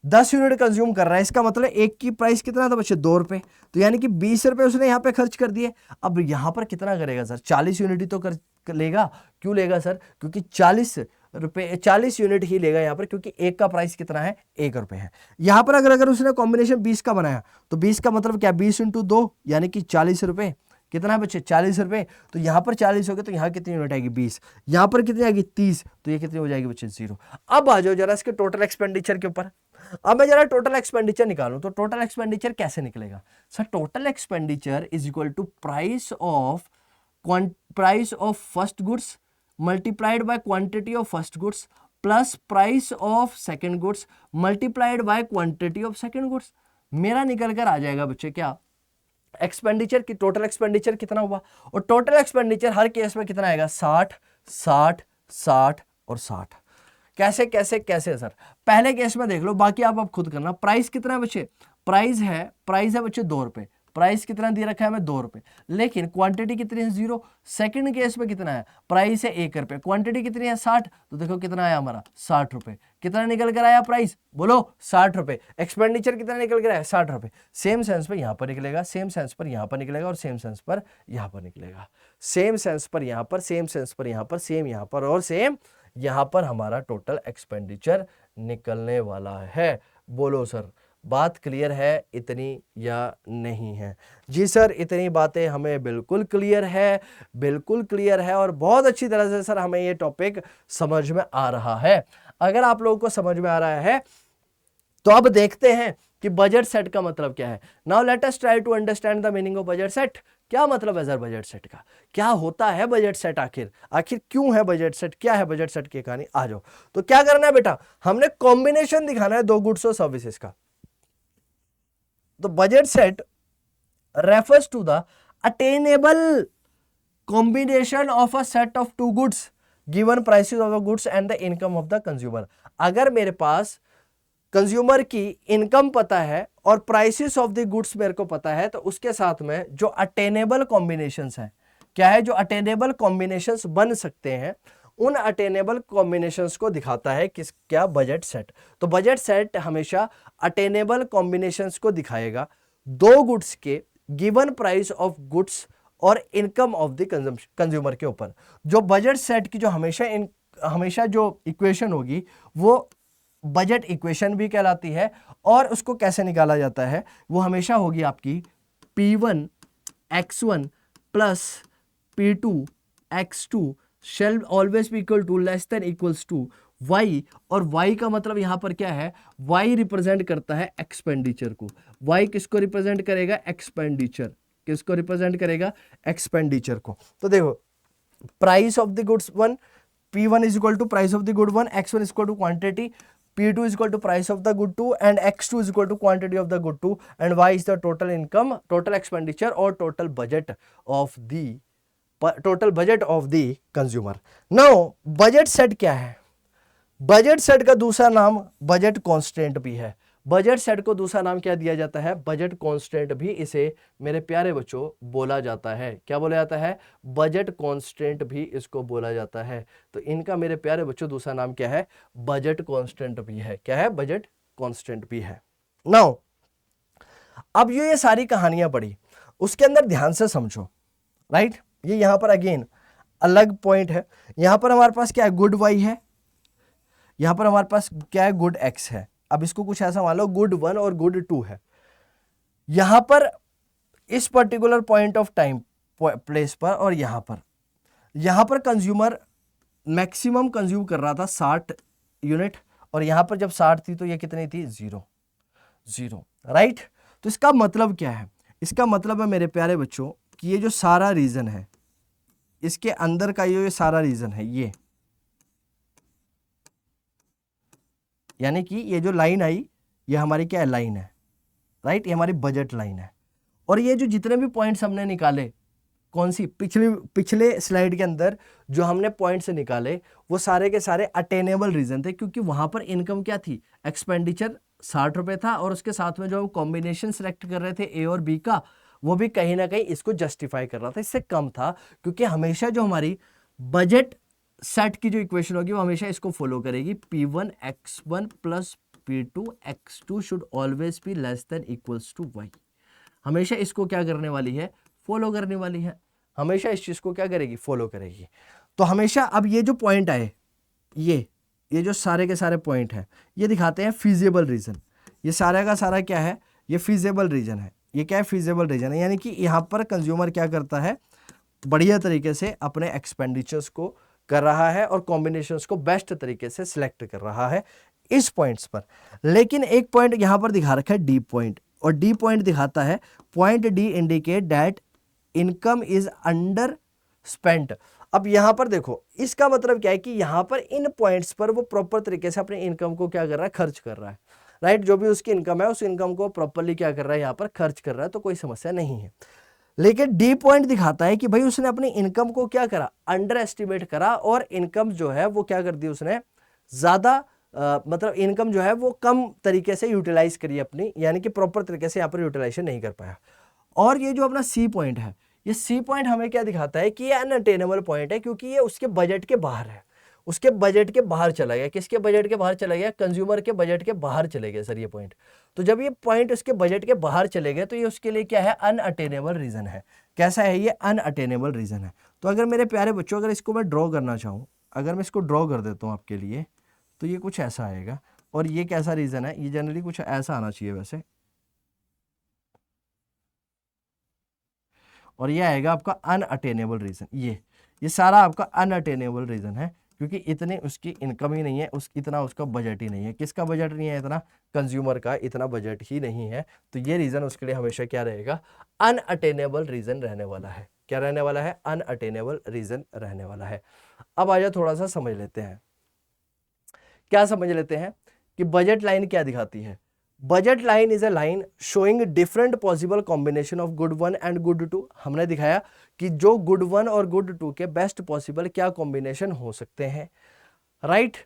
10 यूनिट कंज्यूम कर रहा है, इसका मतलब एक की प्राइस कितना था बच्चे, 2 रुपए, तो यानी कि 20 रुपए उसने यहाँ पे खर्च कर दिए। अब यहाँ पर कितना करेगा सर, 40 यूनिट ही तो कर लेगा। क्यों लेगा सर, क्योंकि 40 यूनिट ही लेगा यहाँ पर, क्योंकि एक का प्राइस कितना है, 1 रुपए है। यहाँ पर अगर उसने कॉम्बिनेशन 20 का बनाया तो 20 का मतलब क्या, 20 × 2 यानी कि 40 रुपए। कितना है बच्चे, 40 रुपए। तो यहाँ पर 40 हो गए तो यहाँ कितनी यूनिट आएगी, 20। यहाँ पर कितनी आएगी, 30। तो ये कितनी हो जाएगी बच्चे, 0। अब आ जाओ जरा इसके टोटल एक्सपेंडिचर के ऊपर। अब मैं जरा टोटल एक्सपेंडिचर निकालूं तो टोटल एक्सपेंडिचर कैसे निकलेगा sir, total expenditure is equal to price of first goods multiplied by quantity of first goods plus price of second goods multiplied by quantity of second goods. मेरा निकल कर आ जाएगा बच्चे क्या, एक्सपेंडिचर की टोटल एक्सपेंडिचर कितना हुआ, और टोटल एक्सपेंडिचर हर केस में कितना आएगा 60 60 60 और 60। कैसे कैसे कैसे सर, पहले केस में देख लो, बाकी आप अब खुद करना। प्राइस कितना है बच्चे, प्राइस है बच्चे 2 रुपए, प्राइस कितना दे रखा है हमें 2 रुपए, लेकिन क्वांटिटी कितनी है 0। सेकंड केस में कितना है, प्राइस है 1 रुपए, क्वांटिटी कितनी है 60, तो देखो कितना आया हमारा 60 रुपए। कितना निकल कर आया प्राइस, बोलो 60 रुपए। एक्सपेंडिचर कितना निकल कर आया 60 रुपए। सेम सेंस पर यहां पर निकलेगा, सेम सेंस पर यहां पर निकलेगा, और सेम सेंस पर यहां पर निकलेगा, सेम सेंस पर यहां पर, सेम सेंस पर यहां पर, सेम यहां पर, और सेम यहां पर हमारा टोटल एक्सपेंडिचर निकलने वाला है। बोलो सर, बात क्लियर है इतनी या नहीं है? जी सर, इतनी बातें हमें बिल्कुल क्लियर है, बिल्कुल क्लियर है, और बहुत अच्छी तरह से सर हमें ये टॉपिक समझ में आ रहा है। अगर आप लोगों को समझ में आ रहा है तो अब देखते हैं कि बजट सेट का मतलब क्या है। Now let us try to understand the meaning of budget set. क्या मतलब है सर बजट सेट का, क्या होता है बजट सेट, आखिर क्यों है बजट सेट, क्या है बजट सेट की कहानी। आ जाओ, तो क्या करना है बेटा, हमने कॉम्बिनेशन दिखाना है 2 गुड्स और सर्विसेज का। तो budget set refers to the attainable combination of a set of 2 goods given prices of the goods and the income of the consumer। अगर मेरे पास कंज्यूमर की इनकम पता है और प्राइसेस ऑफ द गुड्स मेरे को पता है, तो उसके साथ में जो अटेनेबल कॉम्बिनेशंस हैं, क्या है, जो अटेनेबल कॉम्बिनेशंस बन सकते हैं, उन अटेनेबल कॉम्बिनेशंस को दिखाता है क्या, बजट सेट। तो बजट सेट हमेशा अटेनेबल कॉम्बिनेशंस को दिखाएगा 2 गुड्स के गिवन प्राइस ऑफ गुड्स और इनकम ऑफ द कंज्यूमर के ऊपर। जो बजट सेट की जो हमेशा जो इक्वेशन होगी वो बजट इक्वेशन भी कहलाती है, और उसको कैसे निकाला जाता है, वो हमेशा होगी आपकी P1 X1 plus P2 X2 shall always be equal to less than equals to y। और y का मतलब यहां पर क्या है, y रिप्रेजेंट करता है एक्सपेंडिचर को। y किसको रिप्रेजेंट करेगा, एक्सपेंडिचर, किसको रिप्रेजेंट करेगा, एक्सपेंडिचर को। तो देखो, price of the goods 1, P1 is equal to price of the good 1, X1 is equal to quantity, P2 is equal to price of the good 2, and X2 is equal to quantity of the good 2, and y is the total income, total expenditure और total budget of the consumer। Now budget set क्या है, बजट सेट का दूसरा नाम बजट कांस्टेंट भी है। बजट सेट को दूसरा नाम क्या दिया जाता है, बजट कांस्टेंट भी इसे मेरे प्यारे बच्चों बोला जाता है। क्या बोला जाता है, बजट कांस्टेंट भी इसको बोला जाता है। तो इनका मेरे प्यारे बच्चों दूसरा नाम क्या है, बजट कांस्टेंट भी है। क्या है, बजट कांस्टेंट भी है। नाउ अब ये सारी कहानियां पढ़ी, उसके अंदर ध्यान से समझो, राइट। ये यहां पर अगेन अलग पॉइंट है। यहां पर हमारे पास क्या है, गुड वाई है, यहां पर हमारे पास क्या है, गुड एक्स है। अब इसको कुछ ऐसा मान लो, गुड 1 और गुड 2 है। यहां पर इस particular point of time place पर, और यहां पर कंज्यूमर मैक्सिमम कंज्यूम कर रहा था 60 यूनिट, और यहां पर जब 60 थी तो ये कितनी थी, 0, राइट। तो इसका मतलब क्या है, इसका मतलब है मेरे प्यारे बच्चों कि ये जो सारा रीजन है, इसके अंदर का ये सारा रीजन है, ये यानी कि ये जो लाइन आई, ये हमारी क्या है, लाइन है, राइट, ये हमारी बजट लाइन है। और ये जो जितने भी पॉइंट्स हमने निकाले, कौन सी, पिछले स्लाइड के अंदर जो हमने पॉइंट्स निकाले, वो सारे के सारे अटेनेबल रीजन थे, क्योंकि वहां पर इनकम क्या थी, एक्सपेंडिचर 60 रुपए था, और उसके साथ में जो हम कॉम्बिनेशन सेलेक्ट कर रहे थे ए और बी का, वो भी कहीं ना कहीं इसको जस्टिफाई कर रहा था, इससे कम था। क्योंकि हमेशा जो हमारी बजट सेट की जो इक्वेशन होगी वो हमेशा इसको फॉलो करेगी, P1 X1 plus P2 X2 should always be less than equals to y। हमेशा इसको क्या करने वाली है, फॉलो करने वाली है, हमेशा इस चीज को क्या करेगी, फॉलो करेगी। तो हमेशा अब ये जो पॉइंट आए, ये जो सारे के सारे पॉइंट है, ये दिखाते हैं फीजिबल रीजन। ये सारा का सारा क्या है, ये फीजिबल रीजन है। ये क्या है, फीजिबल रीजन है, यानी कि यहाँ पर कंज्यूमर क्या करता है, बढ़िया तरीके से अपने एक्सपेंडिचर्स को कर रहा है और कॉम्बिनेशंस को बेस्ट तरीके से सिलेक्ट कर रहा है इस पॉइंट्स पर। लेकिन एक पॉइंट यहां पर दिखा रखा है डी पॉइंट, और डी पॉइंट दिखाता है, point D indicate that income is under spent. अब यहां पर देखो, इसका मतलब क्या है कि यहां पर इन पॉइंट्स पर वो प्रॉपर तरीके से अपने इनकम को क्या कर रहा है, खर्च कर रहा है। राइट, जो भी उसकी इनकम है उस इनकम को प्रॉपरली क्या कर रहा है यहाँ पर खर्च कर रहा है, तो कोई समस्या नहीं है। लेकिन डी पॉइंट दिखाता है कि भाई उसने अपनी इनकम को क्या करा, अंडर एस्टिमेट करा, और इनकम जो है वो क्या कर दी उसने, ज्यादा मतलब इनकम जो है वो कम तरीके से यूटिलाइज करी अपनी, यानी कि प्रॉपर तरीके से यहाँ पर यूटिलाइजेशन नहीं कर पाया। और ये जो अपना सी पॉइंट है, ये सी पॉइंट हमें क्या दिखाता है कि ये अनअटेनेबल पॉइंट है, क्योंकि ये उसके बजट के बाहर है, उसके बजट के बाहर चला गया। किसके बजट के बाहर चला गया, कंज्यूमर के बजट के बाहर चले गए सर ये पॉइंट। तो जब ये पॉइंट उसके बजट के बाहर चले गए तो ये उसके लिए क्या है, अनअटेनेबल रीजन है। कैसा है ये, अनअटेनेबल रीजन है। तो अगर मेरे प्यारे बच्चों, अगर इसको मैं ड्रॉ करना चाहूँ, अगर मैं इसको ड्रॉ कर देता हूँ आपके लिए, तो ये कुछ ऐसा आएगा। और ये कैसा रीजन है, ये जनरली कुछ ऐसा आना चाहिए वैसे, और ये आएगा आपका अनअटेनेबल रीजन। ये सारा आपका अनअटेनेबल रीजन है, क्योंकि इतनी उसकी इनकम ही नहीं है, इतना उसका बजट ही नहीं है। किसका बजट नहीं है इतना, कंज्यूमर का इतना बजट ही नहीं है। तो ये रीजन उसके लिए हमेशा क्या रहेगा, अनअटेनेबल रीजन रहने वाला है। क्या रहने वाला है, अनअटेनेबल रीजन रहने वाला है। अब आजा थोड़ा सा समझ लेते हैं, क्या समझ लेते हैं कि बजट लाइन क्या दिखाती है। Budget line is a line showing different possible combination of good 1 and good 2। हमने दिखाया कि जो गुड 1 और गुड 2 के बेस्ट पॉसिबल क्या कॉम्बिनेशन हो सकते हैं, right,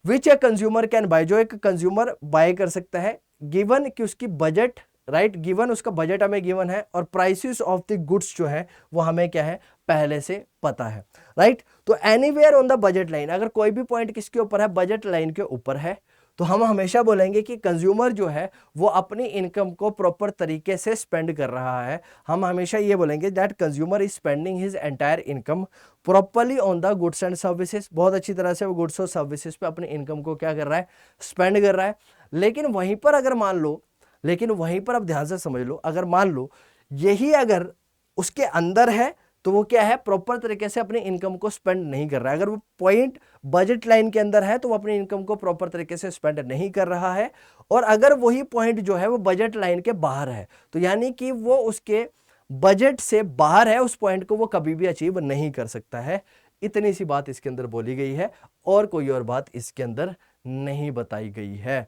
which a consumer can buy, जो एक कंज्यूमर बाय कर सकता है, गिवन कि उसकी बजट, राइट, गिवन उसका बजट हमें गिवन है, और प्राइसेस ऑफ द गुड्स जो है वो हमें क्या है, पहले से पता है, राइट। तो anywhere on the budget line, अगर कोई भी पॉइंट किसके ऊपर है, बजट लाइन के ऊपर है, तो हम हमेशा बोलेंगे कि कंज्यूमर जो है वो अपनी इनकम को प्रॉपर तरीके से स्पेंड कर रहा है। हम हमेशा ये बोलेंगे that consumer is spending his entire income properly on the goods and services. बहुत अच्छी तरह से वो गुड्स और सर्विसेज पे अपनी इनकम को क्या कर रहा है, स्पेंड कर रहा है। लेकिन वहीं पर अगर मान लो, लेकिन वहीं पर अब ध्यान से समझ लो, अगर मान लो यही अगर उसके अंदर है तो वो क्या है, प्रॉपर तरीके से अपनी इनकम को स्पेंड नहीं कर रहा है। अगर वो पॉइंट बजट लाइन के अंदर है तो वो अपनी इनकम को प्रॉपर तरीके से स्पेंड नहीं कर रहा है। और अगर वही पॉइंट जो है वो बजट लाइन के बाहर है, तो यानी कि वो उसके बजट से बाहर है, उस पॉइंट को वो कभी भी अचीव नहीं कर सकता है। इतनी सी बात इसके अंदर बोली गई है, और कोई और बात इसके अंदर नहीं बताई गई है।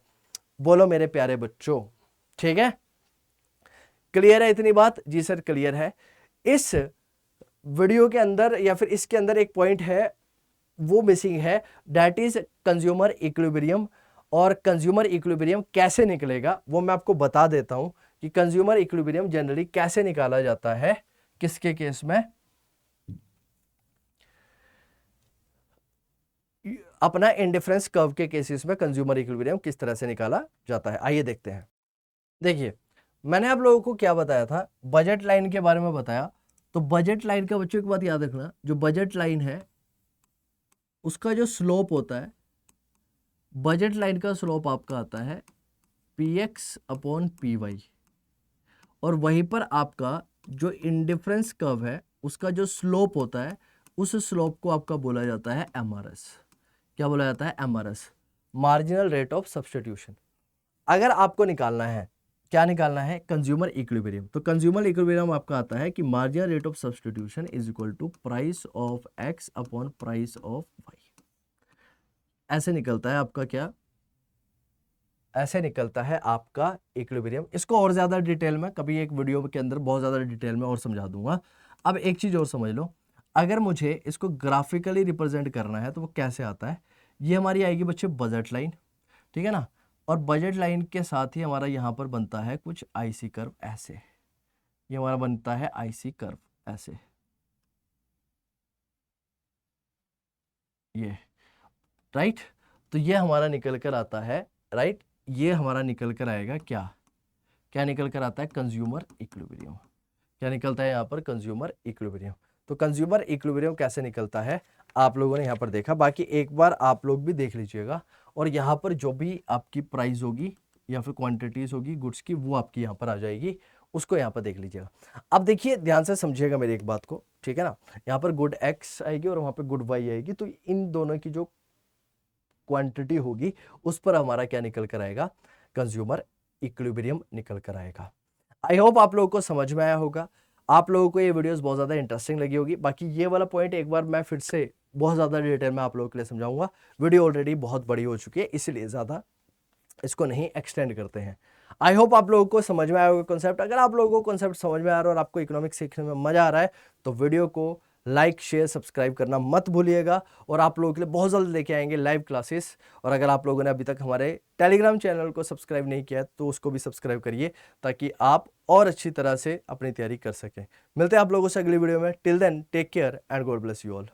बोलो मेरे प्यारे बच्चों, ठीक है, क्लियर है इतनी बात? जी सर क्लियर है। इस वीडियो के अंदर या फिर इसके अंदर एक पॉइंट है वो मिसिंग है, दैट इज कंज्यूमर इक्विलिब्रियम। और कंज्यूमर इक्विलिब्रियम कैसे निकलेगा वो मैं आपको बता देता हूं कि कंज्यूमर इक्विलिब्रियम जनरली कैसे निकाला जाता है, किसके केस में, अपना इंडिफरेंस कर्व के केसेस में कंज्यूमर इक्विलिब्रियम किस तरह से निकाला जाता है। आइए देखते हैं। देखिए मैंने आप लोगों को क्या बताया था, बजट लाइन के बारे में बताया। तो बजट लाइन का बच्चों की बात याद रखना, जो बजट लाइन है उसका जो स्लोप होता है, बजट लाइन का स्लोप आपका आता है px/py, और वहीं पर आपका जो इंडिफरेंस कर्व है उसका जो स्लोप होता है, उस स्लोप को आपका बोला जाता है MRS। क्या बोला जाता है? MRS, marginal rate of substitution. अगर आपको निकालना है, क्या निकालना है, कंज्यूमर इक्विलिब्रियम, तो कंज्यूमर इक्विलिब्रियम आपका आता है कि marginal rate of substitution is equal to price of x upon price of y। ऐसे निकलता है आपका क्या, ऐसे निकलता है आपका इक्विलिब्रियम। इसको और ज्यादा डिटेल में कभी एक वीडियो के अंदर बहुत ज्यादा डिटेल में और समझा दूंगा। अब एक चीज और समझ लो, अगर मुझे इसको ग्राफिकली रिप्रेजेंट करना है तो वो कैसे आता है, ये हमारी आएगी बच्चे बजट लाइन, ठीक है ना, और बजट लाइन के साथ ही हमारा यहाँ पर बनता है कुछ आईसी कर्व ऐसे, ये हमारा बनता है आईसी कर्व ऐसे, ये राइट। तो ये हमारा निकल कर आता है, राइट, ये हमारा निकल कर आएगा क्या, क्या निकल कर आता है, कंज्यूमर इक्विलिब्रियम। क्या निकलता है यहाँ पर, कंज्यूमर इक्विलिब्रियम। तो कंज्यूमर इक्विलिब्रियम कैसे निकलता है आप लोगों ने यहाँ पर देखा, बाकी एक बार आप लोग भी देख लीजिएगा। और यहाँ पर जो भी आपकी प्राइस होगी या फिर क्वांटिटीज होगी गुड्स की, वो आपकी यहाँ पर आ जाएगी, उसको यहाँ पर देख लीजिएगा। अब देखिए ध्यान से समझिएगा मेरी एक बात को, ठीक है ना, यहाँ पर गुड एक्स आएगी और वहाँ पर गुड वाई आएगी, तो इन दोनों की जो क्वांटिटी होगी उस पर हमारा क्या निकल कर आएगा, कंज्यूमर इक्विलिब्रियम निकल कर आएगा। आई होप आप लोगों को समझ में आया होगा, आप लोगों को ये वीडियोस बहुत ज़्यादा इंटरेस्टिंग लगी होगी। बाकी ये वाला पॉइंट एक बार मैं फिर से बहुत ज़्यादा डिटेल में आप लोगों के लिए समझाऊंगा। वीडियो ऑलरेडी बहुत बड़ी हो चुकी है, इसलिए ज़्यादा इसको नहीं एक्सटेंड करते हैं। आई होप आप लोगों को समझ में आया होगा कॉन्सेप्ट। अगर आप लोगों को कॉन्सेप्ट समझ में आ रहा है और आपको इकोनॉमिक्स सीखने में मजा आ रहा है तो वीडियो को लाइक शेयर सब्सक्राइब करना मत भूलिएगा। और आप लोगों के लिए बहुत जल्द लेके आएंगे लाइव क्लासेस। और अगर आप लोगों ने अभी तक हमारे टेलीग्राम चैनल को सब्सक्राइब नहीं किया तो उसको भी सब्सक्राइब करिए, ताकि आप और अच्छी तरह से अपनी तैयारी कर सकें। मिलते हैं आप लोगों से अगली वीडियो में। Till then take care and God bless you all.